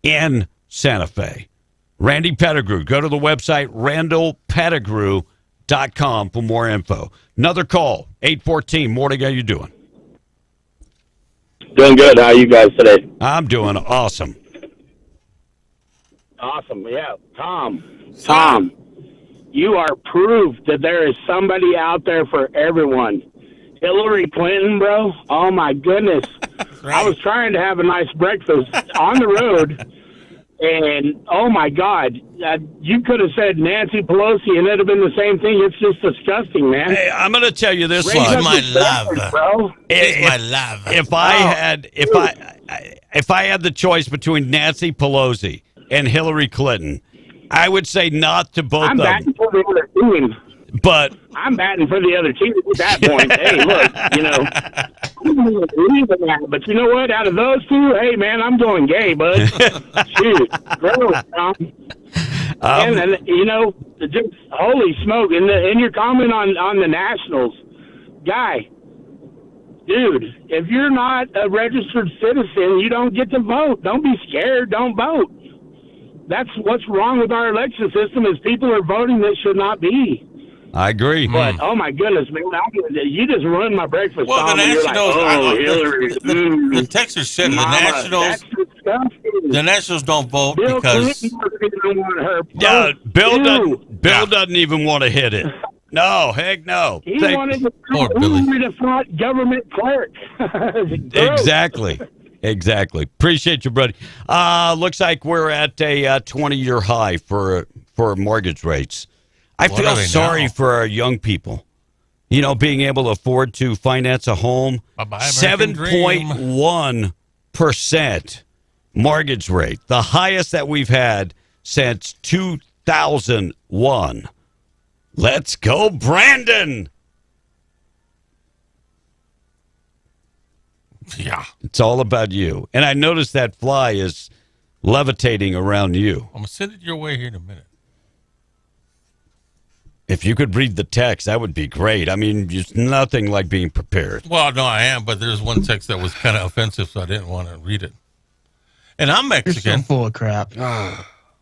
in Santa Fe. Randy Pettigrew. Go to the website, randallpettigrew.com for more info. Another call, 814. Morning, how you doing? Doing good. How are you guys today? I'm doing awesome. Awesome. Yeah. Tom, you are proof that there is somebody out there for everyone. Hillary Clinton, bro. Oh, my goodness. Right. I was trying to have a nice breakfast on the road, and, oh, my God, you could have said Nancy Pelosi, and it would have been the same thing. It's just disgusting, man. Hey, I'm going to tell you this, She's my love, bro. She's my love. If I had the choice between Nancy Pelosi and Hillary Clinton, I would say not to both of them. I'm batting for the other team. But I'm batting for the other team at that point. Hey, look, but you know what? Out of those 2, hey, man, I'm going gay, bud. Shoot. Gross, Tom. And just holy smoke. And your comment on the Nationals, guy, dude, if you're not a registered citizen, you don't get to vote. Don't be scared. Don't vote. That's what's wrong with our election system is people are voting that should not be. I agree. But, oh, my goodness, man, you just ruined my breakfast. Well, Tom, the Nationals, Hillary. The Texas said the Nationals don't vote Bill because... Yeah, Bill doesn't even want to hit it. No, heck no. He wanted to fight government clerk. Exactly. Appreciate you, buddy. Looks like we're at a 20-year high for mortgage rates. I feel sorry for our young people, being able to afford to finance a home. 7.1% mortgage rate, the highest that we've had since 2001. Let's go, Brandon. Yeah. It's all about you. And I noticed that fly is levitating around you. I'm going to send it your way here in a minute. If you could read the text, that would be great. I mean, it's nothing like being prepared. Well, no, I am, but there's one text that was kind of offensive, so I didn't want to read it. And I'm Mexican. You're so full of crap.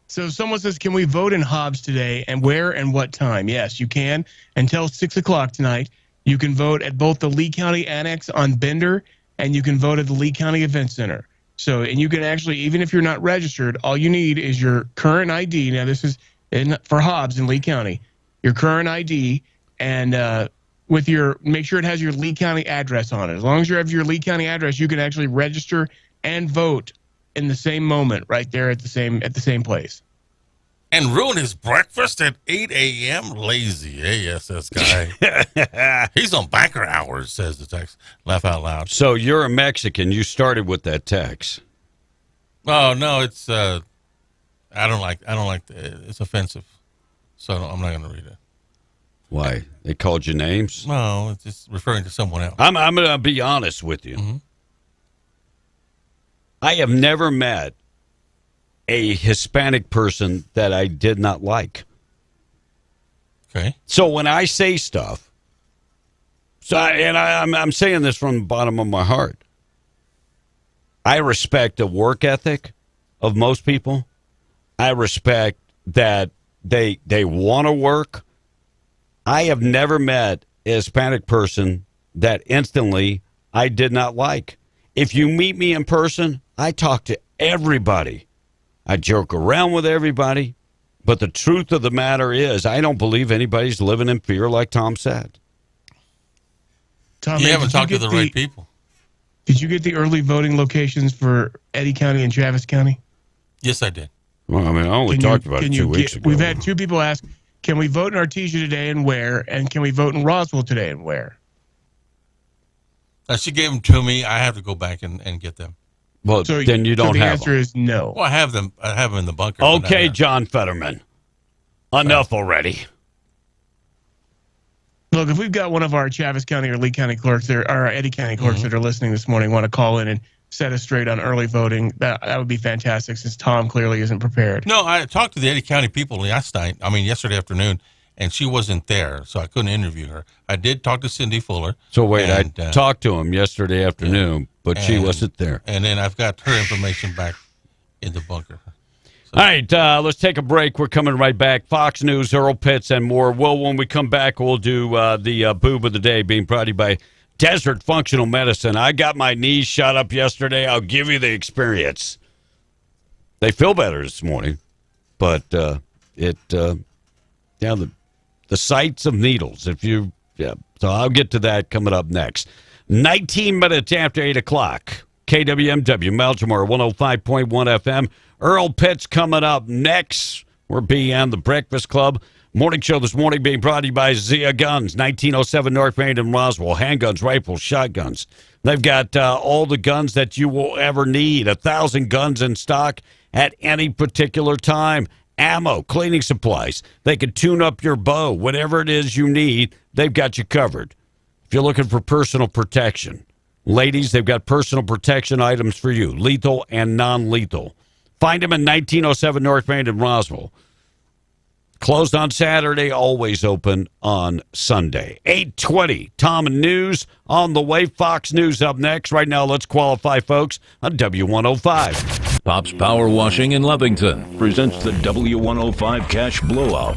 So someone says, can we vote in Hobbs today, and where and what time? Yes, you can. Until 6 o'clock tonight, you can vote at both the Lee County Annex on Bender, and you can vote at the Lee County Event Center. So, and you can actually, even if you're not registered, all you need is your current ID. Now, this is for Hobbs in Lee County. Your current ID, and make sure it has your Lee County address on it. As long as you have your Lee County address, you can actually register and vote in the same moment, right there at the same place. And ruin his breakfast at 8 a.m. Lazy ASS guy. He's on banker hours, says the text. Laugh out loud. So you're a Mexican. You started with that text. Oh no, it's I don't like it's offensive. So I'm not going to read it. Why? They called you names? No, it's just referring to someone else. I'm going to be honest with you. Mm-hmm. I have never met a Hispanic person that I did not like. Okay. So when I say stuff, I'm saying this from the bottom of my heart. I respect the work ethic of most people. I respect that they want to work. I have never met a Hispanic person that instantly I did not like. If you meet me in person, I talk to everybody. I joke around with everybody. But the truth of the matter is, I don't believe anybody's living in fear like Tom said. Tom, you haven't talked to the right people. Did you get the early voting locations for Eddy County and Travis County? Yes, I did. Well, I mean, I only talked about it 2 weeks ago. We've had two people ask, can we vote in Artesia today and where? And can we vote in Roswell today and where? She gave them to me. I have to go back and get them. Well, then you don't have them. The answer is no. Well, I have them. I have them in the bunker. Okay, John Fetterman. Enough already. Look, if we've got one of our Travis County or Lee County clerks or our Eddy County clerks that are listening this morning want to call in and set us straight on early voting, that would be fantastic since Tom clearly isn't prepared. No, I talked to the Eddy County people yesterday afternoon, and she wasn't there, so I couldn't interview her. I did talk to Cindy Fuller. So wait, I talked to him yesterday afternoon, but she wasn't there. And then I've got her information back in the bunker. All right, let's take a break. We're coming right back. Fox News, Earl Pitts, and more. Well, when we come back, we'll do the boob of the day being brought to you by Desert Functional Medicine. I got my knees shot up yesterday. I'll give you the experience. They feel better this morning, but the sights of needles. So I'll get to that coming up next. 19 minutes after 8 o'clock. KWMW, Baltimore, 105.1 FM. Earl Pitts coming up next. We're BN, the Breakfast Club. Morning show this morning being brought to you by Zia Guns, 1907 North Main in Roswell. Handguns, rifles, shotguns. They've got all the guns that you will ever need. 1,000 guns in stock at any particular time. Ammo, cleaning supplies. They can tune up your bow. Whatever it is you need, they've got you covered. If you're looking for personal protection, ladies, they've got personal protection items for you, lethal and non-lethal. Find them in 1907 North Main in Roswell. Closed on Saturday, always open on Sunday. 8:20, Tom and News on the way. Fox News up next. Right now, let's qualify, folks, on W105. Pop's Power Washing in Lovington presents the W105 Cash Blowout.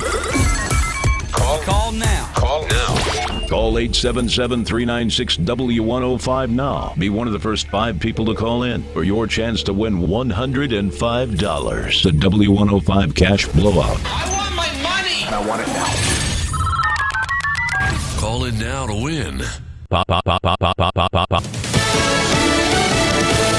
Call now. Call 877-396-W105 now. Be one of the first 5 people to call in for your chance to win $105. The W105 Cash Blowout. I want my money. And I want it now. Call in now to win.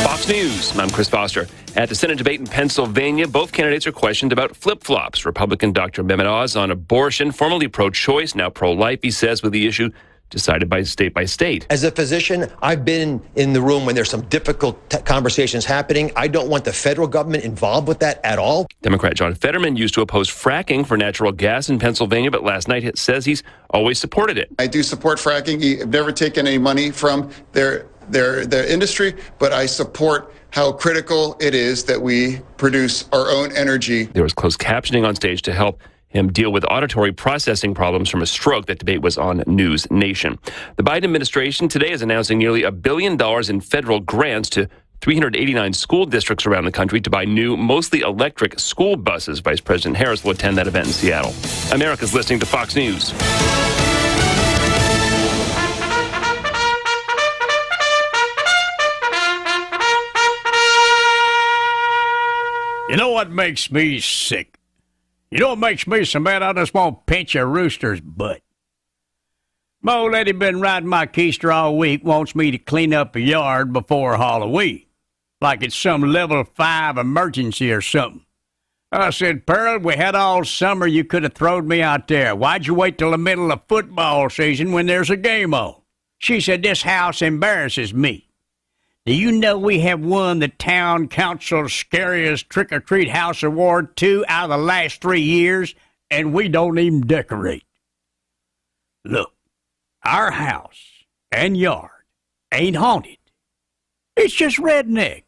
Fox News. I'm Chris Foster. At the Senate debate in Pennsylvania, both candidates are questioned about flip-flops. Republican Dr. Mehmet Oz on abortion, formerly pro-choice, now pro-life, he says, with the issue decided by state. As a physician, I've been in the room when there's some difficult conversations happening. I don't want the federal government involved with that at all. Democrat John Fetterman used to oppose fracking for natural gas in Pennsylvania, but last night says he's always supported it. I do support fracking. I've never taken any money from their industry, but I support how critical it is that we produce our own energy. There was closed captioning on stage to help him deal with auditory processing problems from a stroke. That debate was on News Nation. The Biden administration today is announcing nearly $1 billion in federal grants to 389 school districts around the country to buy new, mostly electric school buses. Vice President Harris will attend that event in Seattle. America's listening to Fox News. You know what makes me sick? You know what makes me so mad? I just want to pinch a rooster's butt. My old lady been riding my keister all week, wants me to clean up a yard before Halloween, like it's some level 5 emergency or something. I said, Pearl, we had all summer. You could have thrown me out there. Why'd you wait till the middle of football season when there's a game on? She said, this house embarrasses me. Do you know we have won the town council's scariest trick-or-treat house award 2 out of the last 3 years, and we don't even decorate? Look, our house and yard ain't haunted. It's just redneck.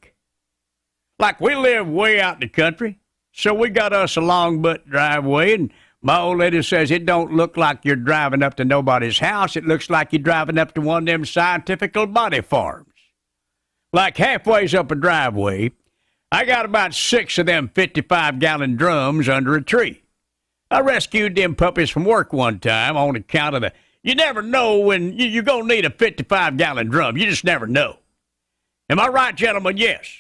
Like we live way out in the country, so we got us a long butt driveway, and My old lady says it don't look like you're driving up to nobody's house. It looks like you're driving up to one of them scientifical body farms. Like halfway up a driveway, I got about 6 of them 55-gallon drums under a tree. I rescued them puppies from work one time on account of you never know when you're going to need a 55-gallon drum. You just never know. Am I right, gentlemen? Yes.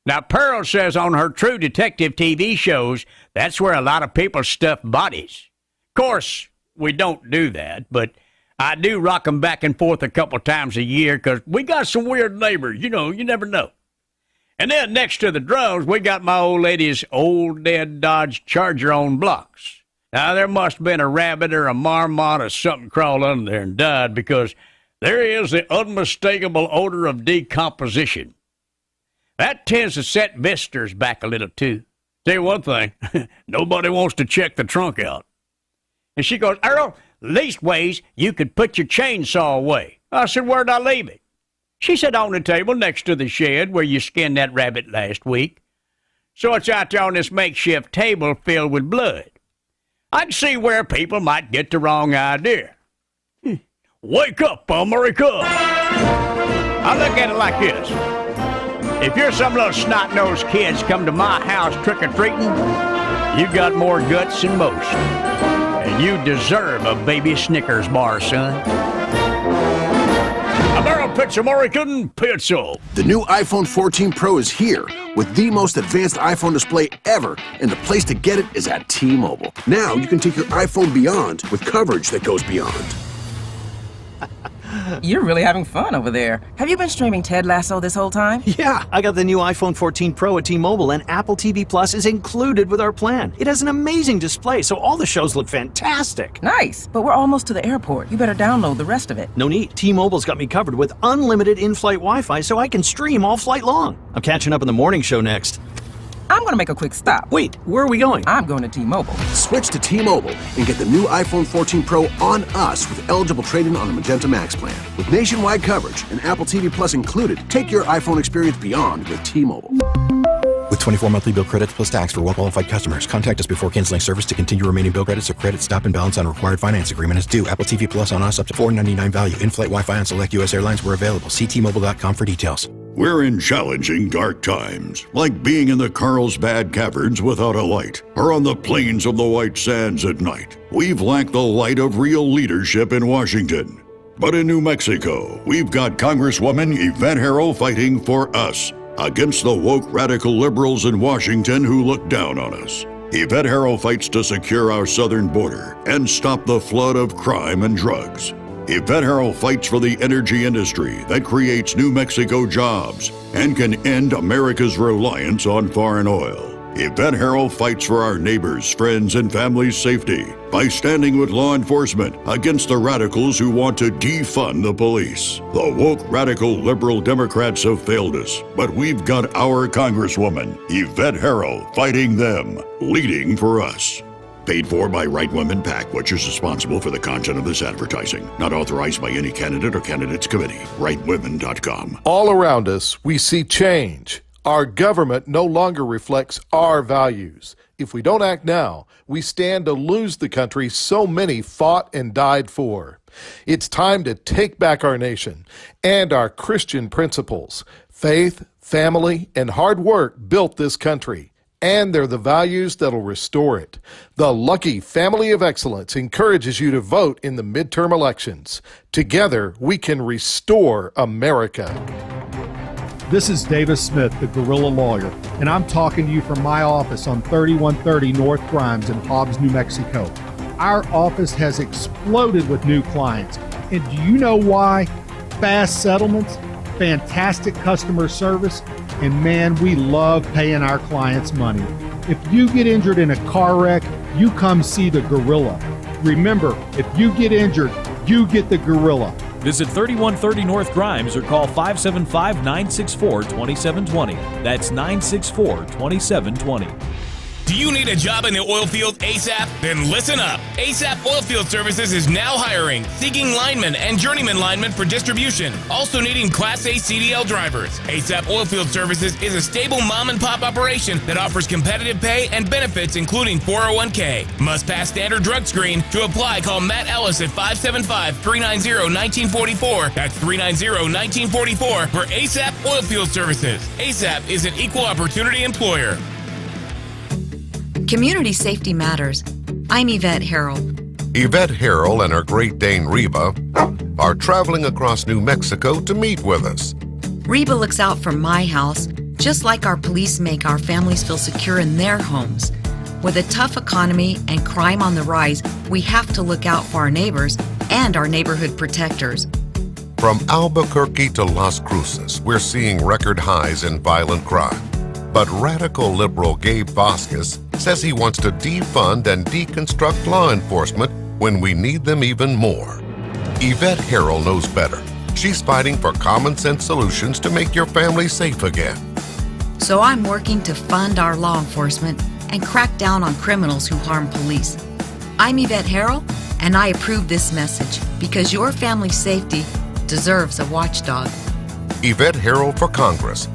Now, Pearl says on her True Detective TV shows, that's where a lot of people stuff bodies. Of course, we don't do that, but I do rock them back and forth a couple times a year because we got some weird neighbors. You know, you never know. And then next to the drums, we got my old lady's old dead Dodge Charger on blocks. Now, there must have been a rabbit or a marmot or something crawled under there and died because there is the unmistakable odor of decomposition. That tends to set visitors back a little, too. Tell you one thing, nobody wants to check the trunk out. And she goes, Earl, leastways, you could put your chainsaw away. I said, where'd I leave it? She said, on the table next to the shed where you skinned that rabbit last week. So it's out there on this makeshift table filled with blood. I can see where people might get the wrong idea. Wake up, America! I look at it like this. If you're some little snot-nosed kids come to my house trick-or-treating, you got more guts than most. And you deserve a baby Snickers bar, son. American Pizza. The new iPhone 14 Pro is here with the most advanced iPhone display ever, and the place to get it is at T-Mobile. Now you can take your iPhone beyond with coverage that goes beyond. You're really having fun over there. Have you been streaming Ted Lasso this whole time? Yeah, I got the new iPhone 14 Pro at T-Mobile, and Apple TV Plus is included with our plan. It has an amazing display, so all the shows look fantastic. Nice, but we're almost to the airport. You better download the rest of it. No need. T-Mobile's got me covered with unlimited in-flight Wi-Fi, so I can stream all flight long. I'm catching up on the morning show next. I'm going to make a quick stop. Wait, where are we going? I'm going to T-Mobile. Switch to T-Mobile and get the new iPhone 14 Pro on us with eligible trade-in on the Magenta Max plan. With nationwide coverage and Apple TV Plus included, take your iPhone experience beyond with T-Mobile. With 24 monthly bill credits plus tax for well-qualified customers. Contact us before canceling service to continue remaining bill credits or credit stop and balance on required finance agreement is due. Apple TV Plus on us up to $4.99 value. In-flight Wi-Fi on select U.S. airlines were available. See T-Mobile.com for details. We're in challenging dark times, like being in the Carlsbad Caverns without a light, or on the plains of the White Sands at night. We've lacked the light of real leadership in Washington. But in New Mexico, we've got Congresswoman Yvette Herro fighting for us, against the woke radical liberals in Washington who look down on us. Yvette Herro fights to secure our southern border and stop the flood of crime and drugs. Yvette Herro fights for the energy industry that creates New Mexico jobs and can end America's reliance on foreign oil. Yvette Herro fights for our neighbors, friends, and family's safety by standing with law enforcement against the radicals who want to defund the police. The woke, radical, liberal Democrats have failed us, but we've got our Congresswoman, Yvette Herro, fighting them, leading for us. Paid for by Right Women PAC, which is responsible for the content of this advertising. Not authorized by any candidate or candidates committee. RightWomen.com. All around us, we see change. Our government no longer reflects our values. If we don't act now, we stand to lose the country so many fought and died for. It's time to take back our nation and our Christian principles. Faith, family, and hard work built this country, and they're the values that'll restore it. The Lucky Family of Excellence encourages you to vote in the midterm elections. Together, we can restore America. This is Davis Smith, the Guerrilla Lawyer, and I'm talking to you from my office on 3130 North Grimes in Hobbs, New Mexico. Our office has exploded with new clients. And do you know why? Fast settlements, fantastic customer service, and man, we love paying our clients money. If you get injured in a car wreck, you come see the Gorilla. Remember, if you get injured, you get the Gorilla. Visit 3130 North Grimes or call 575-964-2720. That's 964-2720. Do you need a job in the oil field ASAP? Then listen up. ASAP Oilfield Services is now hiring, seeking linemen and journeyman linemen for distribution, also needing Class A CDL drivers. ASAP Oilfield Services is a stable mom-and-pop operation that offers competitive pay and benefits, including 401k. Must pass standard drug screen. To apply, call Matt Ellis at 575-390-1944. That's 390-1944 for ASAP Oilfield Services. ASAP is an equal opportunity employer. Community safety matters. I'm Yvette Harrell. Yvette Harrell and her Great Dane Reba are traveling across New Mexico to meet with us. Reba looks out for my house, just like our police make our families feel secure in their homes. With a tough economy and crime on the rise, we have to look out for our neighbors and our neighborhood protectors. From Albuquerque to Las Cruces, we're seeing record highs in violent crime. But radical liberal Gabe Vasquez says he wants to defund and deconstruct law enforcement when we need them even more. Yvette Harrell knows better. She's fighting for common sense solutions to make your family safe again. So I'm working to fund our law enforcement and crack down on criminals who harm police. I'm Yvette Harrell, and I approve this message because your family's safety deserves a watchdog. Yvette Harrell for Congress.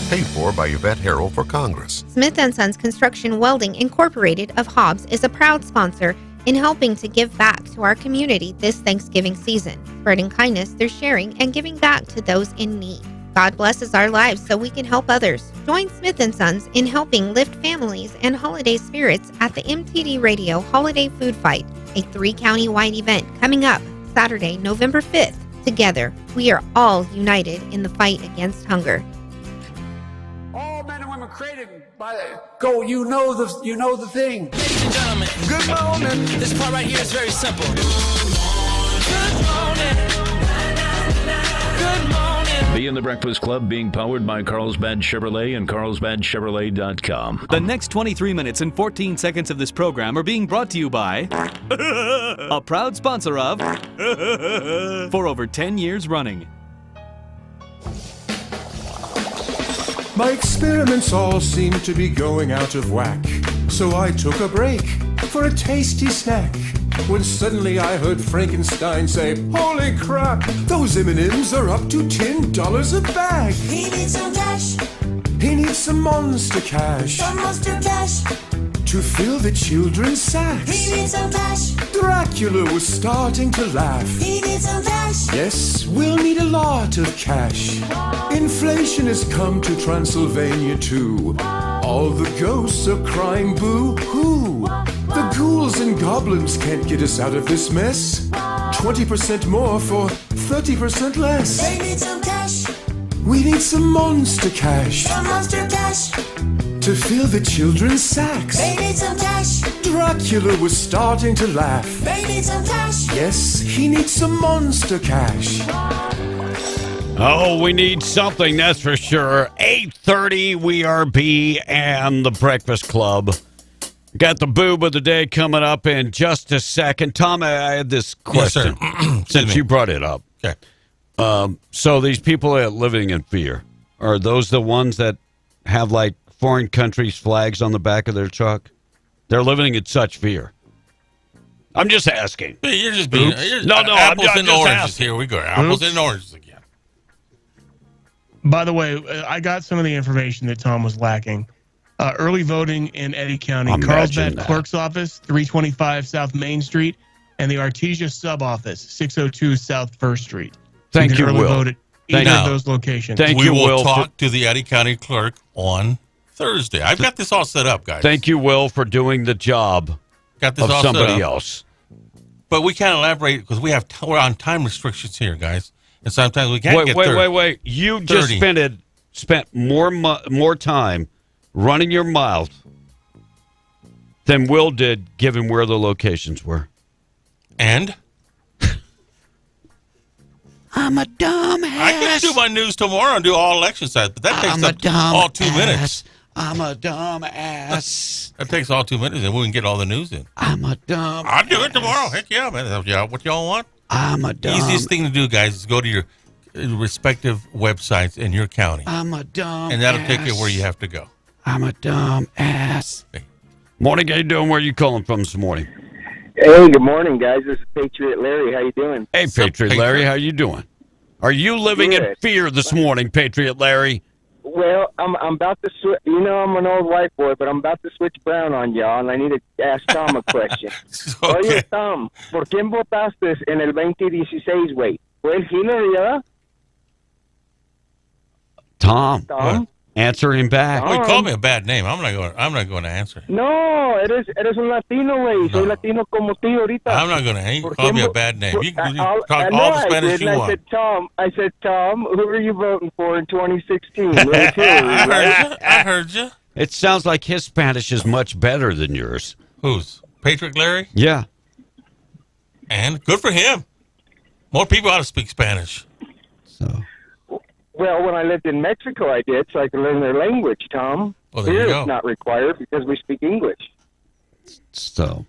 Paid for by Yvette Harrell for Congress. Smith & Sons Construction Welding Incorporated of Hobbs is a proud sponsor in helping to give back to our community this Thanksgiving season, spreading kindness through sharing and giving back to those in need. God blesses our lives so we can help others. Join Smith & Sons in helping lift families and holiday spirits at the MTD Radio Holiday Food Fight, a 3-county-wide event coming up Saturday, November 5th. Together, we are all united in the fight against hunger. All men and women created by go. You know the thing. Ladies and gentlemen, good morning. This part right here is very simple. Good morning. Good morning. Be in the Breakfast Club, being powered by Carlsbad Chevrolet and carlsbadchevrolet.com. The next 23 minutes and 14 seconds of this program are being brought to you by a proud sponsor of for over 10 years running. My experiments all seem to be going out of whack, so I took a break for a tasty snack. When suddenly I heard Frankenstein say, "Holy crap, those M&Ms are up to $10 a bag." He needs some cash. He needs some monster cash. Some monster cash. To fill the children's sacks. He needs some cash. Dracula was starting to laugh. He needs some cash. Yes, we'll need a lot of cash. Inflation has come to Transylvania too. All the ghosts are crying boo-hoo. The ghouls and goblins can't get us out of this mess. 20% more for 30% less. They need some cash. We need some monster cash. Some monster cash. To fill the children's sacks. They need some cash. Dracula was starting to laugh. They need some cash. Yes, he needs some monster cash. Oh, we need something, that's for sure. 8:30, we are B and the Breakfast Club. Got the boob of the day coming up in just a second. Tom, I had this question since you brought it up. Okay. So these people that are living in fear, are those the ones that have like foreign countries' flags on the back of their truck? They're living in such fear. I'm just asking. You're just being apples and oranges. Here we go. Apples and oranges again. By the way, I got some of the information that Tom was lacking. Early voting in Eddy County, Carlsbad Clerk's Office, 325 South Main Street, and the Artesia Sub Office, 602 South First Street. Thank you, early Will. Vote at either of those locations. We will talk to the Eddy County clerk on Thursday. I've got this all set up, guys. Thank you, Will, for doing the job got this of all somebody set up. else. But we can't elaborate because we're on time restrictions here, guys. And sometimes we can't get Wait. You just spent more time running your mouth than Will did, given where the locations were. And? I'm a dumbass. I can do my news tomorrow and do all election sides, but that takes up all 2 minutes. I'm a dumbass. That takes all 2 minutes, and we can get all the news in. I'm a dumb. I'll do it tomorrow. Heck yeah, man. What y'all want? I'm a dumb. Easiest thing to do, guys, is go to your respective websites in your county. I'm a dumb. And that'll take you where you have to go. I'm a dumb ass. Morning, how you doing? Where are you calling from this morning? Hey, good morning, guys. This is Patriot Larry. How you doing? Hey, Patriot Larry, how you doing? Are you living in fear this morning, Patriot Larry? Well, I'm about to switch. You know, I'm an old white boy, but I'm about to switch brown on y'all, and I need to ask Tom a question. Oye, Tom, ¿por quién votaste en el 2016, güey? ¿Fue el Hillary, verdad? Tom? Answer him back. Oh, he called me a bad name. I'm not going to answer. No, eres un Latino, güey. Soy Latino como ti ahorita. I'm not going to. He called me a bad name. You talk all the Spanish you want. I said, Tom, who are you voting for in 2016? I heard you. It sounds like his Spanish is much better than yours. Whose? Patrick Larry? Yeah. And good for him. More people ought to speak Spanish. Well, when I lived in Mexico, I did, so I could learn their language, Tom. Well, there you Here go. it's not required because we speak English. So,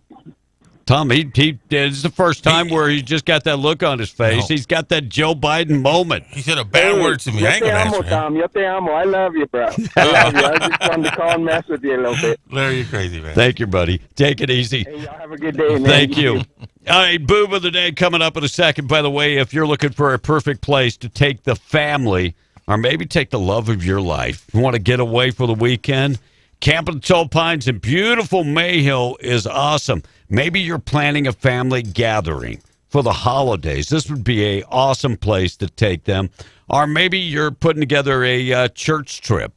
Tom, it's the first time where he just got that look on his face. No. He's got that Joe Biden moment. He said a bad word to me. I ain't going to answer him. Tom. Yo te amo. I love you, bro. I love you. I just wanted to call and mess with you a little bit. Larry, you're crazy, man. Thank you, buddy. Take it easy. Hey, y'all have a good day, man. Thank you. All right, boob of the day coming up in a second. By the way, if you're looking for a perfect place to take the family or maybe take the love of your life, you want to get away for the weekend, Camp of the Tall Pines in beautiful Mayhill is awesome. Maybe you're planning a family gathering for the holidays. This would be an awesome place to take them. Or maybe you're putting together a church trip,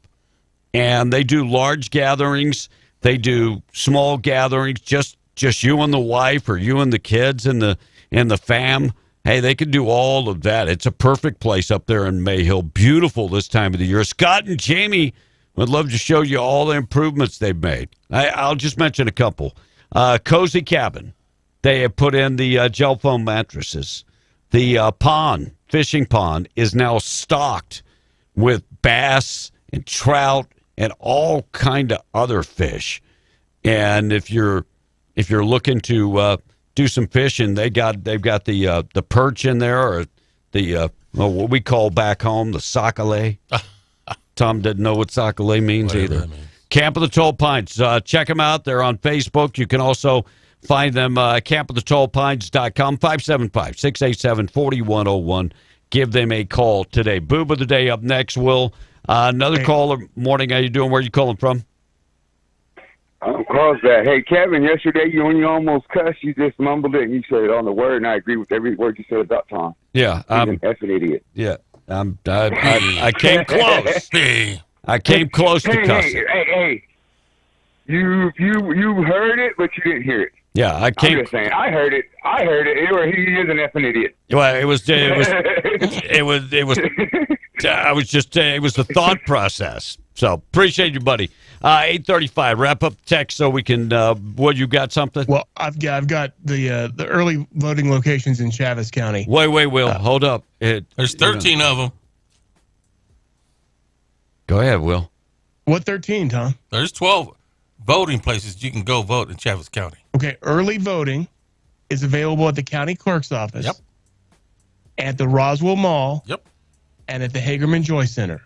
and they do large gatherings. They do small gatherings, just you and the wife or you and the kids and the fam. Hey, they can do all of that. It's a perfect place up there in Mayhill. Beautiful this time of the year. Scott and Jamie would love to show you all the improvements they've made. I'll just mention a couple. Cozy Cabin. They have put in the gel foam mattresses. The fishing pond, is now stocked with bass and trout and all kind of other fish. And if you're looking to do some fishing, they've got the perch in there, or the what we call back home the sac-a-lait. Tom didn't know what sac-a-lait means either. Camp of the Tall Pines. Check them out. They're on Facebook. You can also find them campofthetallpines.com, 575-687-4101. Give them a call today. Boob of the day up next, Will. Another caller. Morning. How you doing? Where are you calling from? I'm Carlsbad. Hey, Kevin, yesterday when you almost cussed, you just mumbled it and you said it on the word, and I agree with every word you said about Tom. Yeah. He's an effing idiot. Yeah. I came close. I came close to cussing. Hey. You heard it, but you didn't hear it. Yeah, I'm just saying. I heard it. He is an effing idiot. Well, it was the thought process. So appreciate you, buddy. 8:35. Wrap up the text so we can. What, you got something? Well, I've got the early voting locations in Chaves County. Wait, Will, hold up. There's 13 of them. Go ahead, Will. What 13, Tom? There's 12 voting places you can go vote in Chaves County. Okay, early voting is available at the county clerk's office. Yep. At the Roswell Mall. Yep. And at the Hagerman Joy Center.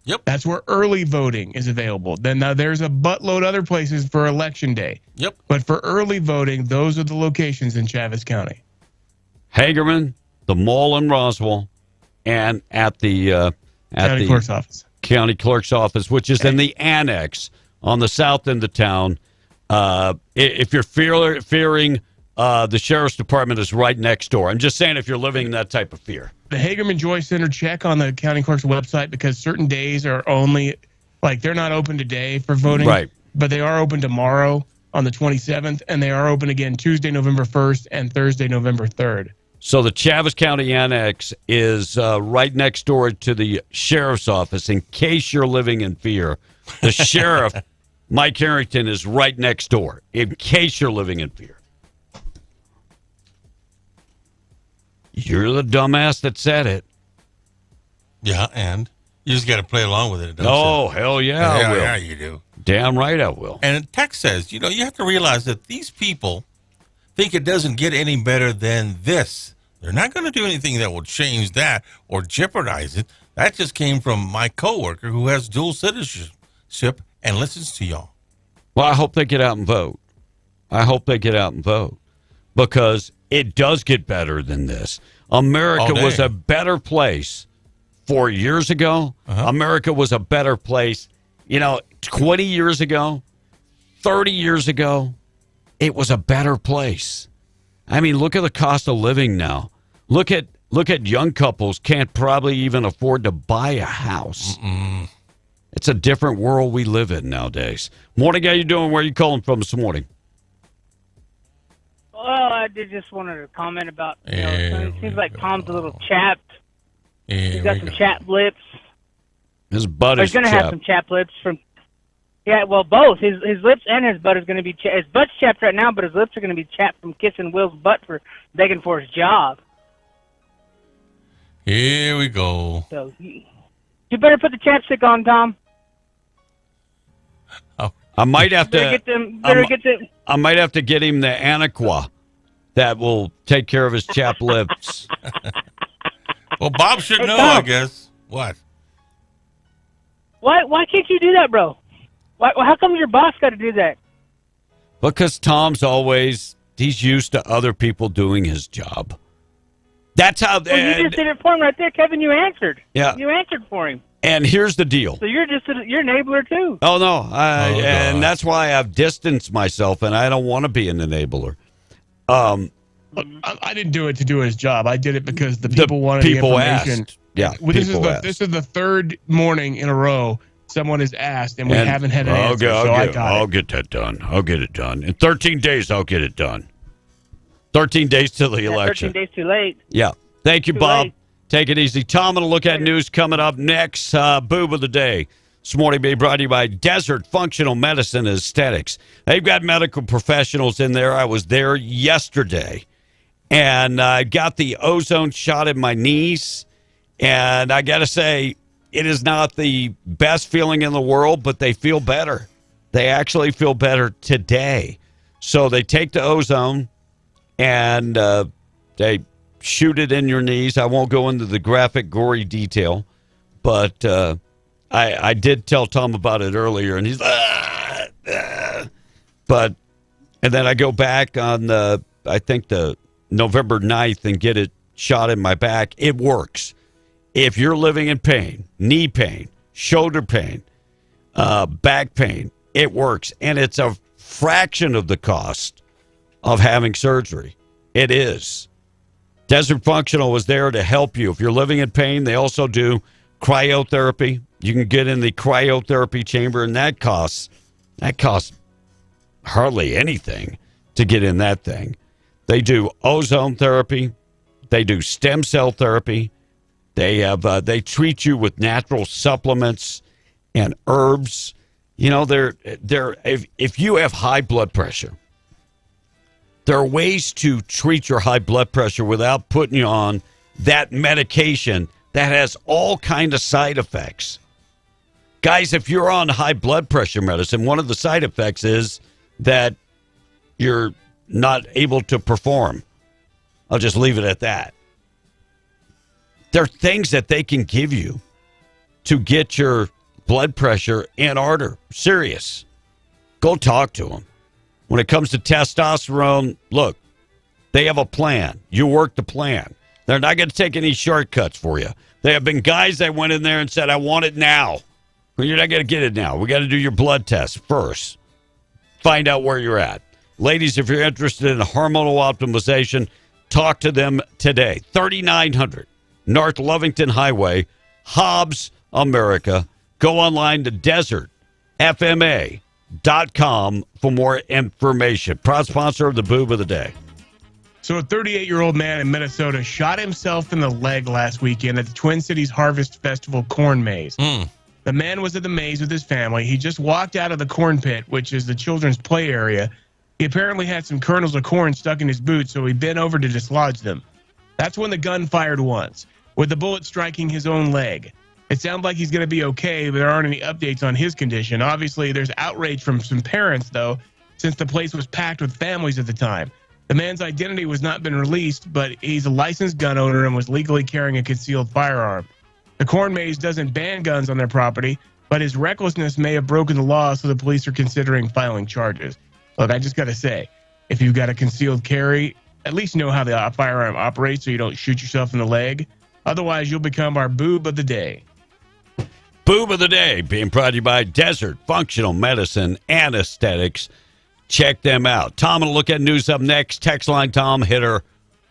Yep. That's where early voting is available. Then now there's a buttload other places for Election Day. Yep. But for early voting, those are the locations in Chaves County. Hagerman, the mall in Roswell, and at the county clerk's office. County clerk's office, which is in the annex on the south end of town. If you're fearing, the sheriff's department is right next door. I'm just saying if you're living in that type of fear. The Hagerman Joy Center, check on the county clerk's website because certain days are only, they're not open today for voting. Right. But they are open tomorrow on the 27th, and they are open again Tuesday, November 1st, and Thursday, November 3rd. So the Chaves County Annex is right next door to the sheriff's office. In case you're living in fear, the sheriff, Mike Harrington, is right next door. In case you're living in fear. You're the dumbass that said it. Yeah, and you just got to play along with it, don't you? Oh, hell yeah, I will. Yeah, you do. Damn right I will. And text says, you have to realize that these people think it doesn't get any better than this. They're not going to do anything that will change that or jeopardize it. That just came from my coworker who has dual citizenship and listens to y'all. Well, I hope they get out and vote. Because it does get better than this. America was a better place 4 years ago. America was a better place, 20 years ago, 30 years ago. It was a better place. I mean, look at the cost of living now. Look at young couples can't probably even afford to buy a house. It's a different world we live in nowadays. Morning, how you doing? Where are you calling from this morning? Well, I just wanted to comment about, it seems like Tom's a little chapped. He's got some chapped lips. His butt is chapped. He's going to have some chapped lips from... Yeah, well, both. His lips and his butt is going to be chapped. His butt's chapped right now, but his lips are going to be chapped from kissing Will's butt for begging for his job. Here we go. So you better put the chapstick on, Tom. I might have to. I might have to get him the Anaqua that will take care of his chapped lips. Well, Bob should know, Tom, I guess. What? Why can't you do that, bro? How come your boss got to do that? Because Tom's he's used to other people doing his job. That's how. Well, you just did it for him right there, Kevin. You answered. Yeah. You answered for him. And here's the deal. So you're an enabler too. Oh no, and that's why I've distanced myself, and I don't want to be an enabler. Look, I didn't do it to do his job. I did it because the people wanted the information. Asked. Yeah, well, this is the third morning in a row someone has asked, and we haven't had an answer. I'll get that done. I'll get it done. In 13 days, I'll get it done. 13 days till the election. 13 days too late. Yeah. Thank you, Bob. Take it easy. Tom, going to look at news coming up next. Boob of the day. This morning being brought to you by Desert Functional Medicine Aesthetics. They've got medical professionals in there. I was there yesterday, and I got the ozone shot in my knees, and I got to say, it is not the best feeling in the world, but they feel better. They actually feel better today. So they take the ozone, and they shoot it in your knees. I won't go into the graphic, gory detail, but I did tell Tom about it earlier, and he's but and then I go back on I think the November 9th and get it shot in my back. It works. If you're living in pain, knee pain, shoulder pain, back pain, it works, and it's a fraction of the cost of having surgery. It is. Desert Functional was there to help you. If you're living in pain, they also do cryotherapy. You can get in the cryotherapy chamber, and that costs hardly anything to get in that thing. They do ozone therapy. They do stem cell therapy. They treat you with natural supplements and herbs. If you have high blood pressure, there are ways to treat your high blood pressure without putting you on that medication that has all kind of side effects. Guys, if you're on high blood pressure medicine, one of the side effects is that you're not able to perform. I'll just leave it at that. There are things that they can give you to get your blood pressure in order. Serious. Go talk to them. When it comes to testosterone, look, they have a plan. You work the plan. They're not going to take any shortcuts for you. There have been guys that went in there and said, I want it now. Well, you're not going to get it now. We got to do your blood test first. Find out where you're at. Ladies, if you're interested in hormonal optimization, talk to them today. 3900 North Lovington Highway, Hobbs, America. Go online to desertfma.com for more information. Proud sponsor of the Boob of the Day. So a 38-year-old man in Minnesota shot himself in the leg last weekend at the Twin Cities Harvest Festival corn maze. The man was at the maze with his family. He just walked out of the corn pit, which is the children's play area. He apparently had some kernels of corn stuck in his boot, so he bent over to dislodge them. That's when the gun fired once, with the bullet striking his own leg. It sounds like he's going to be okay, but there aren't any updates on his condition. Obviously, there's outrage from some parents, though, since the place was packed with families at the time. The man's identity was not been released, but he's a licensed gun owner and was legally carrying a concealed firearm. The corn maze doesn't ban guns on their property, but his recklessness may have broken the law, so the police are considering filing charges. Look, I just got to say, if you've got a concealed carry, at least know how the firearm operates so you don't shoot yourself in the leg. Otherwise, you'll become our boob of the day. Boob of the day being brought to you by Desert Functional Medicine and Aesthetics. Check them out. Tom will look at news up next. Text line, Tom, hit her.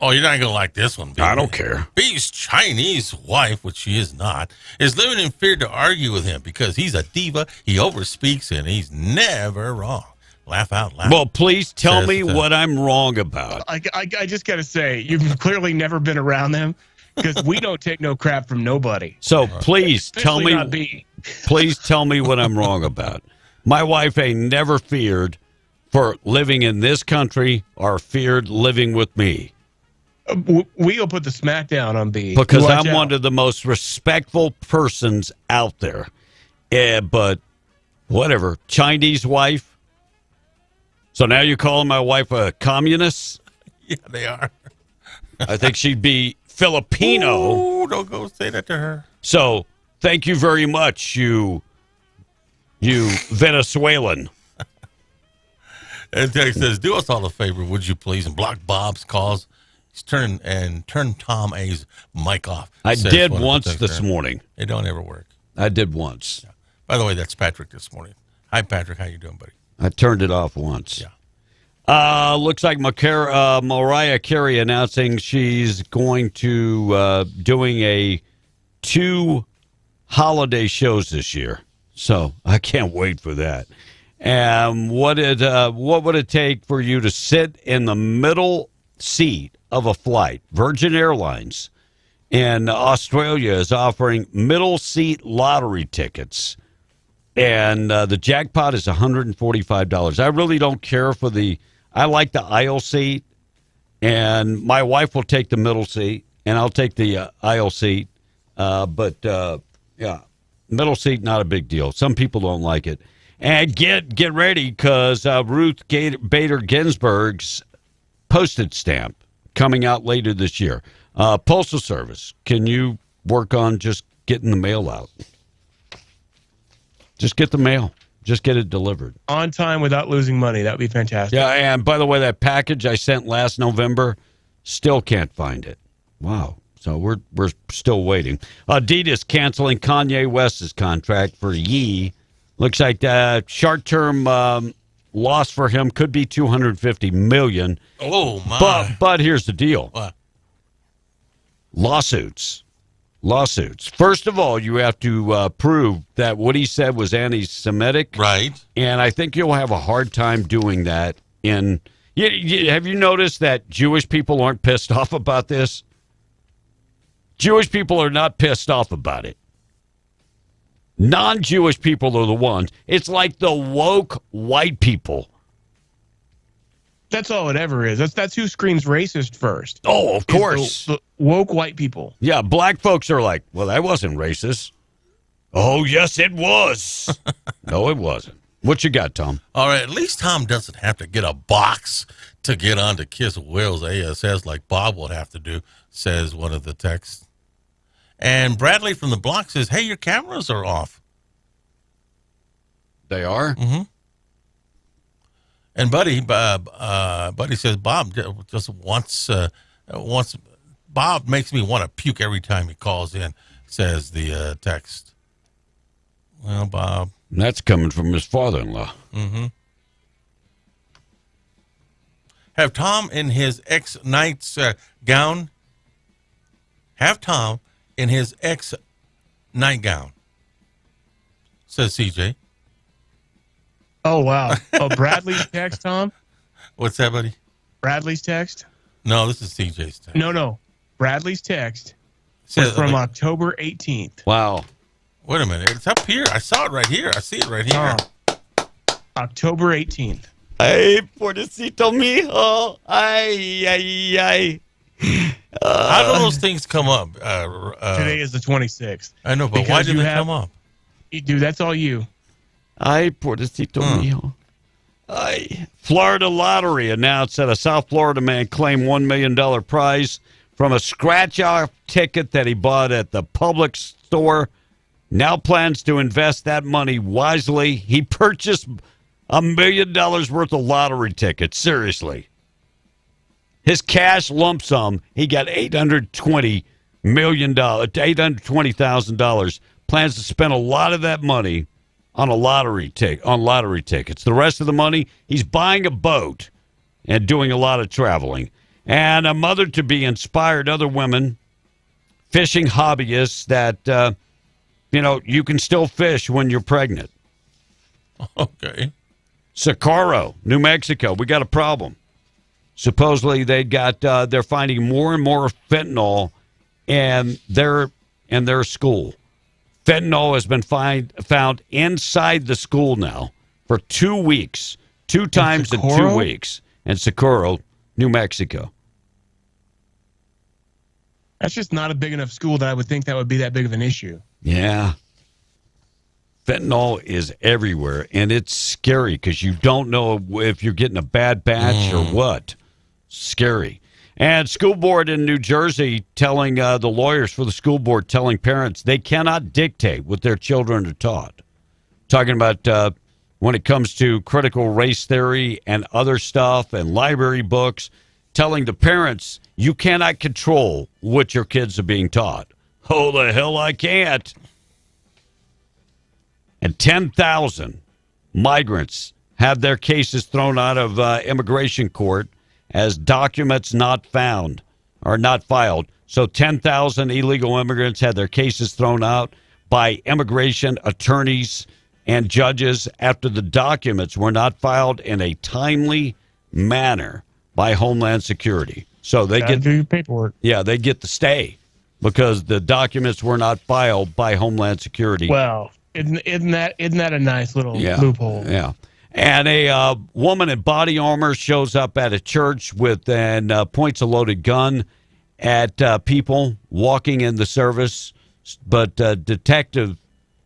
Oh, you're not going to like this one, baby. I don't care. B's Chinese wife, which she is not, is living in fear to argue with him because he's a diva, he overspeaks, and he's never wrong. Laugh out loud. Well, please tell me what I'm wrong about. I just got to say, you've clearly never been around them because we don't take no crap from nobody. So please tell Especially me. not B. Please tell me what I'm wrong about. My wife ain't never feared for living in this country or feared living with me. We'll put the smackdown on B. Because Watch I'm out. one of the most respectful persons out there. But whatever. Chinese wife. So now you're calling my wife a communist? Yeah, they are. I think she'd be Filipino. Ooh, don't go say that to her. So thank you very much, you Venezuelan. And Terry says, do us all a favor, would you please, and block Bob's calls. Turn Tom A's mic off. I Says did one of the once texters. this morning. They don't ever work. I did once. Yeah. By the way, that's Patrick this morning. Hi, Patrick. How you doing, buddy? I turned it off once. Yeah. Looks like Mariah Carey announcing she's going to doing 2 holiday shows this year. So I can't wait for that. And what would it take for you to sit in the middle seat of a flight? Virgin Airlines in Australia is offering middle seat lottery tickets. And the jackpot is $145. I really don't care for I like the aisle seat, and my wife will take the middle seat, and I'll take the aisle seat. But middle seat, not a big deal. Some people don't like it. And get ready, because Ruth Bader Ginsburg's postage stamp coming out later this year. Postal Service, can you work on just getting the mail out? Just get the mail. Just get it delivered. On time without losing money. That would be fantastic. Yeah, and by the way, that package I sent last November, still can't find it. Wow. So we're still waiting. Adidas canceling Kanye West's contract for Ye. Looks like the short-term loss for him could be $250 million. Oh, my. But here's the deal. What? Lawsuits. First of all, you have to prove that what he said was anti-Semitic. Right. And I think you'll have a hard time doing that. Have you noticed that Jewish people aren't pissed off about this? Jewish people are not pissed off about it. Non-Jewish people are the ones. It's like the woke white people. That's all it ever is. That's who screams racist first. Oh, of course. The woke white people. Yeah, black folks are like, well, that wasn't racist. Oh, yes, it was. No, it wasn't. What you got, Tom? All right, at least Tom doesn't have to get a box to get onto Kiss Will's ASS like Bob would have to do, says one of the texts. And Bradley from the block says, hey, your cameras are off. They are? Mm-hmm. And Buddy says Bob just wants Bob makes me want to puke every time he calls in, says the text. Well, Bob. That's coming from his father-in-law. Mm-hmm. Have Tom in his ex-knight's gown. Have Tom in his ex-nightgown, says CJ. Oh, wow. Oh, Bradley's text, Tom? What's that, buddy? Bradley's text? No, this is CJ's text. No. Bradley's text was from October 18th. Wow. Wait a minute. It's up here. I saw it right here. I see it right here. October 18th. Ay, pobrecito mijo. Ay. How do those things come up? Today is the 26th. I know, but Because why did you they have- come up? Dude, that's all you. Ay, pobrecito mijo. Ay. Florida Lottery announced that a South Florida man claimed $1 million prize from a scratch-off ticket that he bought at the Publix store now plans to invest that money wisely. He purchased $1 million worth of lottery tickets. Seriously. His cash lump sum, he got $820,000. Plans to spend a lot of that money on lottery tickets. The rest of the money, he's buying a boat and doing a lot of traveling. And a mother-to-be inspired other women, fishing hobbyists, that, you can still fish when you're pregnant. Okay. Socorro, New Mexico, we got a problem. Supposedly they're finding more and more fentanyl in their school. Fentanyl has been found inside the school now for 2 weeks, 2 times in 2 weeks, in Socorro, New Mexico. That's just not a big enough school that I would think that would be that big of an issue. Yeah. Fentanyl is everywhere, and it's scary because you don't know if you're getting a bad batch or what. Scary. And school board in New Jersey telling the lawyers for the school board telling parents they cannot dictate what their children are taught. Talking about when it comes to critical race theory and other stuff and library books, telling the parents you cannot control what your kids are being taught. Oh, the hell I can't. And 10,000 migrants have their cases thrown out of immigration court as documents not found or not filed. So 10,000 illegal immigrants had their cases thrown out by immigration attorneys and judges after the documents were not filed in a timely manner by Homeland Security. So they get do your paperwork. Yeah, they get the stay because the documents were not filed by Homeland Security. Well, isn't that a nice little loophole? Yeah. And a woman in body armor shows up at a church and points a loaded gun at people walking in the service. But a detective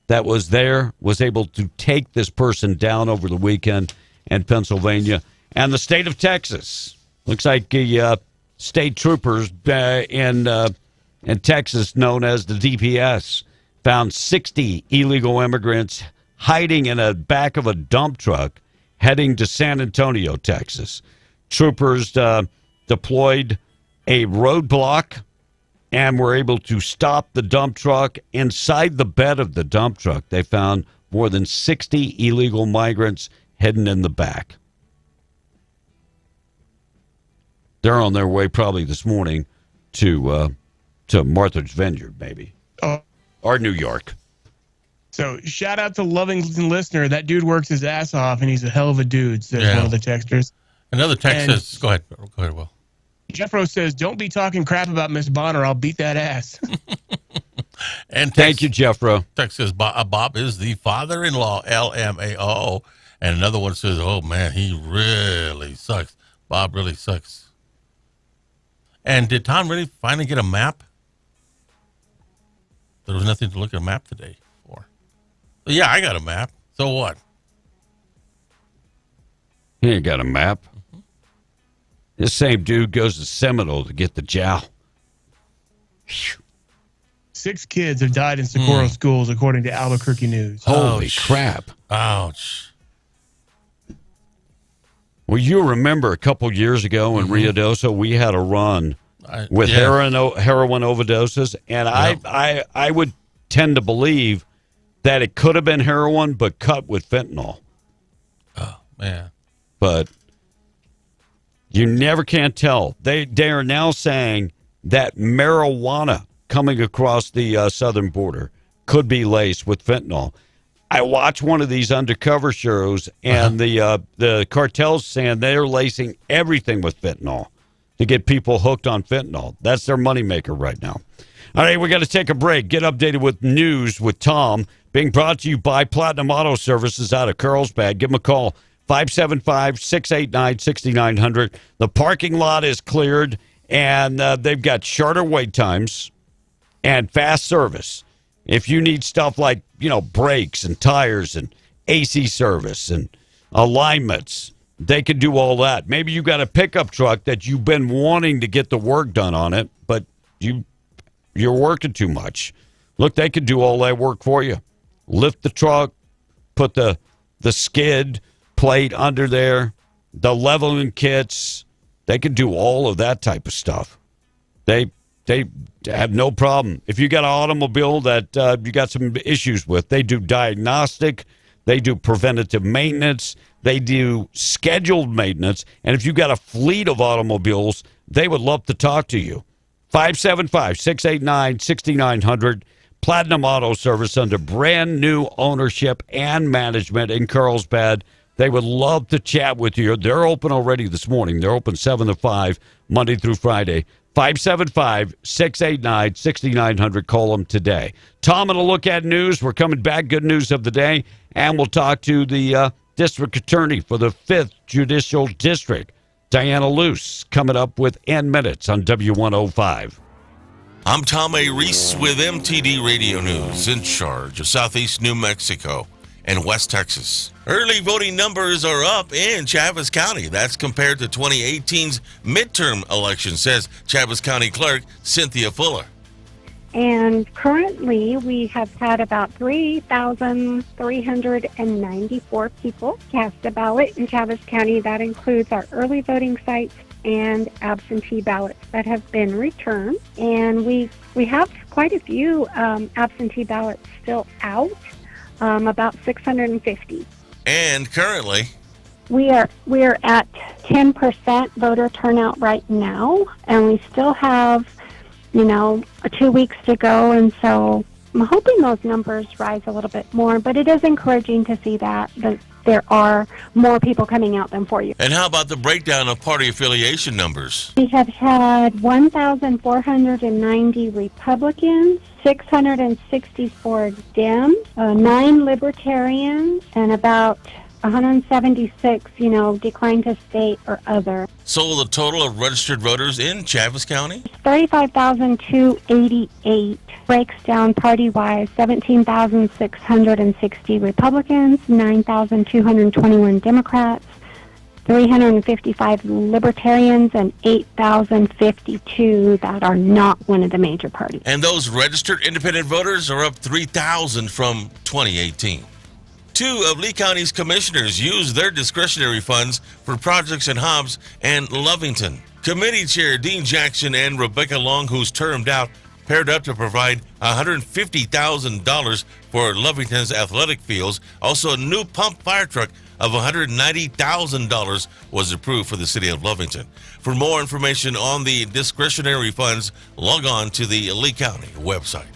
that was there was able to take this person down over the weekend in Pennsylvania. And the state of Texas, looks like the state troopers in Texas, known as the DPS, found 60 illegal immigrants hiding in the back of a dump truck heading to San Antonio, Texas. Troopers deployed a roadblock and were able to stop the dump truck. Inside the bed of the dump truck, they found more than 60 illegal migrants hidden in the back. They're on their way probably this morning to Martha's Vineyard, maybe. Or New York. So shout out to Lovington listener. That dude works his ass off, and he's a hell of a dude, says one of the texters. Another text says, go ahead, Will. Jeffro says, don't be talking crap about Miss Bonner. I'll beat that ass. And thank you, Jeffro. Text says, Bob is the father-in-law, LMAO. And another one says, oh, man, he really sucks. Bob really sucks. And did Tom really finally get a map? There was nothing to look at a map today for. So, yeah, I got a map. So what? He ain't got a map. Mm-hmm. This same dude goes to Seminole to get the jowl. 6 kids have died in Socorro schools, according to Albuquerque News. Holy crap. Ouch. Well, you remember a couple years ago in Rio Doso, we had a run with heroin overdoses, and I would tend to believe that it could have been heroin, but cut with fentanyl. Oh, man. But you never can tell. They are now saying that marijuana coming across the southern border could be laced with fentanyl. I watched one of these undercover shows, and the cartels saying they're lacing everything with fentanyl to get people hooked on fentanyl. That's their moneymaker right now. All right, we got to take a break. Get updated with news with Tom, being brought to you by Platinum Auto Services out of Carlsbad. Give them a call, 575-689-6900. The parking lot is cleared, and they've got shorter wait times and fast service. If you need stuff like, brakes and tires and AC service and alignments, they can do all that. Maybe you got a pickup truck that you've been wanting to get the work done on it, but you're working too much. Look, they can do all that work for you. Lift the truck, put the skid plate under there, the leveling kits. They can do all of that type of stuff. They have no problem. If you got an automobile that you got some issues with, they do diagnostic, they do preventative maintenance, they do scheduled maintenance, and if you got a fleet of automobiles, they would love to talk to you. 575-689-6900, Platinum Auto Service under brand new ownership and management in Carlsbad. They would love to chat with you. They're open already this morning. They're open 7 to 5, Monday through Friday. 575-689-6900. Call them today. Tom and a look at news. We're coming back. Good news of the day. And we'll talk to the district attorney for the 5th Judicial District, Diana Luce, coming up within minutes on W105. I'm Tom A. Reese with MTD Radio News, in charge of Southeast New Mexico and West Texas. Early voting numbers are up in Chaves County. That's compared to 2018's midterm election, says Chaves County Clerk Cynthia Fuller. And currently, we have had about 3,394 people cast a ballot in Chaves County. That includes our early voting sites and absentee ballots that have been returned. And we have quite a few absentee ballots still out, about 650. And currently, we are at 10% voter turnout right now, and we still have 2 weeks to go, and so I'm hoping those numbers rise a little bit more, but it is encouraging to see that there are more people coming out than for you. And how about the breakdown of party affiliation numbers? We have had 1,490 Republicans, 664 Dems, 9 Libertarians, and about 176, declined to state or other. So the total of registered voters in Chaves County? 35,288. Breaks down party-wise, 17,660 Republicans, 9,221 Democrats, 355 Libertarians, and 8,052 that are not one of the major parties. And those registered independent voters are up 3,000 from 2018. 2 of Lee County's commissioners used their discretionary funds for projects in Hobbs and Lovington. Committee Chair Dean Jackson and Rebecca Long, who's termed out, paired up to provide $150,000 for Lovington's athletic fields. Also, a new pump fire truck of $190,000 was approved for the city of Lovington. For more information on the discretionary funds, log on to the Lee County website.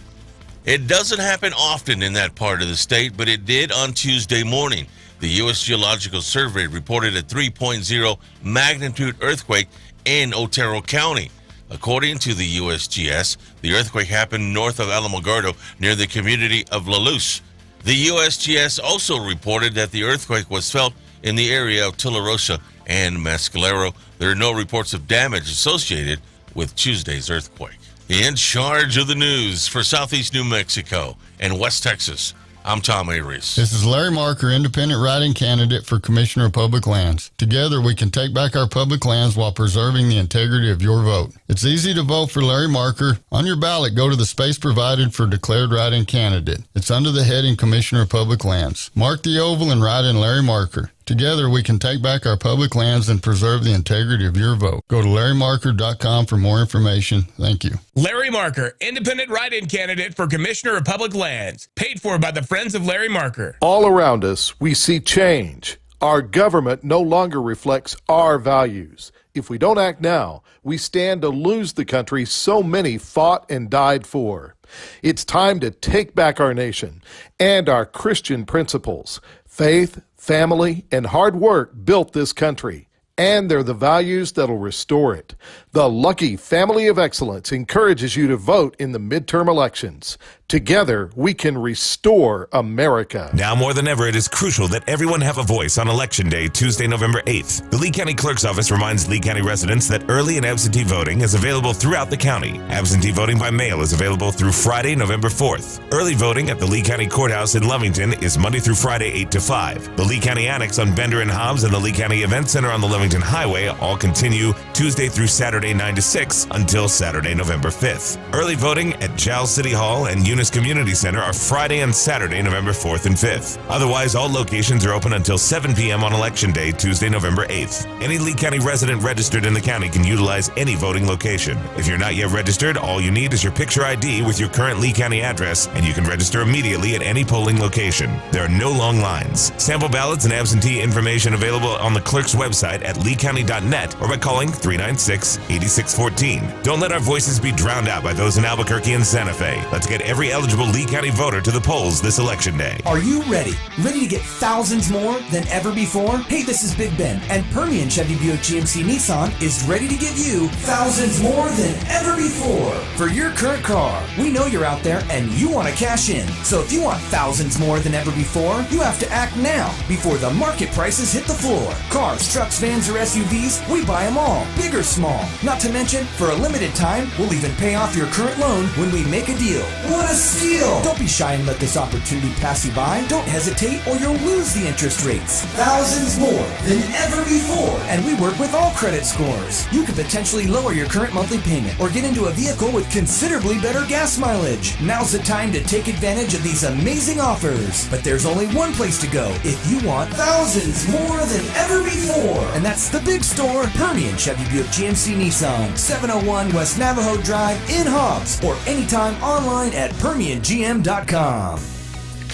It doesn't happen often in that part of the state, but it did on Tuesday morning. The U.S. Geological Survey reported a 3.0 magnitude earthquake in Otero County. According to the USGS, the earthquake happened north of Alamogordo near the community of La Luz. The USGS also reported that the earthquake was felt in the area of Tularosa and Mescalero. There are no reports of damage associated with Tuesday's earthquake. In charge of the news for Southeast New Mexico and West Texas, I'm Tom A. Reese. This is Larry Marker, independent write-in candidate for Commissioner of Public Lands. Together, we can take back our public lands while preserving the integrity of your vote. It's easy to vote for Larry Marker. On your ballot, go to the space provided for declared write-in candidate. It's under the heading Commissioner of Public Lands. Mark the oval and write in Larry Marker. Together, we can take back our public lands and preserve the integrity of your vote. Go to LarryMarker.com for more information. Thank you. Larry Marker, independent write-in candidate for Commissioner of Public Lands. Paid for by the Friends of Larry Marker. All around us, we see change. Our government no longer reflects our values. If we don't act now, we stand to lose the country so many fought and died for. It's time to take back our nation and our Christian principles. Faith, family, and hard work built this country, and they're the values that'll restore it. The Lucky Family of Excellence encourages you to vote in the midterm elections. Together, we can restore America. Now more than ever, it is crucial that everyone have a voice on Election Day, Tuesday, November 8th. The Lee County Clerk's Office reminds Lee County residents that early and absentee voting is available throughout the county. Absentee voting by mail is available through Friday, November 4th. Early voting at the Lee County Courthouse in Lovington is Monday through Friday, 8 to 5. The Lee County Annex on Bender and Hobbs and the Lee County Event Center on the Lovington Highway all continue Tuesday through Saturday Saturday 9 to 6 until Saturday, November 5th. Early voting at Giles City Hall and Eunice Community Center are Friday and Saturday, November 4th and 5th. Otherwise, all locations are open until 7 p.m. on Election Day, Tuesday, November 8th. Any Lee County resident registered in the county can utilize any voting location. If you're not yet registered, all you need is your picture ID with your current Lee County address, and you can register immediately at any polling location. There are no long lines. Sample ballots and absentee information available on the clerk's website at leecounty.net or by calling 396-8614. Don't let our voices be drowned out by those in Albuquerque and Santa Fe. Let's get every eligible Lee County voter to the polls this election day. Are you ready? Ready to get thousands more than ever before? Hey, this is Big Ben, and Permian Chevy Buick GMC Nissan is ready to give you thousands more than ever before for your current car. We know you're out there and you want to cash in. So if you want thousands more than ever before, you have to act now before the market prices hit the floor. Cars, trucks, vans, or SUVs, we buy them all, big or small. Not to mention, for a limited time, we'll even pay off your current loan when we make a deal. What a steal! Don't be shy and let this opportunity pass you by. Don't hesitate or you'll lose the interest rates. Thousands more than ever before. And we work with all credit scores. You could potentially lower your current monthly payment or get into a vehicle with considerably better gas mileage. Now's the time to take advantage of these amazing offers. But there's only one place to go if you want thousands more than ever before. And that's the big store, Permian Chevy Buick GMC Nissan, 701 West Navajo Drive in Hobbs, or anytime online at PermianGM.com.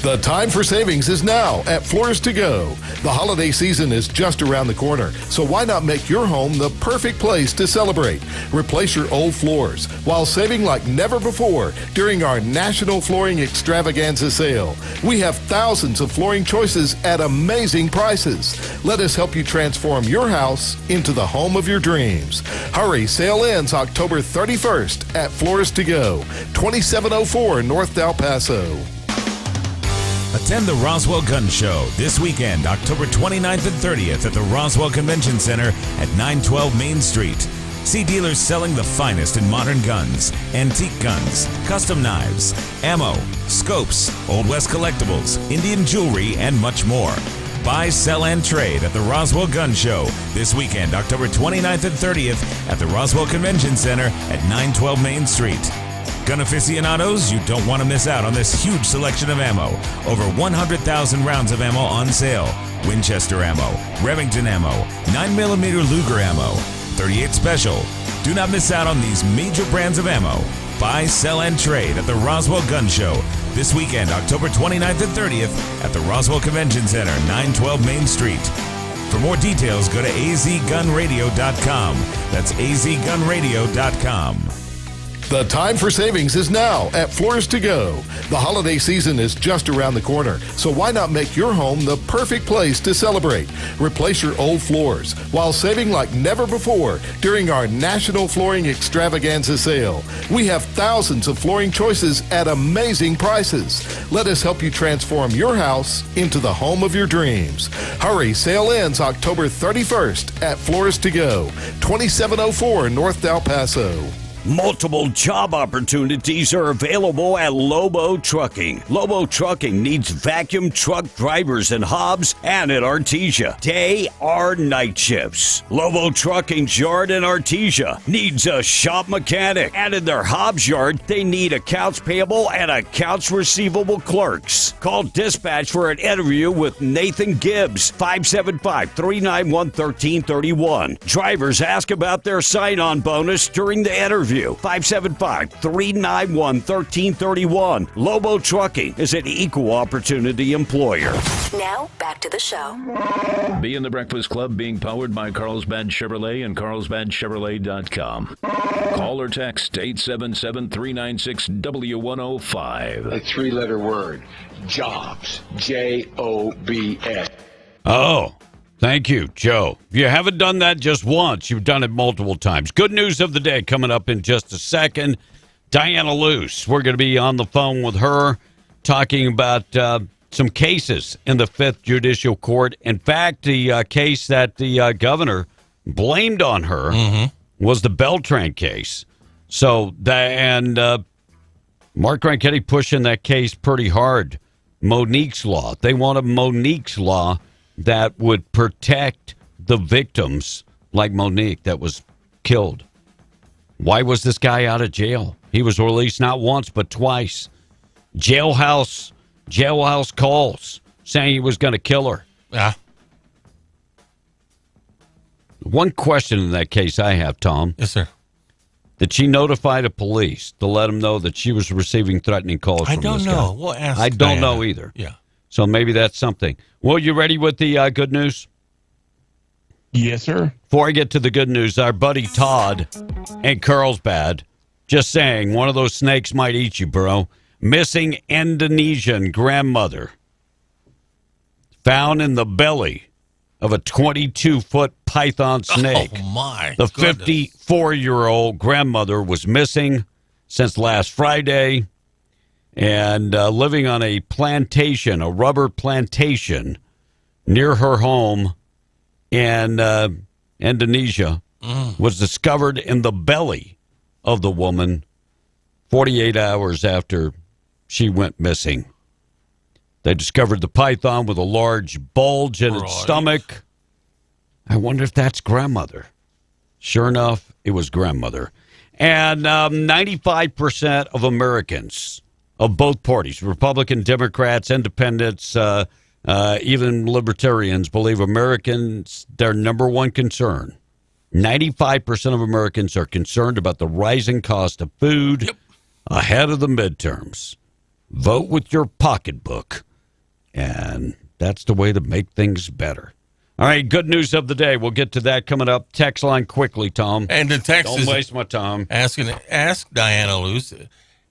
The time for savings is now at Floors to Go. The holiday season is just around the corner, so why not make your home the perfect place to celebrate? Replace your old floors while saving like never before during our National Flooring Extravaganza sale. We have thousands of flooring choices at amazing prices. Let us help you transform your house into the home of your dreams. Hurry, sale ends October 31st at Floors to Go, 2704 North El Paso. Attend the Roswell Gun Show this weekend, October 29th and 30th at the Roswell Convention Center at 912 Main Street. See dealers selling the finest in modern guns, antique guns, custom knives, ammo, scopes, Old West collectibles, Indian jewelry, and much more. Buy, sell, and trade at the Roswell Gun Show this weekend, October 29th and 30th at the Roswell Convention Center at 912 Main Street. Gun aficionados, you don't want to miss out on this huge selection of ammo. Over 100,000 rounds of ammo on sale. Winchester ammo, Remington ammo, 9mm Luger ammo, 38 Special. Do not miss out on these major brands of ammo. Buy, sell, and trade at the Roswell Gun Show this weekend, October 29th and 30th at the Roswell Convention Center, 912 Main Street. For more details, go to azgunradio.com. That's azgunradio.com. The time for savings is now at Floors to Go. The holiday season is just around the corner, so why not make your home the perfect place to celebrate? Replace your old floors while saving like never before during our National Flooring Extravaganza sale. We have thousands of flooring choices at amazing prices. Let us help you transform your house into the home of your dreams. Hurry, sale ends October 31st at Floors to Go, 2704 North El Paso. Multiple job opportunities are available at Lobo Trucking. Lobo Trucking needs vacuum truck drivers in Hobbs and at Artesia. Day or night shifts. Lobo Trucking's yard in Artesia needs a shop mechanic. And in their Hobbs yard, they need accounts payable and accounts receivable clerks. Call dispatch for an interview with Nathan Gibbs, 575-391-1331. Drivers ask about their sign-on bonus during the interview. 575-391-1331. Lobo Trucking is an equal opportunity employer. Now, back to the show. Be in the Breakfast Club being powered by Carlsbad Chevrolet and carlsbadchevrolet.com. Call or text 877-396-W105. A three-letter word. Jobs. Jobs. Oh. Thank you, Joe. If you haven't done that just once, you've done it multiple times. Good news of the day coming up in just a second. Diana Luce, we're going to be on the phone with her talking about some cases in the Fifth Judicial Court. In fact, the case that the governor blamed on her was the Beltran case. So, Mark Ronchetti pushing that case pretty hard. Monique's Law. They wanted Monique's Law that would protect the victims like Monique that was killed Why was this guy out of jail? He was released not once but twice. Jailhouse calls saying he was going to kill her. Yeah. One question in that case I have, Tom. Yes, sir. Did she notify the police to let them know that she was receiving threatening calls from this guy? I don't know. We'll ask I don't Diana. know either. Yeah. So maybe that's something. Well, you ready with the good news? Yes, sir. Before I get to the good news, our buddy Todd in Carlsbad, just saying, one of those snakes might eat you, bro. Missing Indonesian grandmother found in the belly of a 22-foot python snake. Oh, my The goodness. 54-year-old grandmother was missing since last Friday and living on a plantation, a rubber plantation, near her home in Indonesia, was discovered in the belly of the woman 48 hours after she went missing. They discovered the python with a large bulge in its stomach. I wonder if that's grandmother. Sure enough, it was grandmother. And 95% of Americans of both parties, Republican, Democrats, Independents, even libertarians, believe Americans, their number one concern. 95% of Americans are concerned about the rising cost of food ahead of the midterms. Vote with your pocketbook. And that's the way to make things better. All right, good news of the day. We'll get to that coming up. Text line quickly, Tom. And the text Don't is waste my time. Ask Diana Luce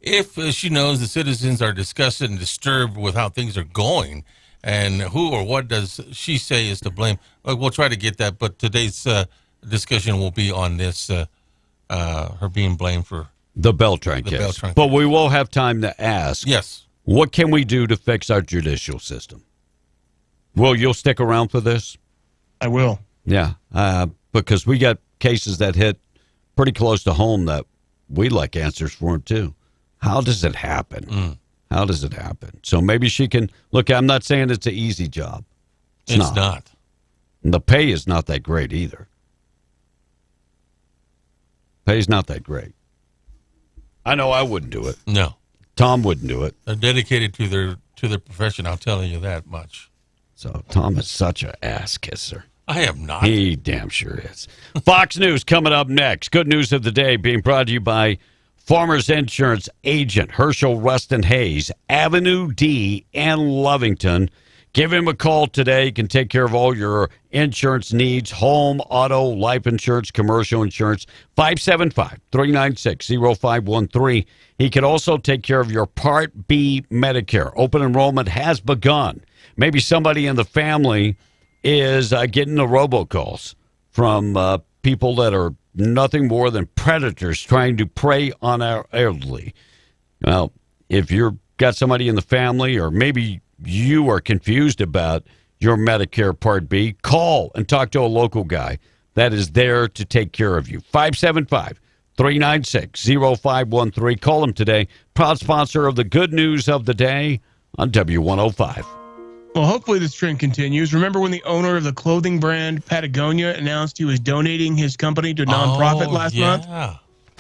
if she knows the citizens are disgusted and disturbed with how things are going, and who or what does she say is to blame. We'll try to get that, but today's discussion will be on this, her being blamed for the Beltran case. But we will have time to ask. Yes. What can we do to fix our judicial system? Will, you'll stick around for this? I will. Yeah, because we got cases that hit pretty close to home that we'd like answers for, too. How does it happen? How does it happen? So maybe she can, look, I'm not saying it's an easy job. It's not. And the pay is not that great either. Pay's not that great. I know I wouldn't do it. No. Tom wouldn't do it. They're dedicated to their profession, I'll tell you that much. So Tom is such an ass kisser. I am not. He damn sure is. Fox News coming up next. Good news of the day being brought to you by Farmers Insurance agent Herschel Rustin Hayes, Avenue D and Lovington. Give him a call today. He can take care of all your insurance needs, home, auto, life insurance, commercial insurance, 575-396-0513. He can also take care of your Part B Medicare. Open enrollment has begun. Maybe somebody in the family is getting the robocalls from people that are nothing more than predators trying to prey on our elderly. Well, if you've got somebody in the family, or maybe you are confused about your Medicare Part B, call and talk to a local guy that is there to take care of you. 575-396-0513. Call him today. Proud sponsor of the good news of the day on W105. Well, hopefully this trend continues. Remember when the owner of the clothing brand Patagonia announced he was donating his company to a nonprofit last month?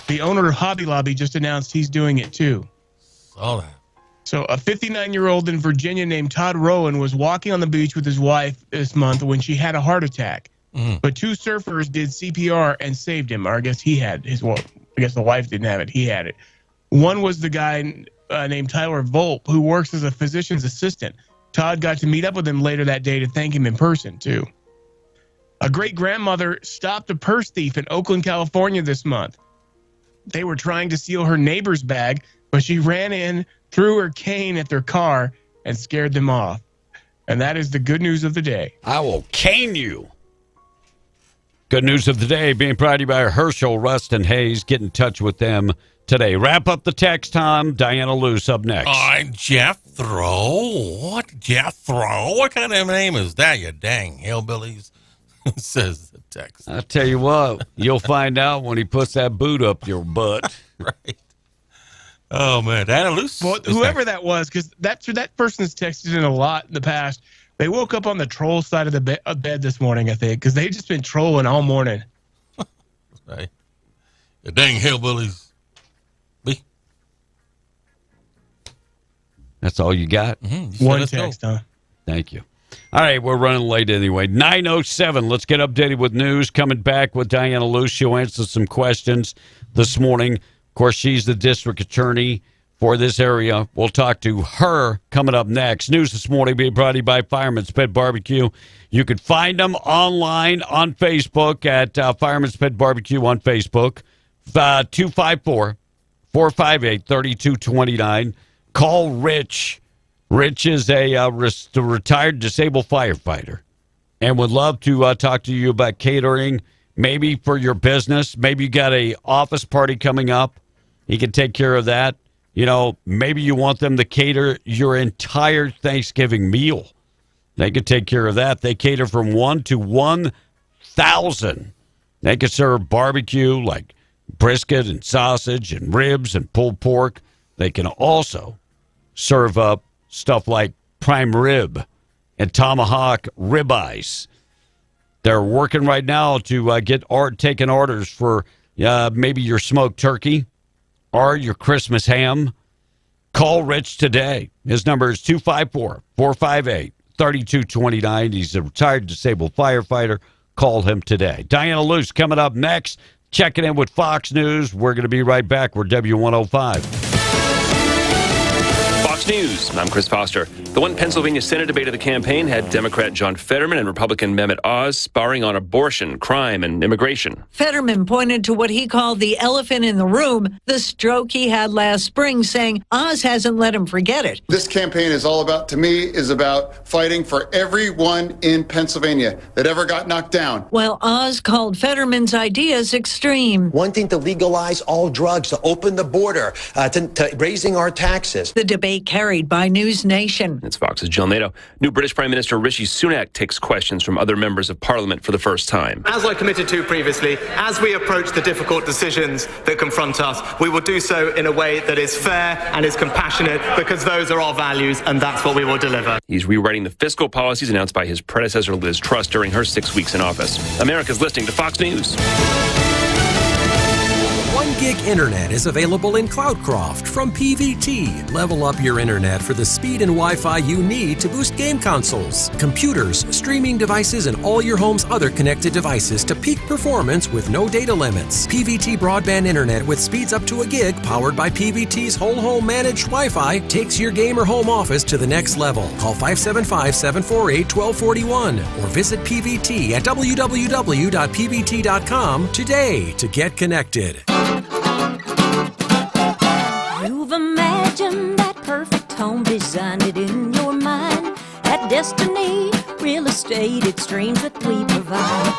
The owner of Hobby Lobby just announced he's doing it too. Saw that. So a 59-year-old in Virginia named Todd Rowan was walking on the beach with his wife this month when she had a heart attack. But two surfers did CPR and saved him. Or I guess he had his. Well, I guess the wife didn't have it. He had it. One was the guy named Tyler Volpe, who works as a physician's assistant. Todd got to meet up with him later that day to thank him in person, too. A great-grandmother stopped a purse thief in Oakland, California this month. They were trying to steal her neighbor's bag, but she ran in, threw her cane at their car, and scared them off. And that is the good news of the day. I will cane you. Good news of the day being brought to you by Herschel Rustin Hayes. Get in touch with them today. Wrap up the text time. Diana Luce up next. All right, Jethro. What, Jethro? What kind of name is that, you dang hillbillies? Says the text. I tell you what, you'll find out when he puts that boot up your butt. Right. Oh, man. Diana Luce. Well, whoever that was, because that person's texted in a lot in the past. They woke up on the troll side of the bed this morning, I think, because they've just been trolling all morning. Right. The dang hillbillies. Me. That's all you got? One text, huh? Thank you. All right, we're running late anyway. 9:07. Let's get updated with news. Coming back with Diana Luce. She'll answer some questions this morning. Of course, she's the district attorney for this area. We'll talk to her coming up next. News this morning being brought to you by Fireman's Pit Barbecue. You can find them online on Facebook at Fireman's Pit Barbecue on Facebook. 254-458-3229. Call Rich. Rich is a retired disabled firefighter and would love to talk to you about catering, maybe for your business. Maybe you got a office party coming up. He can take care of that. You know, maybe you want them to cater your entire Thanksgiving meal. They can take care of that. They cater from 1 to 1,000. They can serve barbecue like brisket and sausage and ribs and pulled pork. They can also serve up stuff like prime rib and tomahawk ribeyes. They're working right now to taking orders for maybe your smoked turkey or your Christmas ham. Call Rich today. His number is 254-458-3229. He's a retired disabled firefighter. Call him today. Diana Luce coming up next. Checking in with Fox News. We're going to be right back. We're W105. Fox News. I'm Chris Foster. The one Pennsylvania Senate debate of the campaign had Democrat John Fetterman and Republican Mehmet Oz sparring on abortion, crime, and immigration. Fetterman pointed to what he called the elephant in the room, the stroke he had last spring, saying Oz hasn't let him forget it. This campaign is all about, to me, is about fighting for everyone in Pennsylvania that ever got knocked down. While Oz called Fetterman's ideas extreme. Wanting to legalize all drugs, to open the border, to raising our taxes. The debate carried by News Nation. It's Fox's Jill Nato. New British Prime Minister Rishi Sunak takes questions from other members of Parliament for the first time. As I committed to previously, as we approach the difficult decisions that confront us, we will do so in a way that is fair and is compassionate, because those are our values and that's what we will deliver. He's rewriting the fiscal policies announced by his predecessor Liz Truss during her 6 weeks in office. America's listening to Fox News. 1 gig internet is available in Cloudcroft from PVT. Level up your internet for the speed and Wi-Fi you need to boost game consoles, computers, streaming devices, and all your home's other connected devices to peak performance with no data limits. PVT broadband internet with speeds up to 1 gig powered by PVT's whole home managed Wi-Fi takes your game or home office to the next level. Call 575-748-1241 or visit PVT at www.pvt.com today to get connected. You've imagined that perfect home, designed it in your mind. At Destiny Real Estate, it's dreams that we provide.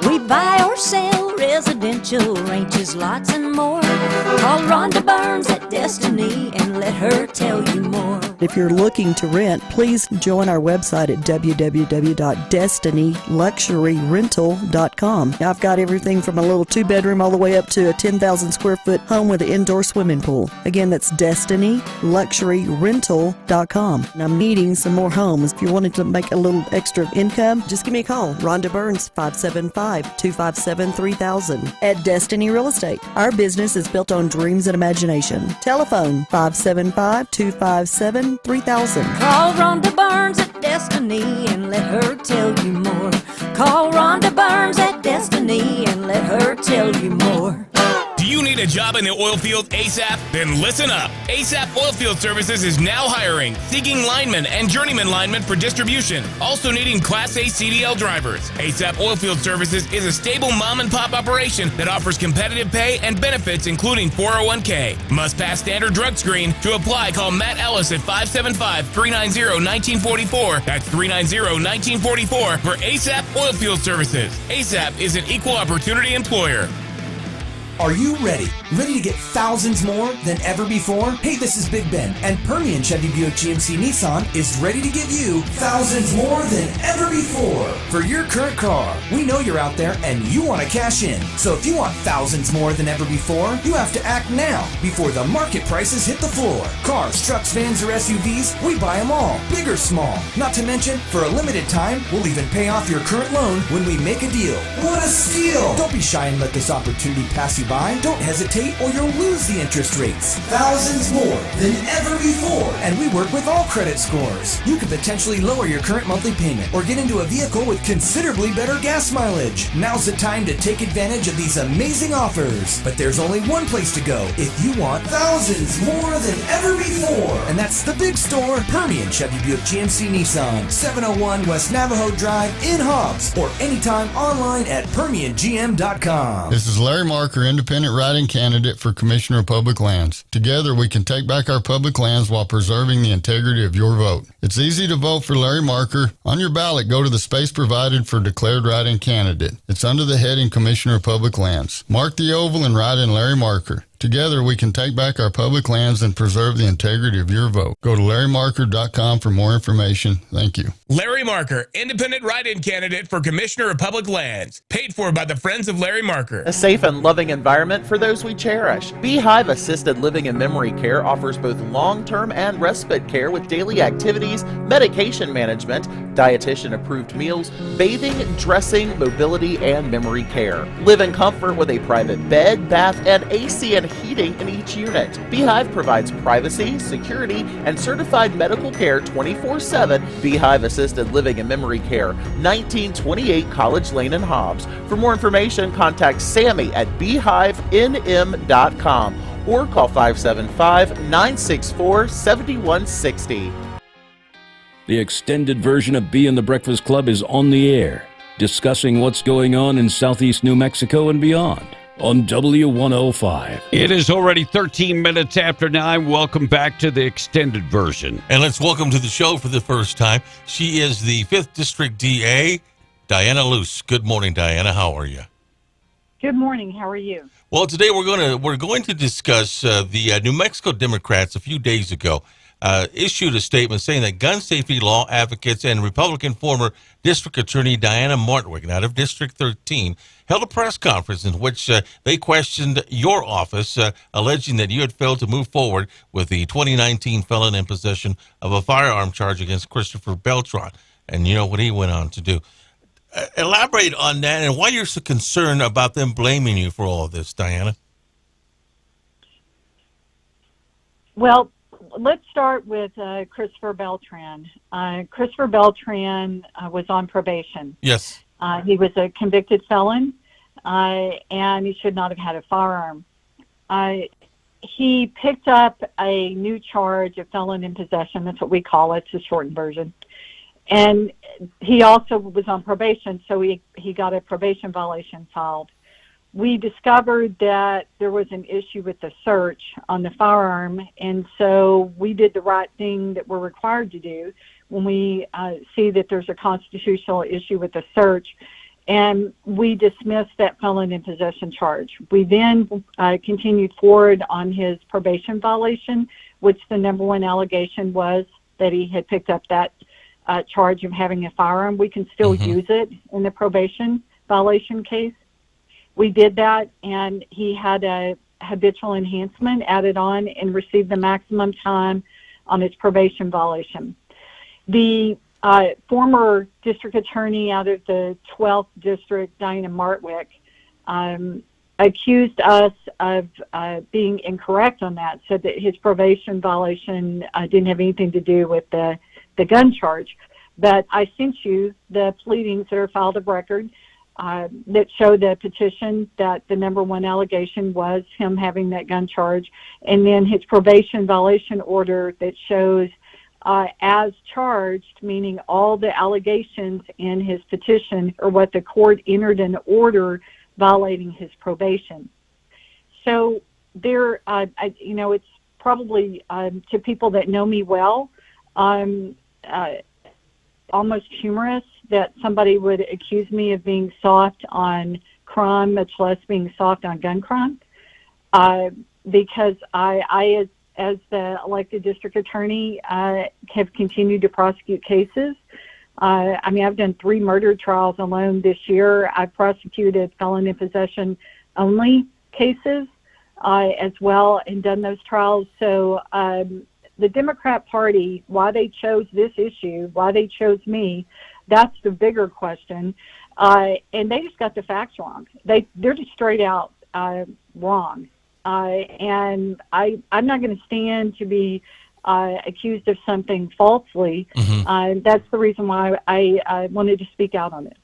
We buy or sell residential ranches, lots and more. Call Rhonda Burns at Destiny and let her tell you more. If you're looking to rent, please join our website at www.destinyluxuryrental.com. I've got everything from a little 2-bedroom all the way up to a 10,000 square foot home with an indoor swimming pool. Again, that's destinyluxuryrental.com. And I'm needing some more homes. If you wanted to make a little extra income, just give me a call. Rhonda Burns, 575-257-3000 at Destiny Real Estate. Our business is built on dreams and imagination. Telephone 575-257-3000. Call Rhonda Burns at Destiny and let her tell you more. Call Rhonda Burns at Destiny and let her tell you more. Do you need a job in the oil field ASAP? Then listen up. ASAP Oilfield Services is now hiring, seeking linemen and journeyman linemen for distribution, also needing Class A CDL drivers. ASAP Oilfield Services is a stable mom-and-pop operation that offers competitive pay and benefits, including 401k. Must pass standard drug screen. To apply, call Matt Ellis at 575-390-1944. That's 390-1944 for ASAP Oilfield Services. ASAP is an equal opportunity employer. Are you ready? Ready to get thousands more than ever before? Hey, this is Big Ben, and Permian Chevy Buick GMC Nissan is ready to give you thousands more than ever before. For your current car, we know you're out there and you want to cash in. So if you want thousands more than ever before, you have to act now before the market prices hit the floor. Cars, trucks, vans, or SUVs, we buy them all, big or small. Not to mention, for a limited time, we'll even pay off your current loan when we make a deal. What a steal! Don't be shy and let this opportunity pass you buy, don't hesitate or you'll lose the interest rates. Thousands more than ever before. And we work with all credit scores. You could potentially lower your current monthly payment or get into a vehicle with considerably better gas mileage. Now's the time to take advantage of these amazing offers. But there's only one place to go if you want thousands more than ever before. And that's the big store, Permian Chevy Buick GMC Nissan, 701 West Navajo Drive in Hobbs, or anytime online at PermianGM.com. This is Larry Marker, independent write-in candidate for Commissioner of Public Lands. Together, we can take back our public lands while preserving the integrity of your vote. It's easy to vote for Larry Marker. On your ballot, go to the space provided for declared write-in candidate. It's under the heading Commissioner of Public Lands. Mark the oval and write in Larry Marker. Together, we can take back our public lands and preserve the integrity of your vote. Go to LarryMarker.com for more information. Thank you. Larry Marker, independent write-in candidate for Commissioner of Public Lands. Paid for by the Friends of Larry Marker. A safe and loving environment for those we cherish. Beehive Assisted Living and Memory Care offers both long-term and respite care with daily activities, medication management, dietitian-approved meals, bathing, dressing, mobility, and memory care. Live in comfort with a private bed, bath, and AC and heating in each unit. Beehive provides privacy, security, and certified medical care 24/7. Beehive Assisted Living and Memory Care, 1928 College Lane in Hobbs. For more information, contact Sammy at beehivenm.com or call 575-964-7160. The extended version of Bee and the Breakfast Club is on the air, discussing what's going on in southeast New Mexico and beyond. On W105. It is already 13 minutes after 9. Welcome back to the extended version. And let's welcome to the show for the first time. She is the 5th District DA, Diana Luce. Good morning, Diana. How are you? Good morning. How are you? Well, today we're going to discuss the New Mexico Democrats a few days ago issued a statement saying that gun safety law advocates and Republican former District Attorney Diana Martwick, out of District 13, held a press conference in which they questioned your office, alleging that you had failed to move forward with the 2019 felon in possession of a firearm charge against Christopher Beltran. And you know what he went on to do. Elaborate on that and why you're so concerned about them blaming you for all of this, Diana. Well, let's start with Christopher Beltran. Christopher Beltran was on probation. Yes. He was a convicted felon, and he should not have had a firearm. He picked up a new charge of felon in possession. That's what we call it. It's a shortened version. And he also was on probation, so he got a probation violation filed. We discovered that there was an issue with the search on the firearm, and so we did the right thing that we're required to do when we see that there's a constitutional issue with the search, and we dismissed that felon in possession charge. We then continued forward on his probation violation, which the number one allegation was that he had picked up that charge of having a firearm. We can still use it in the probation violation case. We did that, and he had a habitual enhancement added on and received the maximum time on his probation violation. The former district attorney out of the 12th district, Diana Martwick, accused us of being incorrect on that, said that his probation violation didn't have anything to do with the gun charge. But I sent you the pleadings that are filed of record that show the petition that the number one allegation was him having that gun charge, and then his probation violation order that shows as charged, meaning all the allegations in his petition are what the court entered an order violating his probation. So there, it's probably to people that know me well, almost humorous that somebody would accuse me of being soft on crime, much less being soft on gun crime, because I as the elected district attorney, have continued to prosecute cases. I've done 3 murder trials alone this year. I've prosecuted felon in possession only cases as well and done those trials. So the Democrat Party, why they chose this issue, why they chose me, that's the bigger question. And they just got the facts wrong. They're just straight out wrong. And I'm not going to stand to be accused of something falsely. That's the reason why I wanted to speak out on it.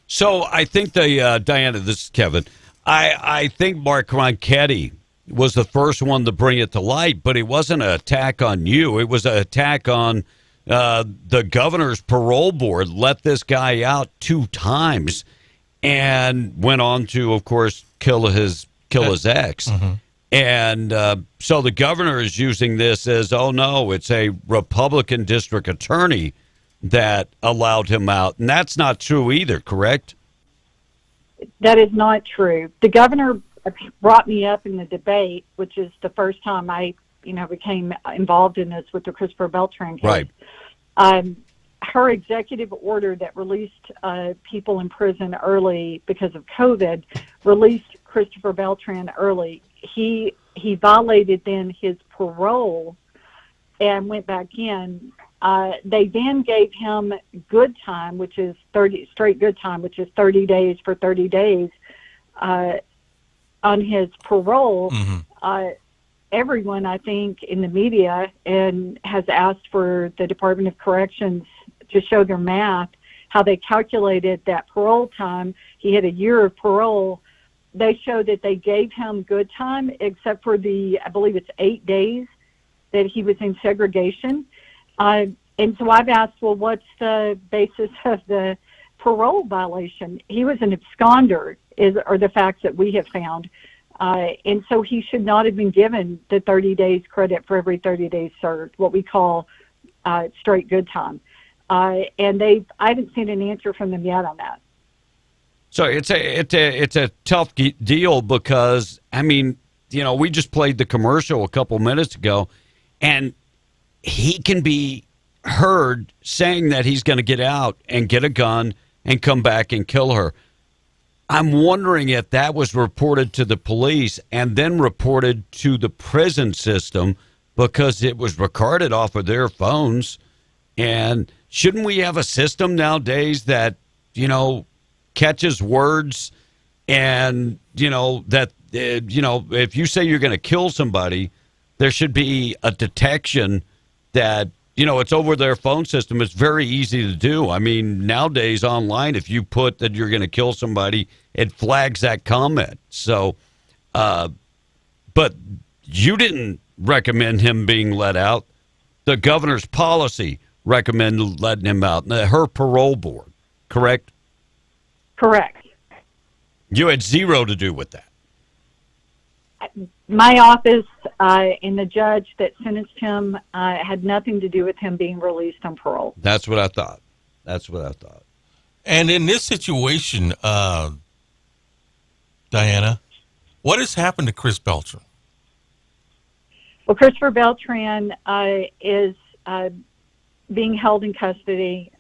So I think Diana, this is Kevin. I think Mark Ronchetti was the first one to bring it to light, but it wasn't an attack on you. It was an attack on the governor's parole board. Let this guy out 2 times, and went on to, of course, kill his ex. And so the governor is using this as, oh no, it's a Republican district attorney that allowed him out, and that's not true either. Correct? That is not true. The governor brought me up in the debate, which is the first time I, became involved in this with the Christopher Beltran case. Right. Her executive order that released people in prison early because of COVID released Christopher Beltran early. He violated then his parole and went back in. They then gave him good time, which is 30 straight good time, which is 30 days for 30 days on his parole. Everyone, I think, in the media and has asked for the Department of Corrections to show their math, how they calculated that parole time. He had a year of parole. They show that they gave him good time, except for I believe it's 8 days that he was in segregation. And so I've asked, well, what's the basis of the parole violation? He was an absconder, are the facts that we have found. And so he should not have been given the 30 days credit for every 30 days served, what we call straight good time. And I haven't seen an answer from them yet on that. So it's a tough deal because, we just played the commercial a couple minutes ago, and he can be heard saying that he's going to get out and get a gun and come back and kill her. I'm wondering if that was reported to the police and then reported to the prison system because it was recorded off of their phones. And shouldn't we have a system nowadays that, catches words and, if you say you're going to kill somebody, there should be a detection that, it's over their phone system. It's very easy to do. Nowadays online, if you put that you're going to kill somebody, it flags that comment. So, but you didn't recommend him being let out. The governor's policy recommended letting him out. Her parole board, correct? Correct. You had zero to do with that. My office and the judge that sentenced him had nothing to do with him being released on parole. That's what I thought. And in this situation, Diana, what has happened to Chris Beltran? Well, Christopher Beltran is being held in custody.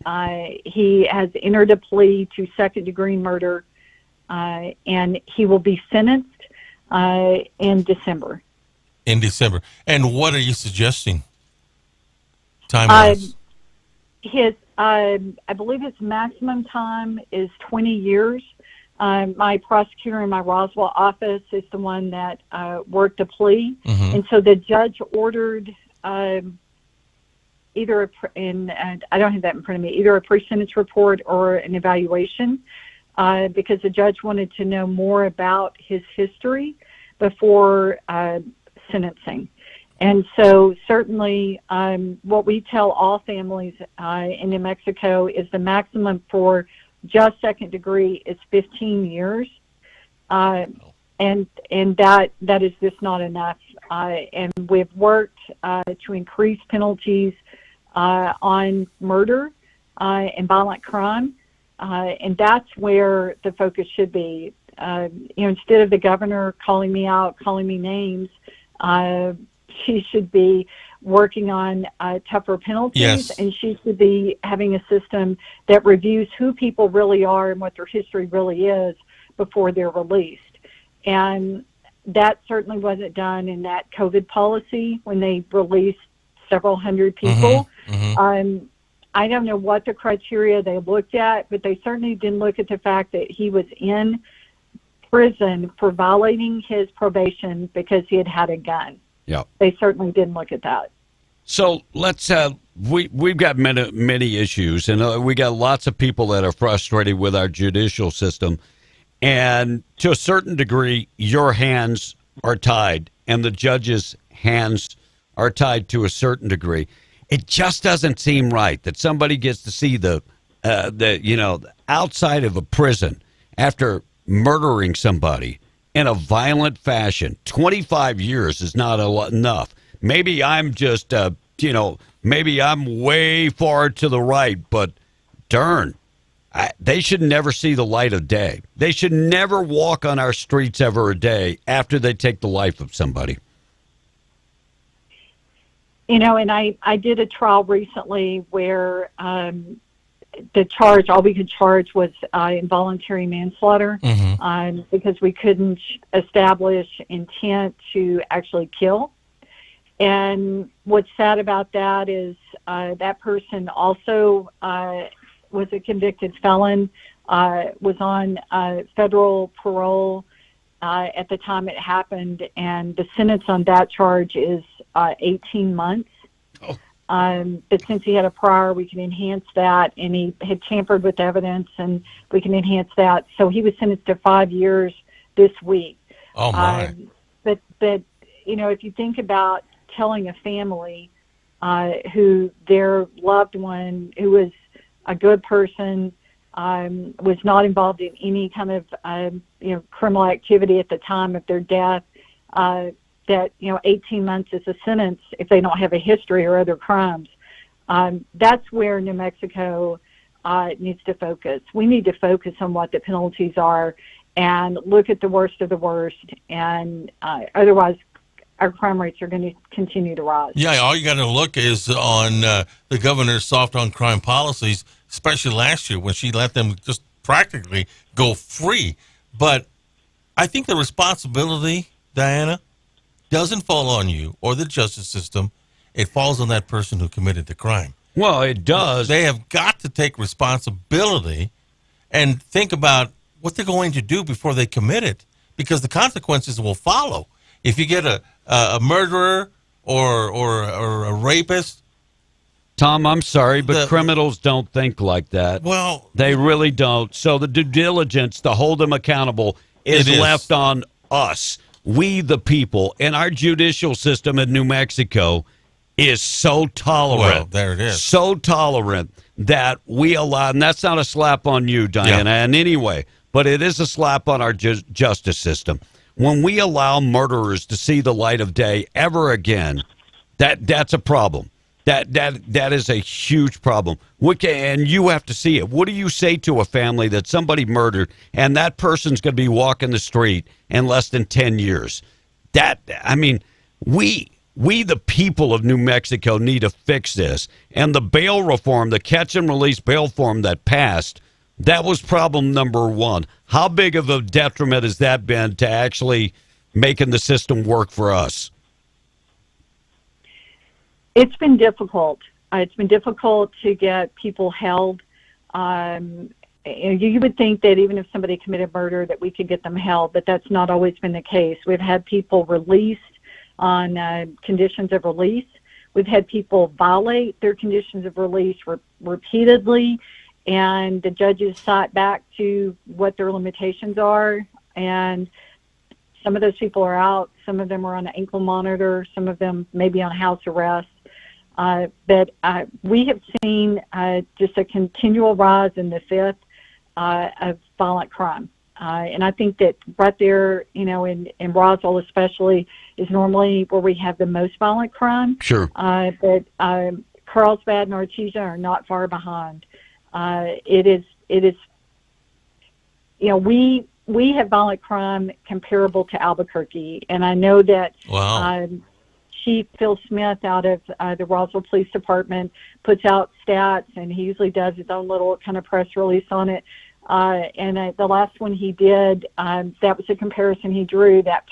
He has entered a plea to second-degree murder, and he will be sentenced in December. In December. And what are you suggesting? Time-wise? I believe his maximum time is 20 years. My prosecutor in my Roswell office is the one that worked a plea. And so the judge ordered either and I don't have that in front of me, either a pre-sentence report or an evaluation, because the judge wanted to know more about his history before sentencing. And so certainly what we tell all families in New Mexico is the maximum for just second degree is 15 years. And that is just not enough. And we've worked to increase penalties on murder and violent crime. And that's where the focus should be. Instead of the governor calling me out, calling me names, she should be working on tougher penalties, yes. And she should be having a system that reviews who people really are and what their history really is before they're released. And that certainly wasn't done in that COVID policy when they released several hundred people. I don't know what the criteria they looked at, but they certainly didn't look at the fact that he was in prison for violating his probation because he had a gun. Yeah. They certainly didn't look at that. So let's we've got many issues, and we got lots of people that are frustrated with our judicial system, and to a certain degree, your hands are tied, and the judges' hands are tied to a certain degree. It just doesn't seem right that somebody gets to see the outside of a prison after murdering somebody in a violent fashion. 25 years is not enough. Maybe I'm just, maybe I'm way far to the right, but darn, they should never see the light of day. They should never walk on our streets ever a day after they take the life of somebody. And I did a trial recently where the charge, all we could charge was involuntary manslaughter, because we couldn't establish intent to actually kill. And what's sad about that is that person also was a convicted felon, was on federal parole at the time it happened, and the sentence on that charge is 18 months. But since he had a prior, we can enhance that, and he had tampered with evidence, and we can enhance that. So he was sentenced to 5 years this week. Oh, my. But if you think about telling a family who their loved one, who was a good person, was not involved in any kind of criminal activity at the time of their death, that 18 months is a sentence if they don't have a history or other crimes. That's where New Mexico needs to focus. We need to focus on what the penalties are and look at the worst of the worst, and otherwise our crime rates are going to continue to rise. Yeah, all you got to look is on the governor's soft on crime policies, especially last year when she let them just practically go free. But I think the responsibility, Diana, doesn't fall on you or the justice system. It falls on that person who committed the crime. Well, it does. They have got to take responsibility and think about what they're going to do before they commit it, because the consequences will follow. If you get a murderer or a rapist. Tom, I'm sorry, but criminals don't think like that. Well, they really don't. So the due diligence to hold them accountable is left on us. We, the people, and our judicial system in New Mexico is so tolerant. Well, there it is. So tolerant that we allow, and that's not a slap on you, Diana, in any way, but it is a slap on our justice system. When we allow murderers to see the light of day ever again, that's a problem. That is a huge problem. And you have to see it. What do you say to a family that somebody murdered and that person's going to be walking the street in less than 10 years? We the people of New Mexico need to fix this. And the bail reform, the catch and release bail reform that passed, that was problem number one. How big of a detriment has that been to actually making the system work for us? It's been difficult. It's been difficult to get people held. You would think that even if somebody committed murder that we could get them held, but that's not always been the case. We've had people released on conditions of release. We've had people violate their conditions of release repeatedly, and the judges cite back to what their limitations are, and some of those people are out. Some of them are on an ankle monitor. Some of them maybe on house arrest. But we have seen just a continual rise in the fifth of violent crime. And I think that right there, in Roswell especially, is normally where we have the most violent crime. Sure. But Carlsbad and Artesia are not far behind. It is. We have violent crime comparable to Albuquerque, and I know that. Wow. Chief Phil Smith out of the Roswell Police Department puts out stats, and he usually does his own little kind of press release on it. And the last one he did, that was a comparison he drew that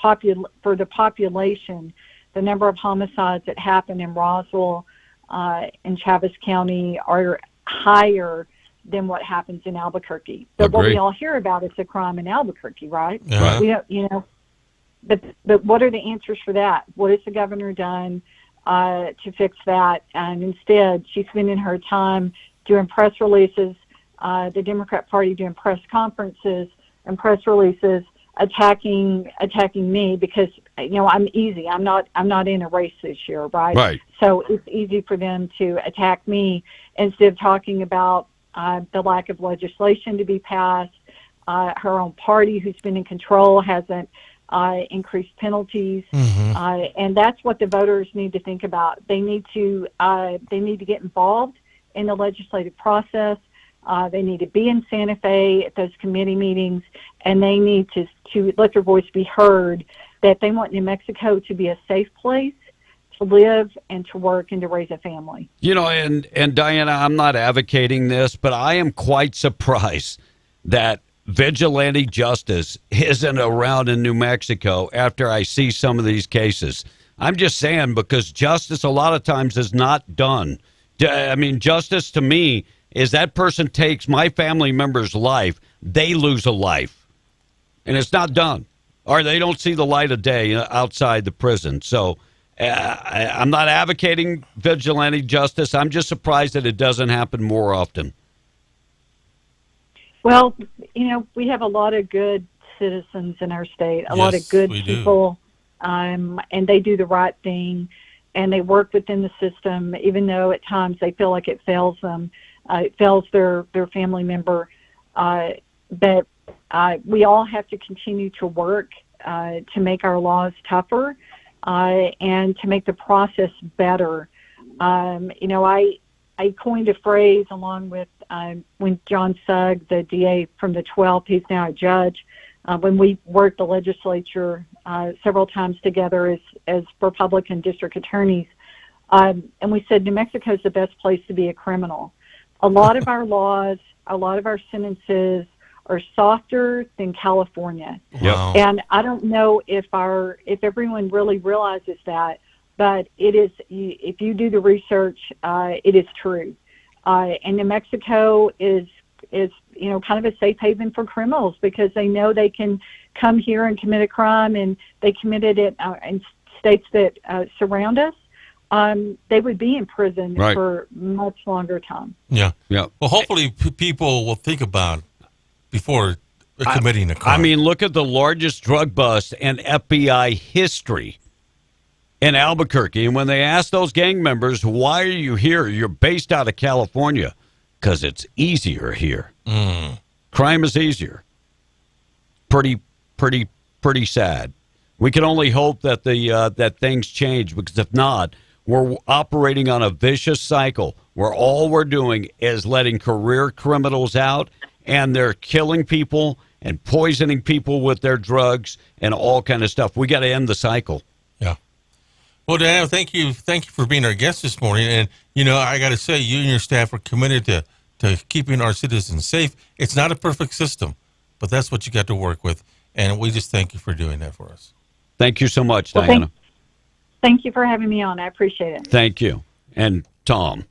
for the population, the number of homicides that happen in Roswell in Chaves County are higher than what happens in Albuquerque. But what we all hear about is the crime in Albuquerque, right? Yeah. We don't, but what are the answers for that? What has the governor done to fix that? And instead, she's spending her time doing press releases, the Democrat Party doing press conferences and press releases, attacking me because I'm easy. I'm not in a race this year, right? Right. So it's easy for them to attack me instead of talking about the lack of legislation to be passed. Her own party, who's been in control, hasn't increased penalties, and that's what the voters need to think about. They need to get involved in the legislative process. They need to be in Santa Fe at those committee meetings, and they need to let their voice be heard that they want New Mexico to be a safe place to live and to work and to raise a family. And Diana, I'm not advocating this, but I am quite surprised that vigilante justice isn't around in New Mexico after I see some of these cases. I'm just saying, because justice a lot of times is not done. I mean, justice to me is that person takes my family member's life, they lose a life, and it's not done, or they don't see the light of day outside the prison. So I'm not advocating vigilante justice. I'm just surprised that it doesn't happen more often. Well, we have a lot of good citizens in our state, a lot of good people, and they do the right thing, and they work within the system, even though at times they feel like it fails them. It fails their family member, but we all have to continue to work to make our laws tougher and to make the process better. I coined a phrase along with when John Sugg, the DA from the 12th, he's now a judge, when we worked the legislature several times together as Republican district attorneys, and we said New Mexico is the best place to be a criminal. A lot of our laws, a lot of our sentences are softer than California. Wow. And I don't know if everyone really realizes that, but it is, if you do the research, it is true. And New Mexico is kind of a safe haven for criminals because they know they can come here and commit a crime, and they committed it in states that surround us. They would be in prison for much longer time. Yeah. Well, hopefully people will think about before committing a crime. I mean, look at the largest drug bust in FBI history in Albuquerque. And when they asked those gang members, why are you here? You're based out of California. Because it's easier here. Crime is easier. Pretty sad. We can only hope that that things change, because if not, we're operating on a vicious cycle where all we're doing is letting career criminals out, and they're killing people and poisoning people with their drugs and all kind of stuff. We got to end the cycle. Yeah. Well, Diana, thank you for being our guest this morning. And I got to say, you and your staff are committed to keeping our citizens safe. It's not a perfect system, but that's what you got to work with, and we just thank you for doing that for us. Thank you so much, Diana. Thank you for having me on. I appreciate it. Thank you. And Tom,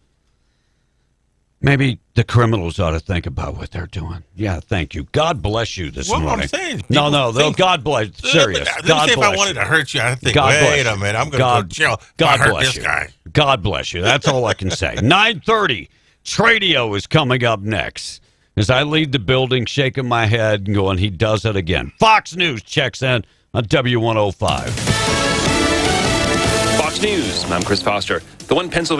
maybe the criminals ought to think about what they're doing. Yeah, thank you. God bless you this morning. I'm saying, God bless. Serious. God bless. If I wanted to hurt you, I think, wait a minute, I'm going to go to jail. God hurt bless this you. guy. God bless you. That's all I can say. 9:30, Tradio is coming up next. As I leave the building, shaking my head and going, he does it again. Fox News checks in on W105. Fox News, I'm Chris Foster. The one Pennsylvania